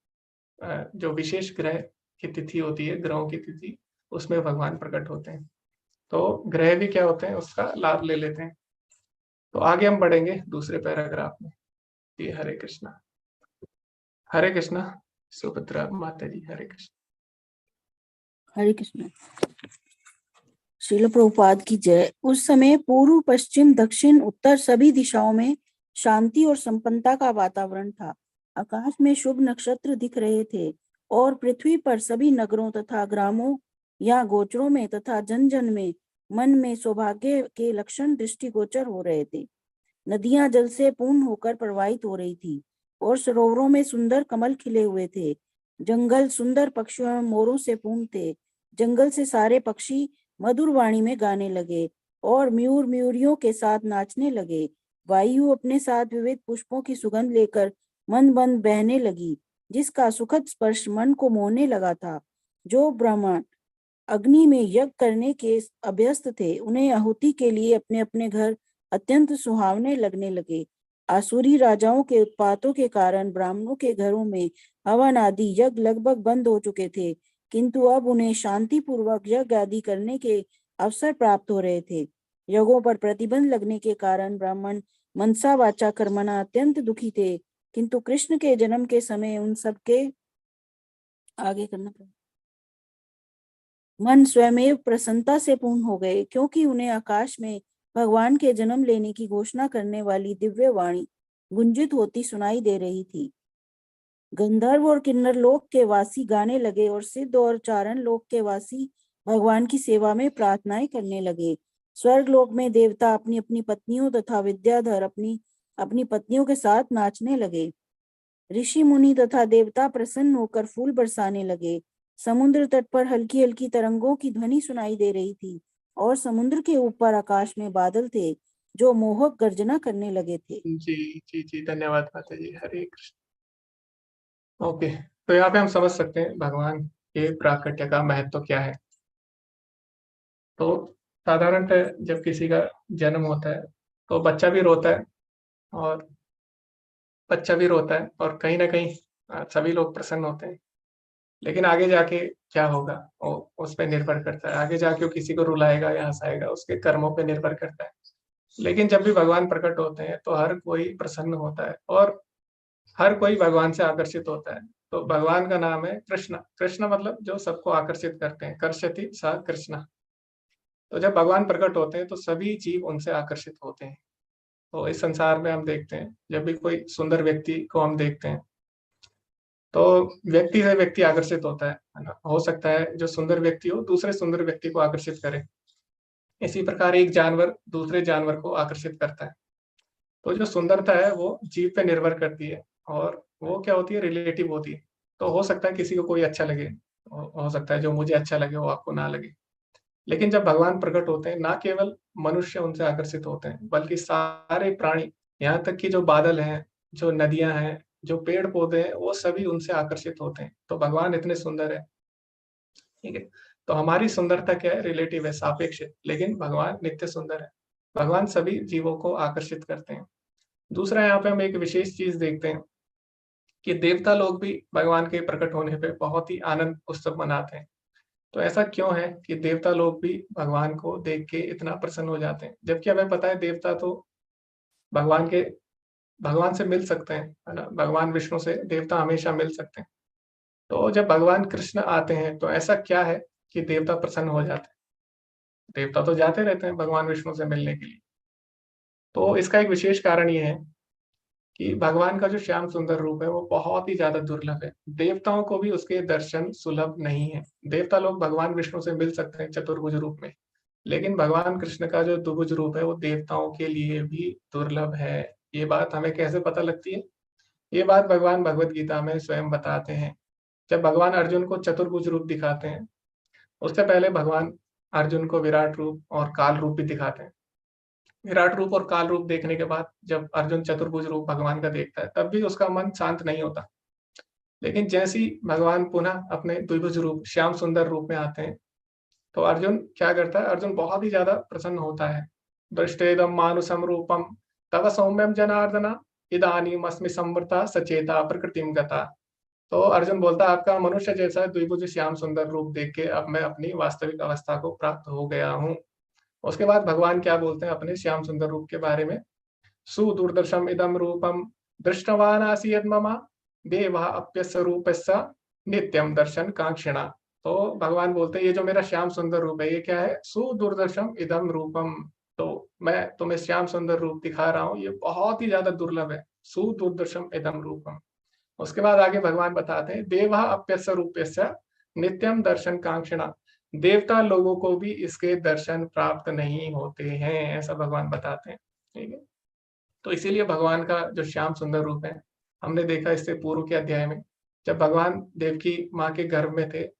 Speaker 11: जो विशेष ग्रह की तिथि होती है, ग्रहों की तिथि, उसमें भगवान प्रकट होते हैं। तो ग्रह भी क्या होते हैं, उसका लाभ ले लेते हैं। तो आगे हम बढ़ेंगे दूसरे पैराग्राफ में। जी हरे कृष्णा। हरे कृष्णा। सुभद्रा माता जी, हरे कृष्ण।
Speaker 15: हरे कृष्ण। श्रील प्रभुपाद की जय। उस समय पूर्व पश्चिम दक्षिण उत्तर सभी दिशाओं में शांति और संपन्नता का वातावरण था। आकाश में शुभ नक्षत्र दिख रहे थे और पृथ्वी पर सभी नगरों तथा ग्रामों या गोचरों में तथा जन जन में मन में सौभाग्य के लक्षण दृष्टिगोचर हो रहे थे। नदियां जल से पूर्ण होकर प्रवाहित हो रही थी और सरोवरों में सुंदर कमल खिले हुए थे। जंगल सुंदर पक्षियों और मोरों से पूर्ण थे। जंगल से सारे पक्षी मधुर वाणी में गाने लगे और मयूर मयूरियों के साथ नाचने लगे। वायु अपने साथ विविध पुष्पों की सुगंध लेकर मन बंद बहने लगी, जिसका सुखद स्पर्श मन को मोहने लगा था। जो ब्राह्मण अग्नि में यज्ञ करने के अभ्यस्त थे, उन्हें आहुति के लिए अपने अपने घर अत्यंत सुहावने लगने लगे। आसुरी राजाओं के उत्पातों के कारण ब्राह्मणों के घरों में हवन आदि यज्ञ लगभग बंद हो चुके थे, किंतु अब उन्हें शांति पूर्वक यज्ञ आदि करने के अवसर प्राप्त हो रहे थे। यज्ञों पर प्रतिबंध लगने के कारण ब्राह्मण मनसा वाचा कर्मणा अत्यंत दुखी थे, किंतु कृष्ण के जन्म के समय उन सबके आगे करना पड़ा, मन स्वयं प्रसन्नता से पूर्ण हो गए, क्योंकि उन्हें आकाश में भगवान के जन्म लेने की घोषणा करने वाली दिव्य वाणी गुंजित होती सुनाई दे रही थी। गंधर्व और किन्नर लोक के वासी गाने लगे और सिद्ध और चारण लोक के वासी भगवान की सेवा में प्रार्थनाएं करने लगे। स्वर्ग लोक में देवता अपनी अपनी पत्नियों तथा विद्याधर अपनी अपनी पत्नियों के साथ नाचने लगे। ऋषि मुनि तथा देवता प्रसन्न होकर फूल बरसाने लगे। समुद्र तट पर हल्की हल्की तरंगों की ध्वनि सुनाई दे रही थी और समुद्र के ऊपर आकाश में बादल थे जो मोहक गर्जना करने लगे थे।
Speaker 11: जी जी जी, धन्यवाद माता जी। हरे कृष्ण। ओके, तो यहाँ पे हम समझ सकते हैं भगवान के प्राकट्य का महत्व क्या है। तो साधारणतः जब किसी का जन्म होता है तो बच्चा भी रोता है और कहीं ना कहीं सभी लोग प्रसन्न होते हैं, लेकिन आगे जाके क्या होगा वो उस पर निर्भर करता है। आगे जाके वो किसी को रुलाएगा या हंसाएगा उसके कर्मों पे निर्भर करता है। लेकिन जब भी भगवान प्रकट होते हैं तो हर कोई प्रसन्न होता है और हर कोई भगवान से आकर्षित होता है। तो भगवान का नाम है कृष्ण। कृष्ण मतलब जो सबको आकर्षित करते हैं, कर्षति सा कृष्ण। तो जब भगवान प्रकट होते हैं तो सभी जीव उनसे आकर्षित होते हैं। तो इस संसार में हम देखते हैं जब भी कोई सुंदर व्यक्ति को हम देखते हैं तो व्यक्ति से व्यक्ति आकर्षित होता है ना। हो सकता है जो सुंदर व्यक्ति हो दूसरे सुंदर व्यक्ति को आकर्षित करे। इसी प्रकार एक जानवर दूसरे जानवर को आकर्षित करता है। तो जो सुंदरता है वो जीव पे निर्भर करती है और वो क्या होती है, रिलेटिव होती है। तो हो सकता है किसी को कोई अच्छा लगे, हो सकता है जो मुझे अच्छा लगे वो आपको ना लगे। लेकिन जब भगवान प्रकट होते हैं ना केवल मनुष्य उनसे आकर्षित होते हैं बल्कि सारे प्राणी, यहाँ तक कि जो बादल हैं, जो नदियां हैं, जो पेड़ पौधे हैं, वो सभी उनसे आकर्षित होते हैं। तो भगवान इतने सुंदर है, ठीक है। तो हमारी सुंदरता क्या है, रिलेटिव है, सापेक्ष है, लेकिन भगवान नित्य सुंदर है। भगवान सभी जीवों को आकर्षित करते हैं। दूसरा यहाँ पे हम एक विशेष चीज देखते हैं कि देवता लोग भी भगवान के प्रकट होने पे बहुत ही आनंद उत्सव मनाते हैं। तो ऐसा क्यों है कि देवता लोग भी भगवान को देख के इतना प्रसन्न हो जाते हैं, जबकि हमें पता है देवता तो भगवान से मिल सकते हैं, है ना। भगवान विष्णु से देवता हमेशा मिल सकते हैं। तो जब भगवान कृष्ण आते हैं तो ऐसा क्या है कि देवता प्रसन्न हो जाते हैं। देवता तो जाते रहते हैं भगवान विष्णु से मिलने के लिए। तो इसका एक विशेष कारण ये है कि भगवान का जो श्याम सुंदर रूप है वो बहुत ही ज्यादा दुर्लभ है। देवताओं को भी उसके दर्शन सुलभ नहीं है। देवता लोग भगवान विष्णु से मिल सकते हैं चतुर्भुज रूप में, लेकिन भगवान कृष्ण का जो द्विभुज रूप है वो देवताओं के लिए भी दुर्लभ है। ये बात हमें कैसे पता लगती है? ये बात भगवान भगवत गीता में स्वयं बताते हैं। जब भगवान अर्जुन को चतुर्भुज रूप दिखाते हैं, उससे पहले भगवान अर्जुन को विराट रूप और काल रूप भी दिखाते हैं। विराट रूप और काल रूप देखने के बाद जब अर्जुन चतुर्भुज रूप भगवान का देखता है तब भी उसका मन शांत नहीं होता। लेकिन जैसे ही भगवान पुनः अपने द्विभुज रूप श्याम सुंदर रूप में आते हैं तो अर्जुन क्या करता है, अर्जुन बहुत ही ज्यादा प्रसन्न होता है। दृष्टेदम मानुषम रूपम तव सौम्यम जनार्दना इदानीम अस्मि संवृता सचेता प्रकृतिम गता। तो अर्जुन बोलता है आपका मनुष्य जैसा द्विभुज श्याम सुंदर रूप देख के अब मैं अपनी वास्तविक अवस्था को प्राप्त हो गया हूँ। उसके बाद भगवान क्या बोलते हैं अपने श्याम सुंदर रूप के बारे में, सुदुर्दर्शम इदम रूपम दृष्टवान आसी यद मम देवा अप्यस्य रूपस्य नित्यम दर्शन कांक्षिणा। तो भगवान बोलते हैं ये जो मेरा श्याम सुंदर रूप है ये क्या है, सुदुर्दर्शम इदम रूपम। तो मैं तुम्हें श्याम सुंदर रूप दिखा रहा हूँ, ये बहुत ही ज्यादा दुर्लभ है, सुदुर्दर्शम इदम रूपम। उसके बाद आगे भगवान बताते हैं देवा अप्यस्य रूपस्य नित्यम दर्शन कांक्षिणा। देवता लोगों को भी इसके दर्शन प्राप्त नहीं होते हैं, ऐसा भगवान बताते हैं, ठीक है। तो इसीलिए भगवान का जो श्याम सुंदर रूप है, हमने देखा इससे पूर्व के अध्याय में जब भगवान देवकी माँ के गर्भ में थे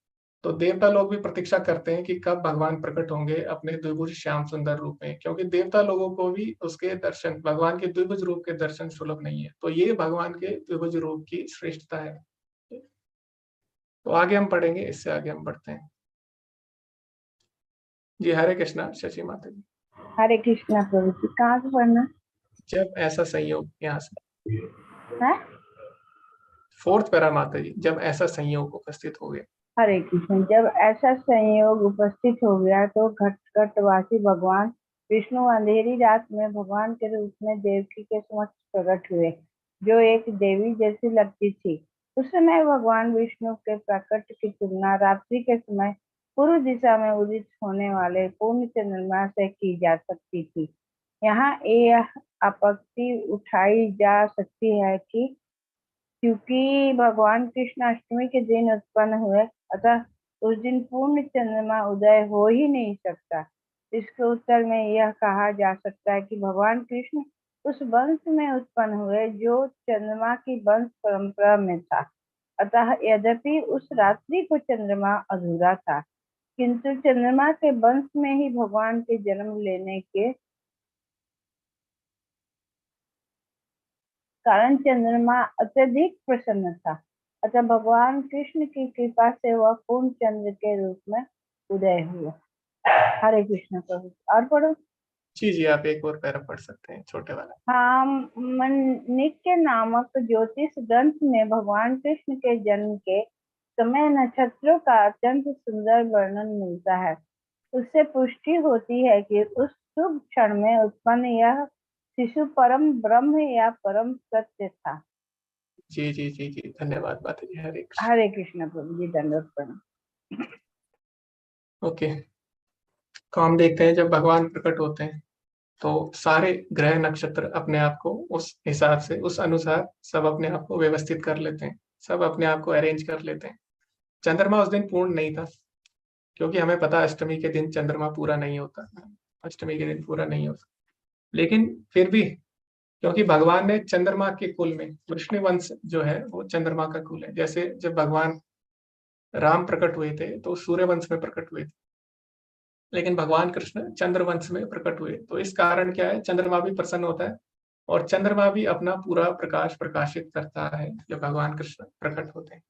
Speaker 11: तो देवता लोग भी प्रतीक्षा करते हैं कि कब भगवान प्रकट होंगे अपने द्विभुज श्याम सुंदर रूप में, क्योंकि देवता लोगों को भी उसके दर्शन, भगवान के द्विभुज रूप के दर्शन सुलभ नहीं है। तो ये भगवान के द्विभुज रूप की श्रेष्ठता है। तो आगे हम पढ़ेंगे, इससे आगे हम बढ़ते हैं। जी हरे कृष्णा शशि माता जी।
Speaker 16: हरे कृष्णा प्रभु जी, कहाँ से पढ़ना?
Speaker 11: जब ऐसा संयोग, यहाँ से
Speaker 16: है
Speaker 11: 4th पैरा माता जी, जब ऐसा संयोग उपस्थित हो गया।
Speaker 16: हरे कृष्ण, जब ऐसा संयोग उपस्थित हो गया तो घटघटवासी भगवान विष्णु अंधेरी रात में भगवान के रूप में देवकी के समक्ष प्रकट हुए, जो एक देवी जैसी लगती थी। उस समय भगवान विष्णु के प्रकट की तुलना रात्रि के समय पूर्व दिशा में उदित होने वाले पूर्ण चंद्रमा से की जा सकती थी। यहाँ यह आपत्ति उठाई जा सकती है कि क्योंकि भगवान कृष्ण अष्टमी के दिन उत्पन्न हुए, अतः उस दिन पूर्ण चंद्रमा उदय हो ही नहीं सकता। इसके उत्तर में यह कहा जा सकता है कि भगवान कृष्ण उस वंश में उत्पन्न हुए जो चंद्रमा की वंश परंपरा में था। अतः यद्यपि उस रात्रि को चंद्रमा अधूरा था, किंतु चंद्रमा के वंश में ही भगवान के जन्म लेने के कारण चंद्रमा अत्यधिक प्रसन्न था। अतः भगवान कृष्ण की कृपा से वह पूर्ण चंद्र के रूप में उदय हुआ। हरे कृष्ण प्रभु। और पढ़ो।
Speaker 11: जी आप एक और पैरा पढ़ सकते हैं, छोटे वाला।
Speaker 16: हाँ, माणिक्य नामक ज्योतिष ग्रंथ में भगवान कृष्ण के जन्म के समय नक्षत्रों का अत्यंत सुंदर वर्णन मिलता है। उससे पुष्टि होती है कि उस शुभ क्षण में उत्पन्न यह शिशु परम ब्रह्म या परम सत्य था।
Speaker 11: जी धन्यवाद माता जी।
Speaker 16: हरे कृष्ण प्रभु जी। दंडवत प्रणाम।
Speaker 11: ओके, तो हम देखते हैं जब भगवान प्रकट होते हैं तो सारे ग्रह नक्षत्र अपने आप को उस हिसाब से, उस अनुसार सब अपने आप को व्यवस्थित कर लेते हैं, सब अपने आप को अरेंज कर लेते हैं। चंद्रमा उस दिन पूर्ण नहीं था, क्योंकि हमें पता अष्टमी के दिन चंद्रमा पूरा नहीं होता, अष्टमी के दिन पूरा नहीं होता। लेकिन फिर भी क्योंकि भगवान ने चंद्रमा के कुल में, विष्णु वंश जो है वो चंद्रमा का कुल है। जैसे जब भगवान राम प्रकट हुए थे तो सूर्य वंश में प्रकट हुए थे, लेकिन भगवान कृष्ण चंद्र वंश में प्रकट हुए। तो इस कारण क्या है, चंद्रमा भी प्रसन्न होता है और चंद्रमा भी अपना पूरा प्रकाश प्रकाशित करता है जब भगवान कृष्ण प्रकट होते हैं।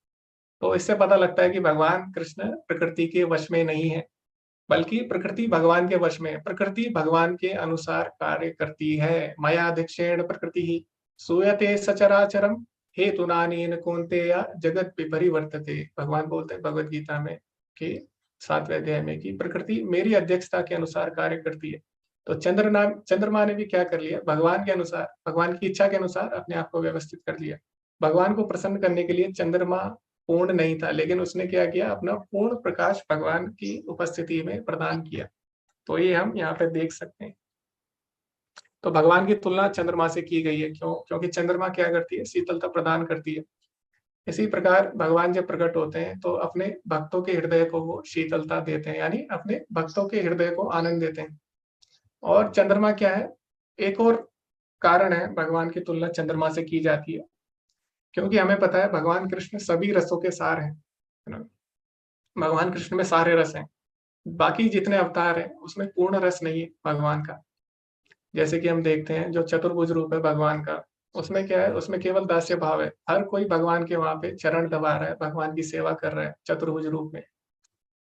Speaker 11: तो इससे पता लगता है कि भगवान कृष्ण प्रकृति के वश में नहीं है, बल्कि प्रकृति भगवान के वश में है। प्रकृति भगवान के अनुसार कार्य करती है। मया दीक्षेण प्रकृति ही सूयते सचराचरम हेतुनानेन कौन्तेय जगत विपरिवर्तते। भगवान बोलते हैं भगवद गीता में कि 7वें अध्याय में कि प्रकृति मेरी अध्यक्षता के अनुसार कार्य करती है। तो चंद्रमा ने भी क्या कर लिया, भगवान के अनुसार, भगवान की इच्छा के अनुसार अपने आप को व्यवस्थित कर लिया। भगवान को प्रसन्न करने के लिए चंद्रमा पूर्ण नहीं था, लेकिन उसने क्या किया, अपना पूर्ण प्रकाश भगवान की उपस्थिति में प्रदान किया। तो ये हम यहाँ पे देख सकते हैं। तो भगवान की तुलना चंद्रमा से की गई है। क्यों? क्योंकि चंद्रमा क्या करती है, शीतलता प्रदान करती है। इसी प्रकार भगवान जब प्रकट होते हैं तो अपने भक्तों के हृदय को वो शीतलता देते हैं, यानी अपने भक्तों के हृदय को आनंद देते हैं। और चंद्रमा क्या है, एक और कारण है भगवान की तुलना चंद्रमा से की जाती है, क्योंकि हमें पता है भगवान कृष्ण सभी रसों के सार हैं, है ना। भगवान कृष्ण में सारे रस हैं। बाकी जितने अवतार हैं उसमें पूर्ण रस नहीं है भगवान का। जैसे कि हम देखते हैं जो चतुर्भुज रूप है भगवान का, उसमें क्या है, उसमें केवल दास्य भाव है। हर कोई भगवान के वहां पे चरण दबा रहा है, भगवान की सेवा कर रहा है चतुर्भुज रूप में।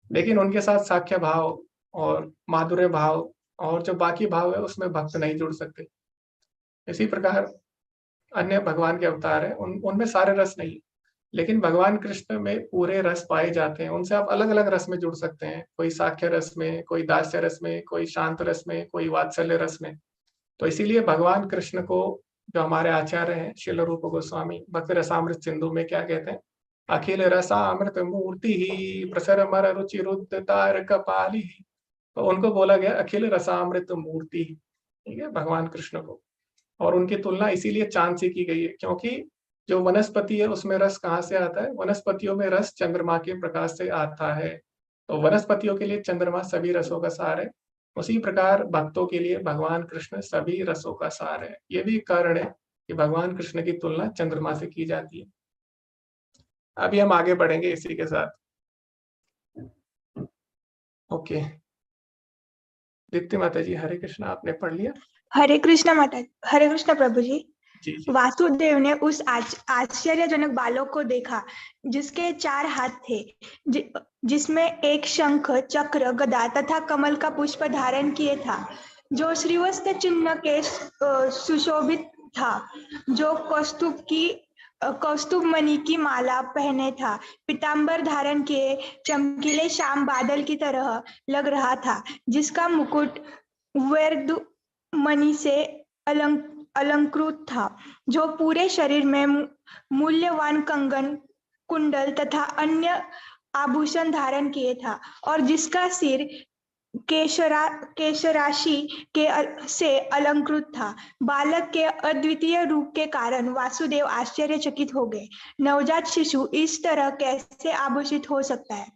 Speaker 11: लेकिन उनके साथ साख्य भाव और माधुर्य भाव और जो बाकी भाव है उसमें भक्त नहीं जुड़ सकते। इसी प्रकार अन्य भगवान के अवतार है उनमें सारे रस नहीं, लेकिन भगवान कृष्ण में पूरे रस पाए जाते हैं। उनसे आप अलग अलग रस में जुड़ सकते हैं, कोई साख्य रस में, कोई दास्य रस में, कोई शांत रस में, कोई वात्सल्य रस में। तो इसीलिए भगवान कृष्ण को जो हमारे आचार्य हैं श्रील रूप गोस्वामी भक्ति रसामृत सिंधु में क्या कहते हैं, अखिल रसामृत मूर्ति ही प्रसर मर रुचि रुद्र तार कपाली। तो उनको बोला गया अखिल रसामृत मूर्ति, ठीक है, भगवान कृष्ण को। और उनकी तुलना इसीलिए चांद से की गई है, क्योंकि जो वनस्पति है उसमें रस कहाँ से आता है, वनस्पतियों में रस चंद्रमा के प्रकाश से आता है। तो वनस्पतियों के लिए चंद्रमा सभी रसों का सार है। उसी प्रकार भक्तों के लिए भगवान कृष्ण सभी रसों का सार है। ये भी कारण है कि भगवान कृष्ण की तुलना चंद्रमा से की जाती है। अभी हम आगे बढ़ेंगे इसी के साथ। ओके, दीप्ति माता जी, हरे कृष्ण, आपने पढ़ लिया?
Speaker 17: हरे कृष्ण माता, हरे कृष्ण प्रभु जी।
Speaker 11: जी।
Speaker 17: वासुदेव ने उस आश्चर्यजनक बालक को देखा जिसके 4 हाथ थे, जिसमें एक शंख, चक्र, गदा तथा कमल का पुष्प धारण किए था, जो श्रीवत्स चिन्ह के सुशोभित था, जो कौस्तुभ मणि की माला पहने था, पीतांबर धारण किए चमकीले श्याम बादल की तरह लग रहा था, जिसका मुकुट वैर्द मणि से अलंकृत था, जो पूरे शरीर में मूल्यवान कंगन, कुंडल तथा अन्य आभूषण धारण किए था, और जिसका सिर केशराशि से अलंकृत था। बालक के अद्वितीय रूप के कारण वासुदेव आश्चर्यचकित हो गए। नवजात शिशु इस तरह कैसे आभूषित हो सकता है?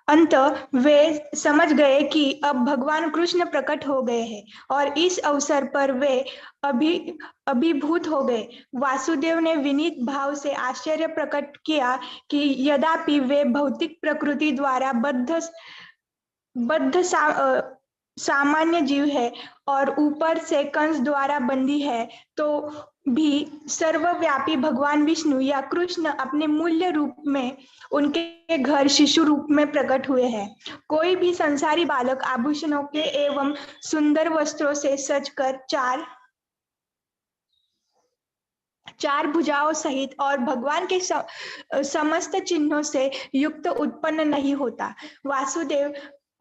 Speaker 17: अंत वे समझ गए कि अब भगवान कृष्ण प्रकट हो गए हैं, और इस अवसर पर वे अभिभूत हो गए। वासुदेव ने विनीत भाव से आश्चर्य प्रकट किया कि यद्यपि वे भौतिक प्रकृति द्वारा बद्ध सामान्य जीव है और ऊपर से कंस द्वारा बंदी है, तो भी सर्वव्यापी भगवान विष्णु या कृष्ण अपने मूल्य रूप में उनके घर शिशु रूप में प्रकट हुए हैं। कोई भी संसारी बालक आभूषणों के एवं सुंदर वस्त्रों से सजकर चार भुजाओं सहित और भगवान के समस्त चिन्हों से युक्त उत्पन्न नहीं होता। वासुदेव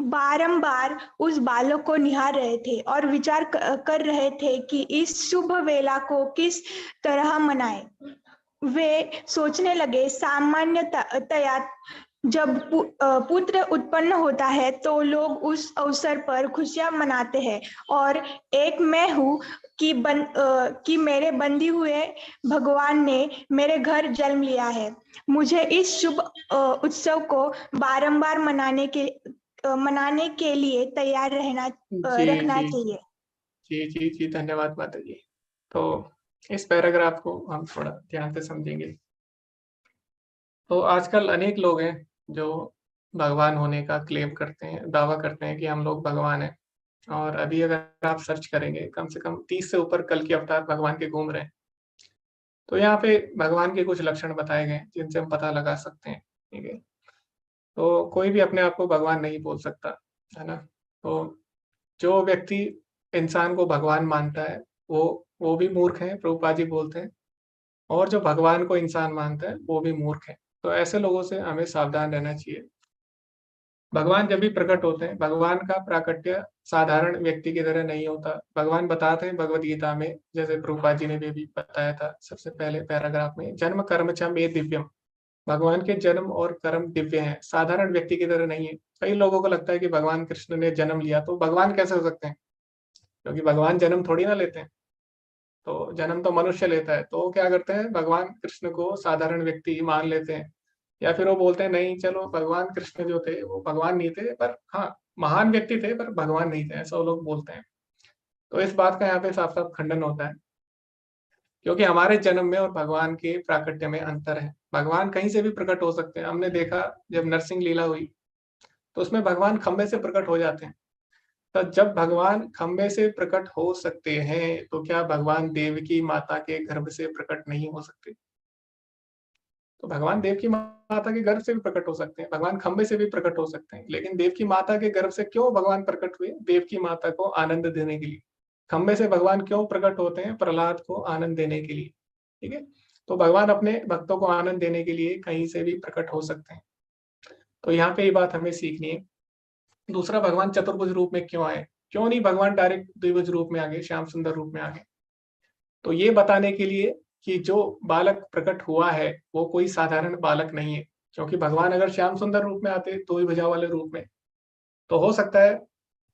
Speaker 17: बारंबार उस बालक को निहार रहे थे और विचार कर रहे थे कि इस शुभ वेला को किस तरह मनाएं। वे सोचने लगे, सामान्यतया जब पुत्र उत्पन्न होता है तो लोग उस अवसर पर खुशियां मनाते हैं, और एक मैं हूँ कि मेरे बंदी हुए भगवान ने मेरे घर जन्म लिया है। मुझे इस शुभ उत्सव को बारंबार मनाने के लिए तैयार रखना चाहिए।
Speaker 11: जी, धन्यवाद माता जी। तो इस पैराग्राफ को हम थोड़ा ध्यान से समझेंगे। तो आजकल अनेक लोग हैं जो भगवान होने का क्लेम करते हैं, दावा करते हैं कि हम लोग भगवान हैं, और अभी अगर आप सर्च करेंगे कम से कम 30 से ऊपर कल के अवतार भगवान के घूम रहे हैं। तो यहाँ पे भगवान के कुछ लक्षण बताए गए जिनसे हम पता लगा सकते हैं, ठीक है। तो कोई भी अपने आप को भगवान नहीं बोल सकता, है ना। तो जो व्यक्ति इंसान को भगवान मानता है वो भी मूर्ख है, प्रभुपाद जी बोलते हैं, और जो भगवान को इंसान मानता है वो भी मूर्ख है। तो ऐसे लोगों से हमें सावधान रहना चाहिए। भगवान जब भी प्रकट होते हैं, भगवान का प्राकट्य साधारण व्यक्ति की तरह नहीं होता। भगवान बताते हैं भगवद गीता में, जैसे प्रभुपाद जी ने भी बताया था सबसे पहले पैराग्राफ में, जन्म कर्म च मे दिव्यम। भगवान के जन्म और कर्म दिव्य हैं, साधारण व्यक्ति की तरह नहीं है। कई लोगों को लगता है कि भगवान कृष्ण ने जन्म लिया तो भगवान कैसे हो सकते हैं, क्योंकि भगवान जन्म थोड़ी ना लेते हैं, तो जन्म तो मनुष्य लेता है। तो वो क्या करते हैं, भगवान कृष्ण को साधारण व्यक्ति मान लेते हैं, या फिर वो बोलते हैं नहीं चलो भगवान कृष्ण जो थे वो भगवान नहीं थे, पर हाँ महान व्यक्ति थे पर भगवान नहीं थे, ऐसा वो लोग बोलते हैं। तो इस बात का यहाँ पे साफ साफ खंडन होता है, क्योंकि हमारे जन्म में और भगवान के प्राकट्य में अंतर है। भगवान कहीं से भी प्रकट हो सकते हैं। हमने देखा जब नरसिंह लीला हुई तो उसमें भगवान खंबे से प्रकट हो जाते हैं। तो जब भगवान खंबे से प्रकट हो सकते हैं तो क्या भगवान देवकी माता के गर्भ से प्रकट नहीं हो सकते? तो भगवान देवकी माता के गर्भ से भी प्रकट हो सकते हैं, भगवान खंबे से भी प्रकट हो सकते हैं, लेकिन देवकी माता के गर्भ से क्यों भगवान प्रकट हुए? देवकी माता को आनंद देने के लिए। खंबे से भगवान क्यों प्रकट होते हैं? प्रहलाद को आनंद देने के लिए, ठीक है। तो भगवान अपने भक्तों को आनंद देने के लिए कहीं से भी प्रकट हो सकते हैं। तो यहाँ पे ये बात हमें सीखनी है। दूसरा, भगवान चतुर्भुज रूप में क्यों आए? क्यों नहीं भगवान डायरेक्ट द्विभुज रूप में आ गए, श्याम सुंदर रूप में आ गए? तो ये बताने के लिए कि जो बालक प्रकट हुआ है वो कोई साधारण बालक नहीं है, क्योंकि भगवान अगर श्याम सुंदर रूप में आते दो ही भुजा वाले रूप में, तो हो सकता है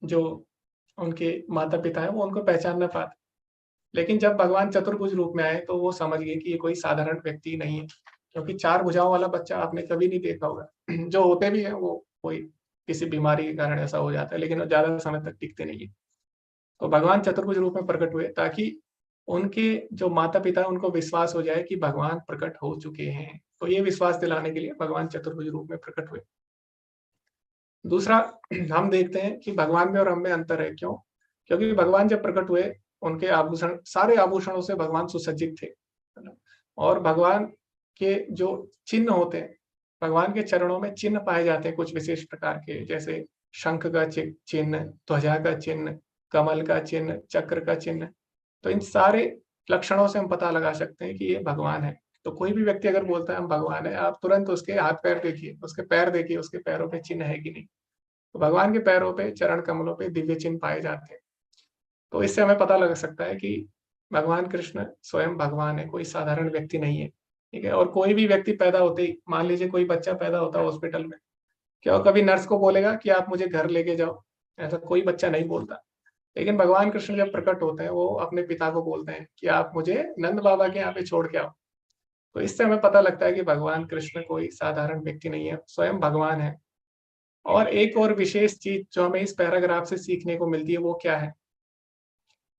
Speaker 11: जो उनके माता पिता है वो उनको पहचान ना पाते। लेकिन जब भगवान चतुर्भुज रूप में आए तो वो समझ गए कि ये कोई साधारण व्यक्ति नहीं है, क्योंकि चार भुजाओं वाला बच्चा आपने कभी नहीं देखा होगा। जो होते भी है वो कोई किसी बीमारी के कारण ऐसा हो जाता है, लेकिन वो ज्यादा समय तक टिकते नहीं है। तो भगवान चतुर्भुज रूप में प्रकट हुए ताकि उनके जो माता पिता उनको विश्वास हो जाए कि भगवान प्रकट हो चुके हैं। तो ये विश्वास दिलाने के लिए भगवान चतुर्भुज रूप में प्रकट हुए। दूसरा, हम देखते हैं कि भगवान में और हम में अंतर है। क्यों? क्योंकि भगवान जब प्रकट हुए उनके आभूषण, सारे आभूषणों से भगवान सुसज्जित थे, और भगवान के जो चिन्ह होते हैं, भगवान के चरणों में चिन्ह पाए जाते हैं कुछ विशेष प्रकार के, जैसे शंख का चिन्ह, ध्वजा का चिन्ह, कमल का चिन्ह, चक्र का चिन्ह। तो इन सारे लक्षणों से हम पता लगा सकते हैं कि ये भगवान है। तो कोई भी व्यक्ति अगर बोलता है हम भगवान है, आप तुरंत उसके हाथ पैर देखिए, उसके पैर देखिए, उसके पैरों पे चिन्ह है कि नहीं। तो भगवान के पैरों पे, चरण कमलों पे दिव्य चिन्ह पाए जाते हैं। तो इससे हमें पता लग सकता है कि भगवान कृष्ण स्वयं भगवान है, कोई साधारण व्यक्ति नहीं है। ठीक है, और कोई भी व्यक्ति पैदा होते ही, मान लीजिए कोई बच्चा पैदा होता है हॉस्पिटल में, क्या वो कभी नर्स को बोलेगा कि आप मुझे घर लेके जाओ? ऐसा कोई बच्चा नहीं बोलता। लेकिन भगवान कृष्ण जब प्रकट होते हैं, वो अपने पिता को बोलते हैं कि आप मुझे नंद बाबा के यहाँ पे छोड़ के आओ। तो इससे हमें पता लगता है कि भगवान कृष्ण कोई साधारण व्यक्ति नहीं है, स्वयं भगवान है। और एक और विशेष चीज जो हमें इस पैराग्राफ से सीखने को मिलती है वो क्या है?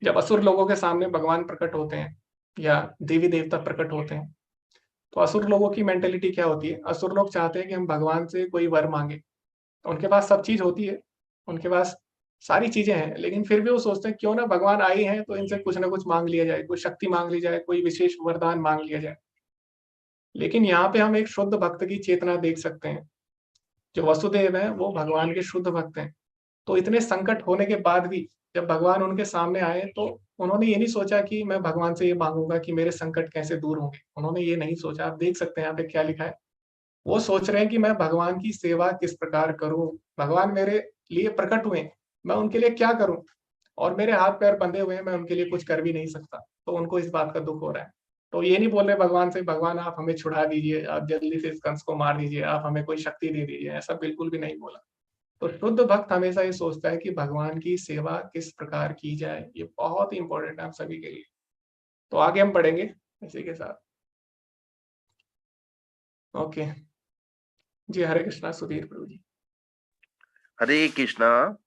Speaker 11: जब असुर लोगों के सामने भगवान प्रकट होते हैं या देवी देवता प्रकट होते हैं, तो असुर लोगों की मेंटेलिटी क्या होती है? असुर लोग चाहते हैं कि हम भगवान से कोई वर मांगे। उनके पास सब चीज होती है, उनके पास सारी चीजें हैं, लेकिन फिर भी वो सोचते हैं क्यों ना भगवान आए हैं तो इनसे कुछ ना कुछ मांग लिया जाए, कोई शक्ति मांग ली जाए, कोई विशेष वरदान मांग लिया जाए। लेकिन यहाँ पे हम एक शुद्ध भक्त की चेतना देख सकते हैं। जो वसुदेव है वो भगवान के शुद्ध भक्त हैं। तो इतने संकट होने के बाद भी जब भगवान उनके सामने आए तो उन्होंने ये नहीं सोचा कि मैं भगवान से ये मांगूंगा कि मेरे संकट कैसे दूर होंगे। उन्होंने ये नहीं सोचा। आप देख सकते हैं यहाँ पे क्या लिखा है। वो सोच रहे हैं कि मैं भगवान की सेवा किस प्रकार करूं, भगवान मेरे लिए प्रकट हुए, मैं उनके लिए क्या करूं, और मेरे हाथ पैर बंधे हुए हैं, मैं उनके लिए कुछ कर भी नहीं सकता। तो उनको इस बात का दुख हो रहा है। तो ये नहीं बोल रहे भगवान से, भगवान आप हमें छुड़ा दीजिए, आप जल्दी से इस कंस को मार दीजिए, आप हमें कोई शक्ति दे दीजिए, ऐसा बिल्कुल भी नहीं बोला। तो शुद्ध भक्त हमेशा ये सोचता है कि भगवान की सेवा किस प्रकार की जाए। ये बहुत ही इंपॉर्टेंट है आप सभी के लिए। तो आगे हम पढ़ेंगे इसी के साथ। ओके जी, हरे कृष्णा। सुधीर प्रभु जी।
Speaker 18: हरे कृष्णा।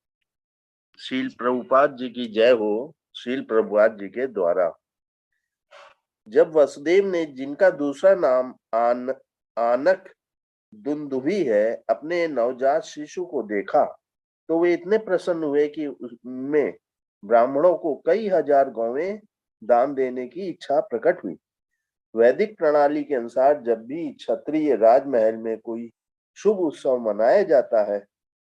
Speaker 18: श्रील प्रभुपाद जी की जय हो। श्रील प्रभुपाद जी के द्वारा जब वसुदेव ने, जिनका दूसरा नाम आनक दुंदुभी है, अपने नवजात शिशु को देखा तो वे इतने प्रसन्न हुए कि उनमें ब्राह्मणों को कई हजार गौवें दान देने की इच्छा प्रकट हुई। वैदिक प्रणाली के अनुसार जब भी क्षत्रिय राजमहल में कोई शुभ उत्सव मनाया जाता है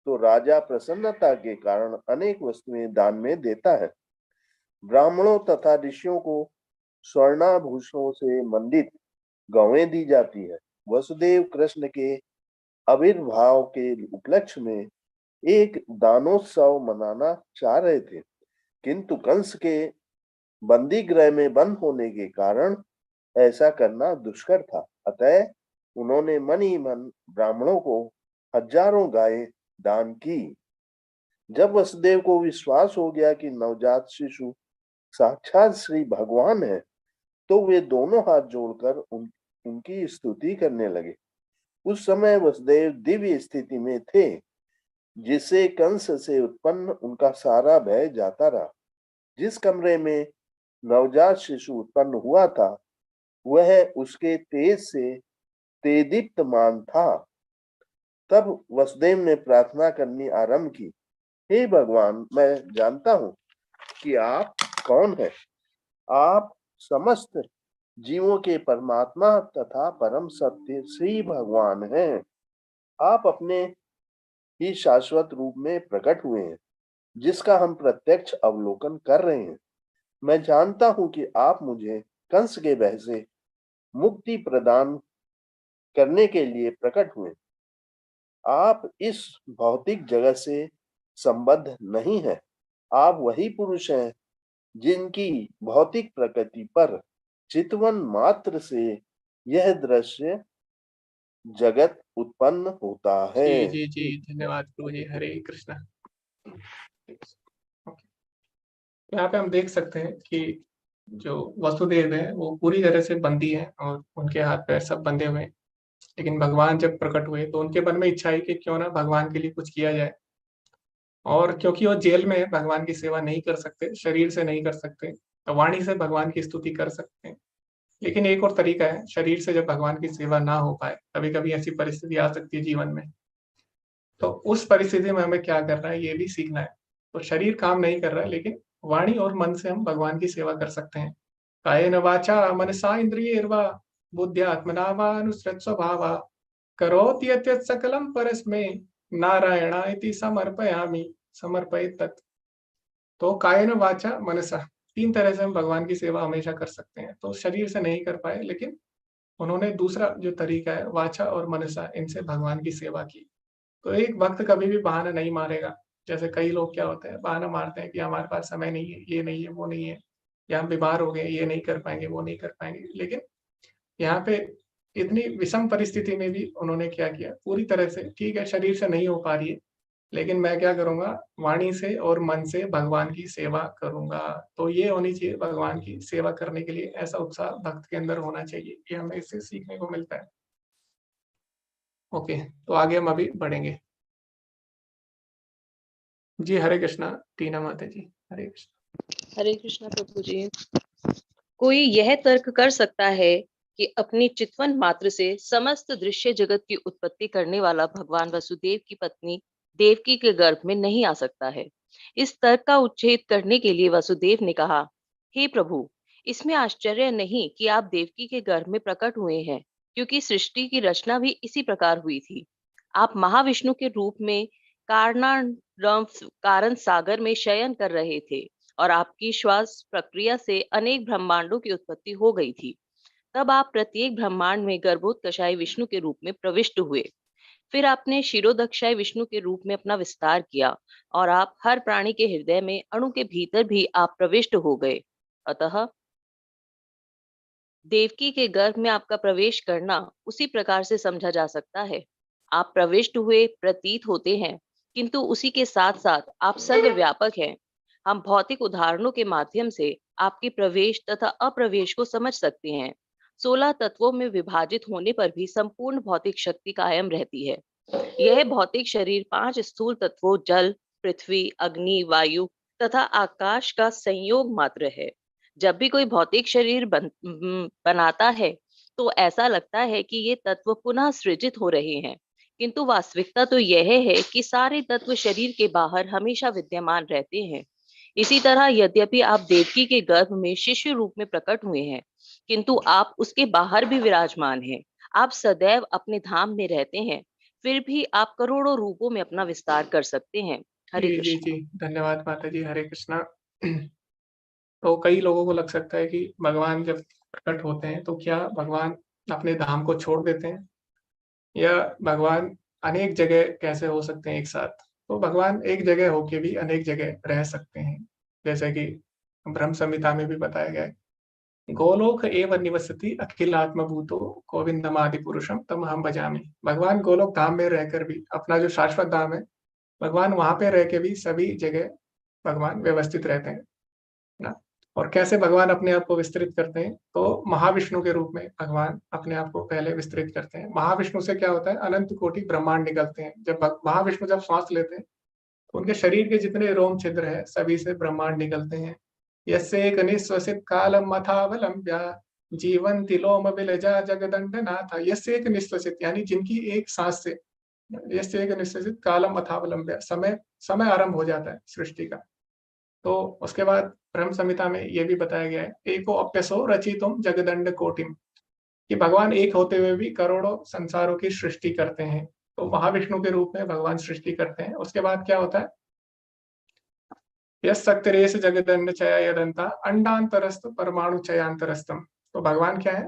Speaker 18: तो राजा प्रसन्नता के कारण अनेक वस्तुएं दान में देता है। ब्राह्मणों तथा ऋषियों को स्वर्णाभूषणों से मंडित गौवें दी जाती है। वसुदेव कृष्ण के आविर्भाव के उपलक्ष्य में एक दानोत्सव मनाना चाह रहे थे, किंतु कंस के बंदी गृह में बंद होने के कारण ऐसा करना दुष्कर था। अतः उन्होंने मन ही मन ब्राह्मणों को हजारों गायें दान की। जब वसुदेव को विश्वास हो गया कि नवजात शिशु साक्षात श्री भगवान है, तो वे दोनों हाथ जोड़कर उनकी स्तुति करने लगे। उस समय वसुदेव दिव्य स्थिति में थे, जिससे कंस से उत्पन्न उनका सारा भय जाता रहा। जिस कमरे में नवजात शिशु उत्पन्न हुआ था वह उसके तेज से तेदीप्तमान था। तब वसुदेव ने प्रार्थना करनी आरंभ की, हे भगवान, मैं जानता हूं कि आप कौन है। आप समस्त जीवों के परमात्मा तथा परम सत्य श्री भगवान हैं। आप अपने ही शाश्वत रूप में प्रकट हुए हैं, जिसका हम प्रत्यक्ष अवलोकन कर रहे हैं। मैं जानता हूं कि आप मुझे कंस के भय से मुक्ति प्रदान करने के लिए प्रकट हुए। आप इस भौतिक जगत से संबद्ध नहीं है। आप वही पुरुष हैं जिनकी भौतिक प्रकृति पर चितवन मात्र से यह दृश्य जगत उत्पन्न होता है।
Speaker 11: जी जी जी, धन्यवाद प्रभु जी। हरे कृष्णा। यहाँ पे हम देख सकते हैं कि जो वसुदेव है वो पूरी तरह से बंदी है और उनके हाथ पैर सब बंधे हुए हैं। लेकिन भगवान जब प्रकट हुए तो उनके मन में इच्छा आई कि क्यों ना भगवान के लिए कुछ किया जाए। और क्योंकि वो जेल में है, भगवान की सेवा नहीं कर सकते, शरीर से नहीं कर सकते, तो वाणी से भगवान की स्तुति कर सकते हैं। लेकिन एक और तरीका है, शरीर से जब भगवान की सेवा ना हो पाए, कभी कभी ऐसी परिस्थिति आ सकती है जीवन में, तो उस परिस्थिति में हमें क्या करना है ये भी सीखना है। तो शरीर काम नहीं कर रहा है, लेकिन वाणी और मन से हम भगवान की सेवा कर सकते हैं। कायेन वाचा मनसा इंद्रियैर्वा बुद्ध्यात्मना वानुसृत स्वभावा करोति यत् सकलम परस्मै नारायणाय समर्पयामि समर्पयेत् तत्। तो कायेन वाचा मनसा, 3 तरह से हम भगवान की सेवा हमेशा कर सकते हैं। तो शरीर से नहीं कर पाए, लेकिन उन्होंने दूसरा जो तरीका है वाचा और मनसा, इनसे भगवान की सेवा की। तो एक भक्त कभी भी बहाना नहीं मारेगा। जैसे कई लोग क्या होते हैं, बहाना मारते हैं कि हमारे पास समय नहीं है, ये नहीं है, वो नहीं है, या हम बीमार हो गए, ये नहीं कर पाएंगे, वो नहीं कर पाएंगे। लेकिन यहाँ पे इतनी विषम परिस्थिति में भी उन्होंने क्या किया, पूरी तरह से, ठीक है शरीर से नहीं हो पा रही है, लेकिन मैं क्या करूंगा, वाणी से और मन से भगवान की सेवा करूंगा। तो ये होनी चाहिए, भगवान की सेवा करने के लिए ऐसा उत्साह भक्त के अंदर होना चाहिए। ये हमें इससे सीखने को मिलता है। ओके, तो आगे हम अभी बढ़ेंगे। जी हरे कृष्णा टीना माता जी, हरे कृष्णा।
Speaker 19: हरे कृष्णा प्रभु जी। कोई यह तर्क कर सकता है कि अपनी चितवन मात्र से समस्त दृश्य जगत की उत्पत्ति करने वाला भगवान वसुदेव की पत्नी देवकी के गर्भ में नहीं आ सकता है। इस तर्क का उच्छेद करने के लिए वसुदेव ने कहा, हे प्रभु, इसमें आश्चर्य नहीं कि आप देवकी के गर्भ में प्रकट हुए हैं, क्योंकि सृष्टि की रचना भी इसी प्रकार हुई थी। आप महाविष्णु के रूप में कारण सागर में शयन कर रहे थे और आपकी श्वास प्रक्रिया से अनेक ब्रह्मांडों की उत्पत्ति हो गई थी। तब आप प्रत्येक ब्रह्मांड में गर्भोत्कशाई विष्णु के रूप में प्रविष्ट हुए। फिर आपने शिरोदक्षाई विष्णु के रूप में अपना विस्तार किया और आप हर प्राणी के हृदय में अणु के भीतर भी आप प्रविष्ट हो गए। अतः देवकी के गर्भ में आपका प्रवेश करना उसी प्रकार से समझा जा सकता है। आप प्रविष्ट हुए प्रतीत होते हैं, किंतु उसी के साथ साथ आप सर्वव्यापक हैं। हम भौतिक उदाहरणों के माध्यम से आपके प्रवेश तथा अप्रवेश को समझ सकते हैं। 16 तत्वों में विभाजित होने पर भी संपूर्ण भौतिक शक्ति कायम रहती है। यह भौतिक शरीर 5 स्थूल तत्वों जल, पृथ्वी, अग्नि, वायु तथा आकाश का संयोग मात्र है। जब भी कोई भौतिक शरीर बनाता है तो ऐसा लगता है कि ये तत्व पुनः सृजित हो रहे हैं, किंतु वास्तविकता तो यह है कि सारे तत्व शरीर के बाहर हमेशा विद्यमान रहते हैं। इसी तरह यद्यपि आप देवकी के गर्भ में शिशु रूप में प्रकट हुए हैं, किंतु आप उसके बाहर भी विराजमान हैं। आप सदैव अपने धाम में रहते हैं, फिर भी आप करोड़ों रूपों में अपना विस्तार कर सकते हैं। हरे
Speaker 11: जी जी
Speaker 19: कृष्ण।
Speaker 11: जी, धन्यवाद माता जी, हरे कृष्णा। तो कई लोगों को लग सकता है कि भगवान जब प्रकट होते हैं तो क्या भगवान अपने धाम को छोड़ देते हैं, या भगवान अनेक जगह कैसे हो सकते हैं एक साथ। तो भगवान एक जगह होके भी अनेक जगह रह सकते हैं, जैसे कि ब्रह्म संहिता में भी बताया गया है, गोलोक एव निवसति अखिलात्मभूतो गोविंदमादि पुरुषम तम हम भजामि। भगवान गोलोक धाम में रहकर भी, अपना जो शाश्वत धाम है, भगवान वहां पे रह के भी सभी जगह भगवान व्यवस्थित रहते हैं ना। और कैसे भगवान अपने आप को विस्तृत करते हैं, तो महाविष्णु के रूप में भगवान अपने आप को पहले विस्तृत करते हैं। महाविष्णु से क्या होता है, अनंत कोटि ब्रह्मांड निकलते हैं। जब महाविष्णु जब श्वास लेते हैं तो उनके शरीर के जितने रोम छिद्र है सभी से ब्रह्मांड निकलते हैं। यस्येक निःश्वसित कालम अथावलंब्या जीवन्ति लोम विलजा जगदंड नाथा। यस्येक निःश्वसित यानी जिनकी एक सांस से, यस्येक निःश्वसित कालम अथावलंब्या, समय आरंभ हो जाता है सृष्टि का। तो उसके बाद ब्रह्म संहिता में ये भी बताया गया है, एको अप्यसो रचितुम जगदंड कोटिम, कि भगवान एक होते हुए भी करोड़ों संसारों की सृष्टि करते हैं। तो महाविष्णु के रूप में भगवान सृष्टि करते हैं। उसके बाद क्या होता है, यस शक्तिरेश जगदंड चयदंता अंडांतरस्त परमाणु चयांतरस्तम। तो भगवान क्या है,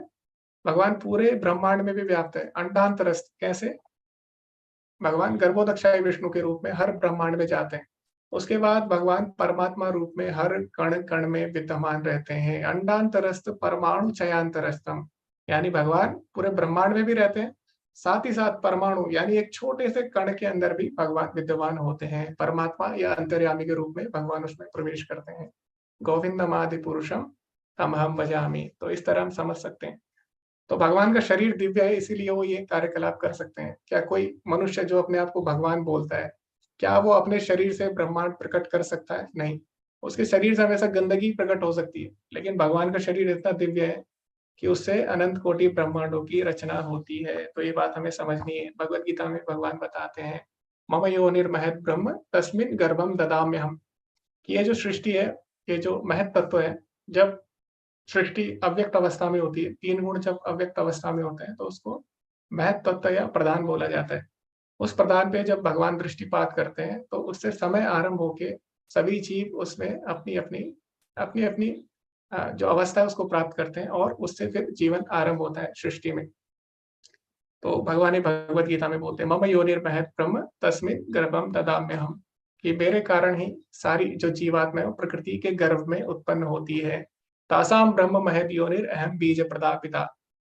Speaker 11: भगवान पूरे ब्रह्मांड में भी व्याप्त है। अंडांतरस्त कैसे, भगवान गर्भोदक्षाई विष्णु के रूप में हर ब्रह्मांड में जाते हैं। उसके बाद भगवान परमात्मा रूप में हर कण कण में विद्यमान रहते हैं। अंडांतरस्त परमाणु चयांतरस्तम, यानी भगवान पूरे ब्रह्मांड में भी रहते हैं, साथ ही साथ परमाणु यानी एक छोटे से कण के अंदर भी भगवान विद्यमान होते हैं। परमात्मा या अंतर्यामी के रूप में भगवान उसमें प्रवेश करते हैं। गोविंदमादि पुरुषम तमहम भजामि। तो इस तरह हम समझ सकते हैं। तो भगवान का शरीर दिव्य है, इसीलिए वो ये कार्यकलाप कर सकते हैं। क्या कोई मनुष्य जो अपने आप को भगवान बोलता है, क्या वो अपने शरीर से ब्रह्मांड प्रकट कर सकता है? नहीं। उसके शरीर से हमेशा गंदगी प्रकट हो सकती है, लेकिन भगवान का शरीर इतना दिव्य है कि उससे अनंत कोटि ब्रह्मांडों की रचना होती है। तो ये बात हमें समझनी है। भगवत गीता में भगवान बताते हैं, मम योनिर्महत ब्रह्म तस्मिन् गर्भम ददाम्यहम्, कि ये जो सृष्टि है, ये जो महत तत्व है, जब सृष्टि अव्यक्त अवस्था में होती है, 3 गुण जब अव्यक्त अवस्था में होते हैं तो उसको महत तत्व या प्रधान बोला जाता है। उस प्रधान पे जब भगवान दृष्टिपात करते हैं तो उससे समय आरंभ होके सभी जीव उसमें अपनी अपनी जो अवस्था है उसको प्राप्त करते हैं, और उससे फिर जीवन आरंभ होता है सृष्टि में। तो भगवान ही भगवत गीता में बोलते हैं मम योनिर्महत् ब्रह्म तस्मिन् गर्भम ददाम्यहम्, कि मेरे कारण ही सारी जो जीवात्मा है वो प्रकृति के गर्भ में उत्पन्न होती है। तासाम ब्रह्म महद योनिर अहम बीज प्रदा पिता,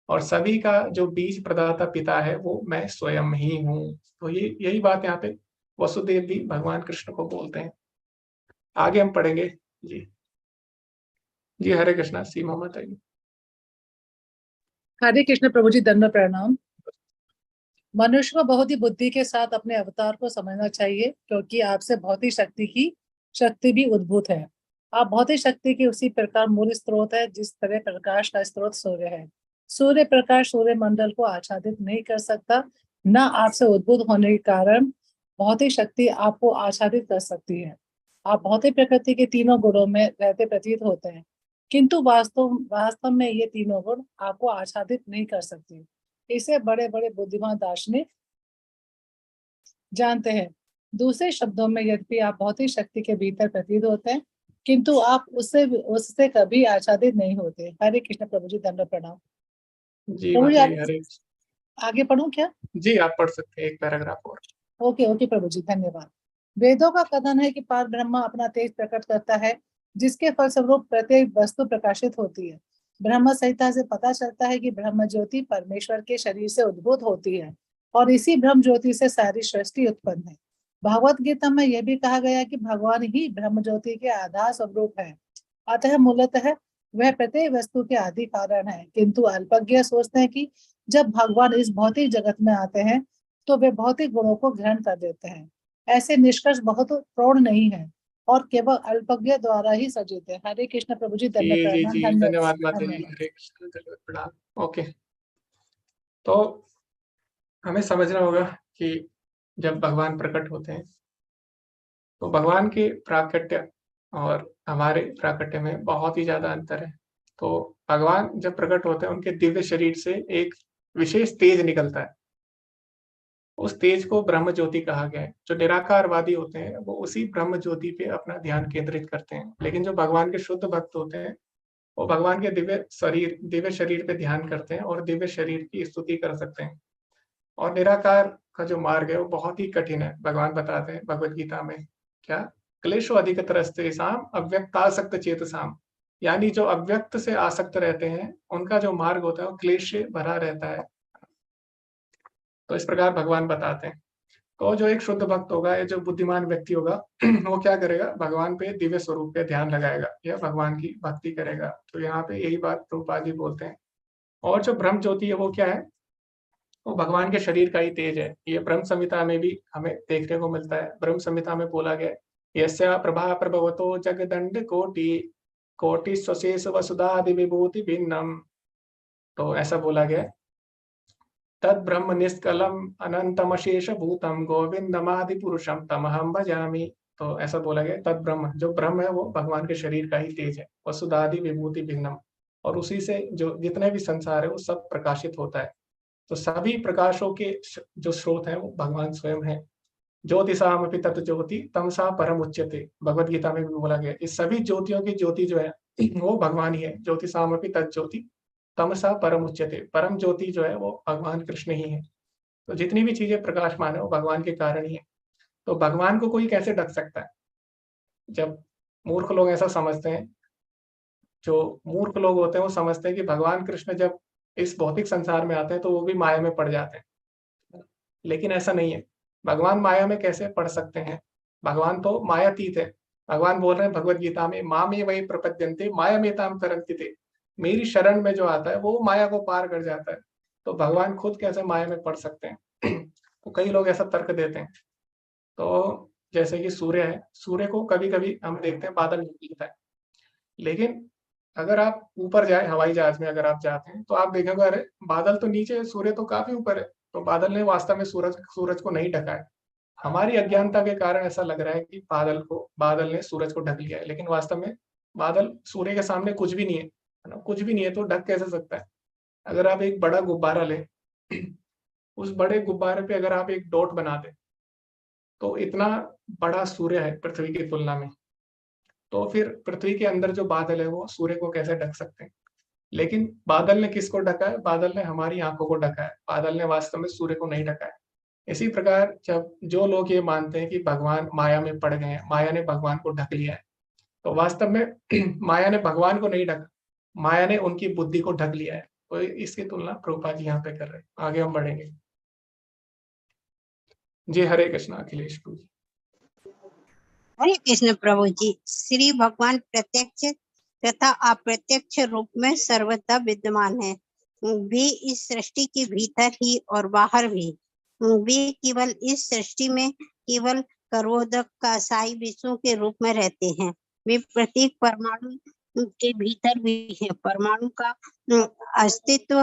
Speaker 11: और सभी का जो बीज प्रदाता पिता है वो मैं स्वयं ही हूँ। तो ये यही बात यहाँ पे वसुदेव भी भगवान कृष्ण को बोलते हैं। आगे हम पढ़ेंगे जी। जी हरे कृष्णा, सीमा माता जी।
Speaker 20: हरे कृष्ण प्रभु जी, दंड प्रणाम। मनुष्य को बहुत ही बुद्धि के साथ अपने अवतार को समझना चाहिए, क्योंकि आपसे भौतिक शक्ति की शक्ति भी उद्भूत है। आप भौतिक शक्ति की उसी प्रकार मूल स्रोत है जिस तरह प्रकाश का स्रोत सूर्य है। सूर्य प्रकाश सूर्य मंडल को आच्छादित नहीं कर सकता, न आपसे उद्भूत होने के कारण भौतिक शक्ति आपको आच्छादित कर सकती है। आप भौतिक प्रकृति के तीनों गुणों में रहते प्रतीत होते हैं, किंतु वास्तव में ये तीनों गुण आपको आच्छादित नहीं कर सकती। इसे बड़े बड़े बुद्धिमान दार्शनिक जानते हैं। दूसरे शब्दों में, यद्यपि आप भौतिक शक्ति के भीतर प्रतीत होते हैं, किंतु आप उससे कभी आच्छादित नहीं होते। हरे कृष्ण प्रभु जी, दंड प्रणाम।
Speaker 11: जी
Speaker 20: प्रभु जी,
Speaker 11: माता जी, हरे
Speaker 20: आगे पढ़ूं क्या?
Speaker 11: जी आप पढ़ सकते हैं एक पैराग्राफ और।
Speaker 20: ओके प्रभु जी, धन्यवाद। वेदों का कथन है कि पार ब्रह्म अपना तेज प्रकट करता है, जिसके फलस्वरूप प्रत्येक वस्तु प्रकाशित होती है। ब्रह्म संहिता से पता चलता है कि ब्रह्म ज्योति परमेश्वर के शरीर से उद्भूत होती है और इसी ब्रह्म ज्योति से सारी सृष्टि उत्पन्न है। भगवत गीता में यह भी कहा गया कि भगवान ही ब्रह्म ज्योति के आधार स्वरूप है, अतः मूलतः वह प्रत्येक वस्तु के आदि कारण है। किंतु अल्पज्ञ सोचते हैं कि जब भगवान इस भौतिक जगत में आते हैं तो वे भौतिक गुणों को ग्रहण कर देते हैं। ऐसे निष्कर्ष बहुत प्रौढ़ नहीं है और केवल अल्पज्ञ द्वारा ही सजित है। हरे कृष्ण प्रभु जी,
Speaker 11: जी
Speaker 20: दंड
Speaker 11: जी
Speaker 20: प्रणाम।
Speaker 11: जी, धन्यवाद माता जी, हरे कृष्ण, धन्यवाद प्रणाम। ओके, तो हमें समझना होगा कि जब भगवान प्रकट होते हैं तो भगवान के प्राकट्य और हमारे प्राकट्य में बहुत ही ज्यादा अंतर है। तो भगवान जब प्रकट होते हैं उनके दिव्य शरीर से एक विशेष तेज निकलता है। उस तेज को ब्रह्म ज्योति कहा गया है। जो निराकारवादी होते हैं वो उसी ब्रह्म ज्योति पे अपना ध्यान केंद्रित करते हैं, लेकिन जो भगवान के शुद्ध भक्त होते हैं वो भगवान के दिव्य शरीर पे ध्यान करते हैं और दिव्य शरीर की स्तुति कर सकते हैं। और निराकार का जो मार्ग है वो बहुत ही कठिन है। भगवान बताते हैं भगवत गीता में, क्या क्लेशो अधिकतरस्तेषाम् अव्यक्तासक्त चेतसाम, यानी जो अव्यक्त से आसक्त रहते हैं उनका जो मार्ग होता है वो क्लेश से भरा रहता है। तो इस प्रकार भगवान बताते हैं। तो जो एक शुद्ध भक्त होगा या जो बुद्धिमान व्यक्ति होगा वो क्या करेगा, भगवान पे दिव्य स्वरूप पे ध्यान लगाएगा या भगवान की भक्ति करेगा। तो यहाँ पे यही बात प्रभुपाद जी बोलते हैं। और जो ब्रह्म ज्योति है वो क्या है, वो भगवान के शरीर का ही तेज है। ये ब्रह्म संहिता में भी हमें देखने को मिलता है। ब्रह्म संहिता में बोला गया, यस्या प्रभा प्रभवतो जगदंड कोटि स्वशेष वसुधादि विभूति भिन्नम। तो ऐसा बोला गया, तद ब्रह्म निष्कलम अनंतमशेष भूतम गोविंदमादि पुरुषम तमहम भजामि। तो ऐसा बोला गया, तद ब्रह्म, जो ब्रह्म है वो भगवान के शरीर का ही तेज है। वसुधादि विभूति भिन्नम, और उसी से जो जितने भी संसार है वो सब प्रकाशित होता है। तो सभी प्रकाशों के जो स्रोत हैं वो भगवान स्वयं है। ज्योतिषामपि तत् ज्योति तमसा परम उच्यते, भगवत गीता में भी बोला गया। इस सभी ज्योतियों की ज्योति जो है वो भगवान ही है। ज्योतिषामपि तत् ज्योति तमसा परम उच्यते, परम ज्योति जो है वो भगवान कृष्ण ही है। तो जितनी भी चीजें प्रकाशमान है वो भगवान के कारण ही है। तो भगवान को कोई कैसे ढक सकता है? जब मूर्ख लोग ऐसा समझते हैं, जो मूर्ख लोग होते हैं वो समझते हैं कि भगवान कृष्ण जब इस भौतिक संसार में आते हैं तो वो भी माया में पड़ जाते हैं, लेकिन ऐसा नहीं है। भगवान माया में कैसे पड़ सकते हैं? भगवान तो मायातीत है। भगवान बोल रहे हैं भगवत गीता में, माँ में वही प्रपद्यन्ते माया में ताम तरंति थे, मेरी शरण में जो आता है वो माया को पार कर जाता है। तो भगवान खुद कैसे माया में पड़ सकते हैं? तो कई लोग ऐसा तर्क देते हैं। तो जैसे कि सूर्य है, सूर्य को कभी कभी हम देखते हैं बादल निकलता है, लेकिन अगर आप ऊपर जाए हवाई जहाज में अगर आप जाते हैं तो आप देखेंगे अरे बादल तो नीचे है, सूर्य तो काफी ऊपर है। तो बादल ने वास्तव में सूरज को नहीं ढका है। हमारी अज्ञानता के कारण ऐसा लग रहा है कि बादल ने सूरज को ढक लिया है, लेकिन वास्तव में बादल सूर्य के सामने कुछ भी नहीं है ना, कुछ भी नहीं है। तो ढक कैसे सकता है? अगर आप एक बड़ा गुब्बारा लें, उस बड़े गुब्बारे पे अगर आप एक डॉट बना दें तो इतना बड़ा सूर्य है पृथ्वी की तुलना में, तो फिर पृथ्वी के अंदर जो बादल है वो सूर्य को कैसे ढक सकते हैं? लेकिन बादल ने किसको ढका है? बादल ने हमारी आंखों को ढका है, बादल ने वास्तव में सूर्य को नहीं ढका है। इसी प्रकार जब जो लोग ये मानते हैं कि भगवान माया में पड़ गए हैं, माया ने भगवान को ढक लिया है, तो वास्तव में माया ने भगवान को नहीं ढका, माया ने उनकी बुद्धि को ढक लिया है। तो इसकी तुलना प्रभुपाद जी यहाँ पे कर रहे हैं। आगे हम बढ़ेंगे। जी हरे कृष्ण अखिलेश प्रभु जी।
Speaker 21: हरे कृष्ण प्रभु जी। श्री भगवान प्रत्यक्ष तथा अप्रत्यक्ष रूप में सर्वदा विद्यमान है, वे इस सृष्टि के भीतर ही और बाहर भी। वे केवल इस सृष्टि में केवल कर्वोदक का साई विष्णु के रूप में रहते हैं। वे प्रत्येक परमाणु के भीतर भी है। परमाणु का अस्तित्व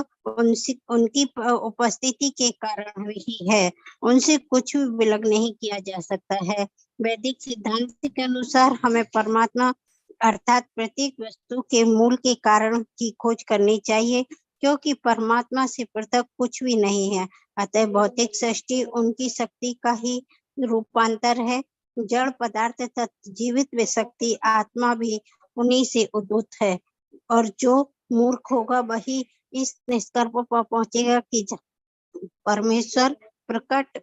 Speaker 21: उनकी उपस्थिति के कारण ही है, उनसे कुछ भी विलग नहीं किया जा सकता है। वैदिक सिद्धांत के अनुसार हमें परमात्मा अर्थात प्रत्येक वस्तु के मूल के कारण की खोज करनी चाहिए, क्योंकि परमात्मा से पृथक कुछ भी नहीं है। अतः भौतिक सृष्टि उनकी शक्ति का ही रूपांतर है। जड़ पदार्थ तथा जीवित व शक्ति आत्मा भी उन्हीं से उद्भूत है, और जो मूर्ख होगा वही इस निष्कर्ष पर पहुंचेगा कि परमेश्वर प्रकट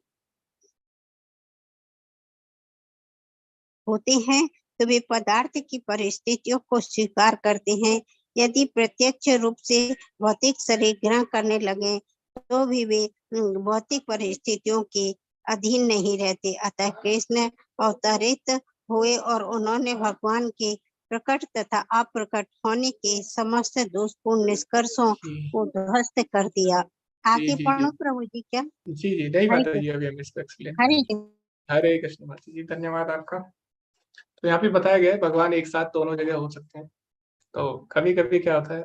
Speaker 21: होते हैं तो वे पदार्थ की परिस्थितियों को स्वीकार करते हैं। यदि प्रत्यक्ष रूप से भौतिक शरीर ग्रहण करने लगे तो भी वे भौतिक परिस्थितियों के अधीन नहीं रहते। अतः कृष्ण अवतरित हुए और उन्होंने भगवान के प्रकट तथा अप्रकट होने के समस्त दोषपूर्ण निष्कर्षों को ध्वस्त कर दिया। आगे पढ़ो प्रभु जी। क्या
Speaker 11: जी जी नहीं माता जी, अभी हम इसको एक्सप्लेन हरे कृष्ण माता जी, धन्यवाद आपका। तो यहाँ पे बताया गया है भगवान एक साथ दोनों जगह हो सकते हैं। तो कभी कभी क्या होता है,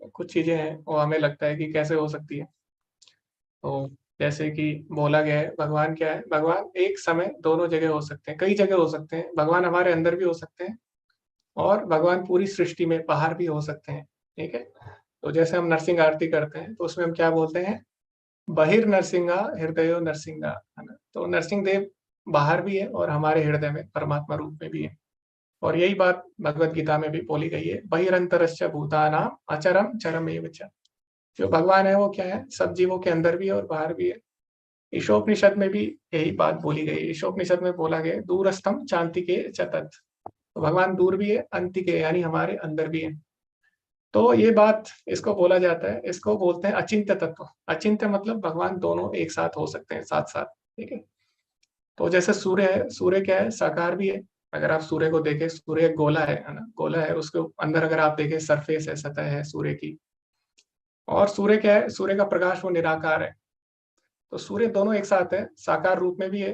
Speaker 11: कुछ चीजें हैं वो हमें लगता है कि कैसे हो सकती है। तो जैसे कि बोला गया है भगवान क्या है, भगवान एक समय दोनों जगह हो सकते हैं, कई जगह हो सकते हैं। भगवान हमारे अंदर भी हो सकते हैं और भगवान पूरी सृष्टि में बाहर भी हो सकते हैं। ठीक है, तो जैसे हम नरसिंह आरती करते हैं तो उसमें हम क्या बोलते हैं, बहिर नरसिंहा हृदयो नरसिंहा, है ना। तो नरसिंह देव बाहर भी है और हमारे हृदय में परमात्मा रूप में भी है। और यही बात भगवत गीता में भी बोली गई है, बहिरंतरश्च भूतानाम अचरम चरमेव च। जो भगवान है वो क्या है, सब जीवों के अंदर भी है और बाहर भी है। ईशोपनिषद में भी यही बात बोली गई है। ईशोपनिषद में बोला गया दूरस्थम चांतिके च तत्, तो भगवान दूर भी है, अंतिके यानी हमारे अंदर भी है। तो ये बात इसको बोला जाता है, इसको बोलते हैं अचिंत्य तत्व। अचिंत्य मतलब भगवान दोनों एक साथ हो सकते हैं, साथ साथ। ठीक है, तो जैसे सूर्य है, सूर्य क्या है, साकार भी है। अगर आप सूर्य को देखें, सूर्य एक गोला है ना, गोला है, उसके अंदर अगर आप देखें सरफेस है, सतह है सूर्य की। और सूर्य क्या है, सूर्य का प्रकाश वो निराकार है। तो सूर्य दोनों एक साथ है, साकार रूप में भी है,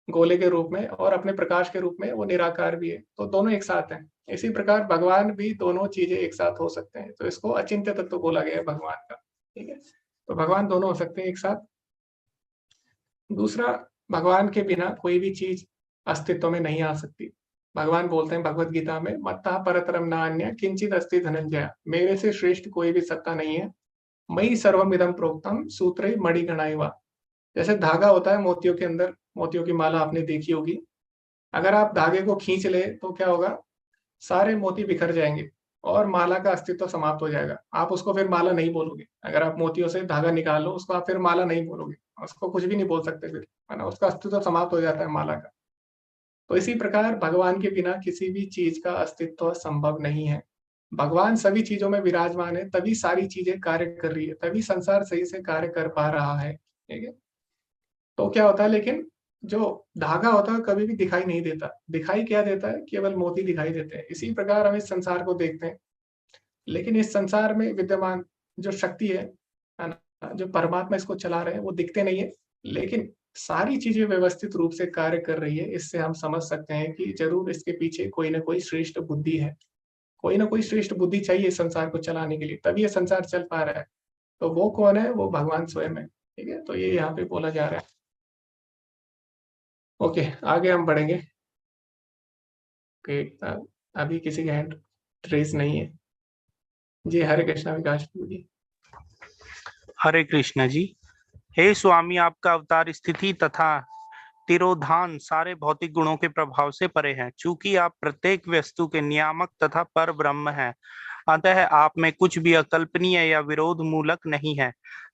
Speaker 11: गोले के रूप में, और अपने प्रकाश के रूप में वो निराकार भी है। तो दोनों एक साथ हैं। इसी प्रकार भगवान भी दोनों चीजें एक साथ हो सकते हैं। तो इसको अचिंत्य तत्व बोला गया है भगवान का। ठीक है, तो भगवान दोनों हो सकते हैं एक साथ। दूसरा, भगवान के बिना कोई भी चीज अस्तित्व में नहीं आ सकती। भगवान बोलते हैं भगवत गीता में, मत्ता परतरम नान्य किंचित अस्ति धनंजय, मेरे से श्रेष्ठ कोई भी सत्ता नहीं है। मयि सर्वमिदं प्रोक्तम सूत्रे मणिगणैव। जैसे धागा होता है मोतियों के अंदर, मोतियों की माला आपने देखी होगी। अगर आप धागे को खींच ले तो क्या होगा, सारे मोती बिखर जाएंगे और माला का अस्तित्व समाप्त हो जाएगा। आप उसको फिर माला नहीं बोलोगे। अगर आप मोतियों से धागा निकालो, उसको आप फिर माला नहीं बोलोगे, उसको कुछ भी नहीं बोल सकते फिर, है ना, उसका अस्तित्व समाप्त हो जाता है माला का। तो इसी प्रकार भगवान के बिना किसी भी चीज का अस्तित्व संभव नहीं है। भगवान सभी चीजों में विराजमान है, तभी सारी चीजें कार्य कर रही है, तभी संसार सही से कार्य कर पा रहा है। ठीक है, तो क्या होता है, लेकिन जो धागा होता है कभी भी दिखाई नहीं देता। दिखाई क्या देता है, केवल मोती दिखाई देते हैं। इसी प्रकार हम इस संसार को देखते हैं, लेकिन इस संसार में विद्यमान जो शक्ति है ना, जो परमात्मा इसको चला रहे हैं, वो दिखते नहीं है, लेकिन सारी चीजें व्यवस्थित रूप से कार्य कर रही है। इससे हम समझ सकते हैं कि जरूर इसके पीछे कोई ना कोई श्रेष्ठ बुद्धि है, कोई ना कोई श्रेष्ठ बुद्धि चाहिए इस संसार को चलाने के लिए, तभी ये संसार चल पा रहा है। तो वो कौन है, वो भगवान स्वयं है। ठीक है, तो ये यहाँ पे बोला जा रहा है। ओके, आगे हम बढ़ेंगे। अभी किसी का हैंड रेज नहीं है। जी हरे कृष्णा विकास जी।
Speaker 5: हरे कृष्णा जी। हे स्वामी, आपका अवतार स्थिति तथा तिरोधान सारे भौतिक गुणों के प्रभाव से परे हैं। चूंकि आप प्रत्येक वस्तु के नियामक तथा पर ब्रह्म हैं, अतः आप में कुछ भी अकल्पनीय या विरोध मूलक नहीं है।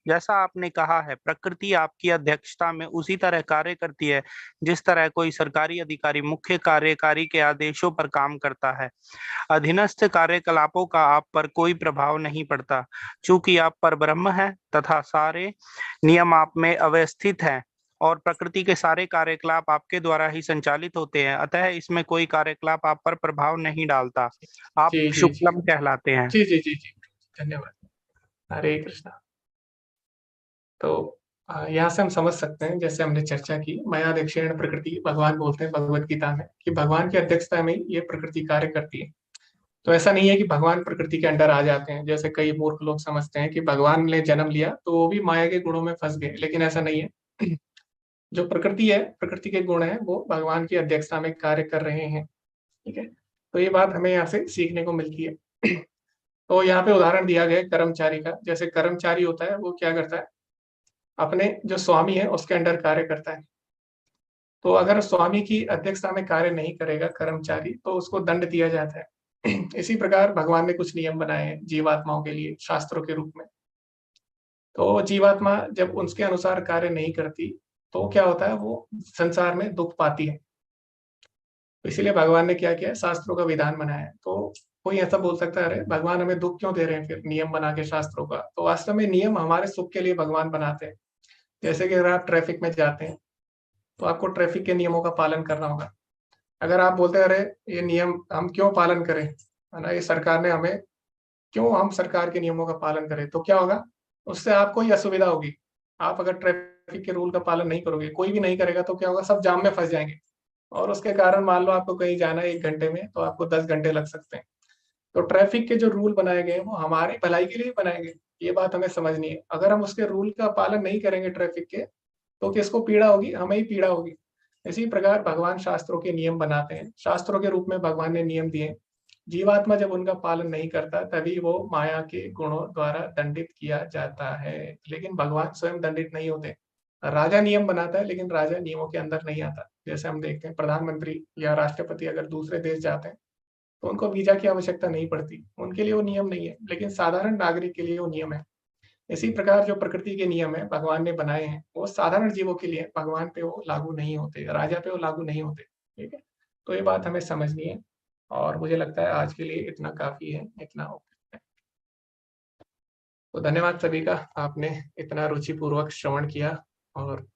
Speaker 5: जैसा आपने कहा है, प्रकृति आपकी अध्यक्षता में उसी तरह कार्य करती है जिस तरह कोई सरकारी अधिकारी मुख्य कार्यकारी के आदेशों पर काम करता है। अधीनस्थ कार्यकलापों का आप पर कोई प्रभाव नहीं पड़ता, चूंकि आप परब्रह्म हैं तथा सारे नियम आप में अवस्थित हैं और प्रकृति के सारे कार्यकलाप आपके द्वारा ही संचालित होते हैं। अतः इसमें कोई कार्यकलाप आप पर प्रभाव नहीं डालता। आप
Speaker 11: जी जी जी
Speaker 5: शुक्लम कहलाते हैं।
Speaker 11: जी जी जी जी धन्यवाद। हरे कृष्णा। तो यहाँ से हम समझ सकते हैं, जैसे हमने चर्चा की, माया दक्षिण प्रकृति भगवान बोलते हैं भगवत गीता में कि भगवान की अध्यक्षता में ये प्रकृति कार्य करती है। तो ऐसा नहीं है कि भगवान प्रकृति के अंडर आ जाते हैं, जैसे कई मूर्ख लोग समझते हैं कि भगवान ने जन्म लिया तो वो भी माया के गुणों में फंस गए, लेकिन ऐसा नहीं है। जो प्रकृति है, प्रकृति के गुण है, वो भगवान की अध्यक्षता में कार्य कर रहे हैं। ठीक है, तो ये बात हमें यहाँ से सीखने को मिलती है। तो यहाँ पे उदाहरण दिया गया कर्मचारी का। जैसे कर्मचारी होता है, वो क्या करता है, अपने जो स्वामी है उसके अंडर कार्य करता है। तो अगर स्वामी की अध्यक्षता में कार्य नहीं करेगा कर्मचारी, तो उसको दंड दिया जाता है। इसी प्रकार भगवान ने कुछ नियम बनाए हैं जीवात्माओं के लिए शास्त्रों के रूप में। तो जीवात्मा जब उसके अनुसार कार्य नहीं करती तो क्या होता है, वो संसार में दुख पाती है। तो इसीलिए भगवान ने क्या किया, शास्त्रों का विधान बनाया है। तो कोई ऐसा बोल सकता है, अरे भगवान हमें दुख क्यों दे रहे हैं फिर नियम बना के शास्त्रों का? तो वास्तव में नियम हमारे सुख के लिए भगवान बनाते हैं। जैसे कि अगर आप ट्रैफिक में जाते हैं तो आपको ट्रैफिक के नियमों का पालन करना होगा। अगर आप बोलते हैं अरे ये नियम हम क्यों पालन करें, है ना, ये सरकार ने हमें, क्यों हम सरकार के नियमों का पालन करें, तो क्या होगा, उससे आपको ही असुविधा होगी। आप अगर ट्रैफिक के रूल का पालन नहीं करोगे, कोई भी नहीं करेगा, तो क्या होगा, सब जाम में फंस जाएंगे और उसके कारण मान लो आपको कहीं जाना है 1 घंटे में, तो आपको 10 घंटे लग सकते हैं। तो ट्रैफिक के जो रूल बनाए गए वो हमारी भलाई के लिए बनाए गए, ये बात हमें समझनी है। अगर हम उसके रूल का पालन नहीं करेंगे ट्रैफिक के, तो किसको पीड़ा होगी, हमें ही पीड़ा होगी। इसी प्रकार भगवान शास्त्रों के नियम बनाते हैं, शास्त्रों के रूप में भगवान ने नियम दिए। जीवात्मा जब उनका पालन नहीं करता तभी वो माया के गुणों द्वारा दंडित किया जाता है, लेकिन भगवान स्वयं दंडित नहीं होते। राजा नियम बनाता है, लेकिन राजा नियमों के अंदर नहीं आता। जैसे हम देखते हैं प्रधानमंत्री या राष्ट्रपति अगर दूसरे देश जाते हैं तो उनको वीजा की आवश्यकता नहीं पड़ती, उनके लिए वो नियम नहीं है, लेकिन साधारण नागरिक के लिए वो नियम है। इसी प्रकार जो प्रकृति के नियम है भगवान ने बनाए हैं, वो साधारण जीवों के लिए, भगवान पे वो लागू नहीं होते, राजा पे वो लागू नहीं होते। ठीक है, तो ये बात हमें समझनी है और मुझे लगता है आज के लिए इतना काफी है, इतना ओके। तो धन्यवाद सभी का, आपने इतना रुचिपूर्वक श्रवण किया और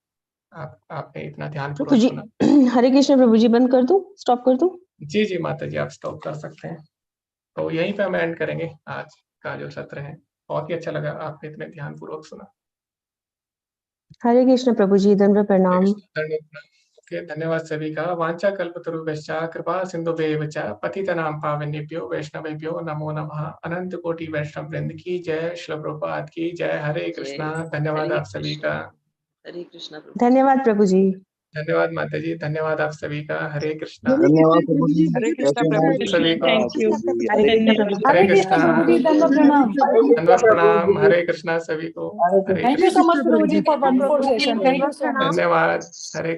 Speaker 11: आपने इतना ध्यानपूर्वक सुना।
Speaker 12: हरे कृष्ण प्रभु जी, बंद कर दूं, स्टॉप कर दूं?
Speaker 11: जी जी माता जी, आप स्टॉप कर सकते हैं। तो यहीं पे हम एंड करेंगे आज का जो सत्र है। बहुत ही अच्छा लगा, आपने इतने ध्यानपूर्वक सुना।
Speaker 12: हरे कृष्ण प्रभु जी, दंड प्रणाम।
Speaker 11: ओके, धन्यवाद सभी का। वांछा कल्पतरुभ्यश्च कृपा सिंधुभ्येव च पतितनां पावनेभ्यो वैष्णवेभ्यो नमो नमः। अनंत कोटि वैष्णव वृंद की जय, श्री प्रभुपाद की जय। हरे कृष्णा। धन्यवाद आप सभी का।
Speaker 19: हरे कृष्णा प्रभु।
Speaker 12: धन्यवाद प्रभु जी।
Speaker 11: धन्यवाद माता जी, धन्यवाद आप सभी का। हरे कृष्णा।
Speaker 10: धन्यवाद प्रभु जी।
Speaker 11: हरे कृष्णा प्रभु जी, सभी को
Speaker 10: थैंक यू।
Speaker 11: हरे कृष्णा। धन्यवाद प्रणाम। हरे कृष्णा सभी को।
Speaker 20: थैंक यू सो मच प्रभु जी for wonderful session. Thank you so much.
Speaker 11: धन्यवाद। हरे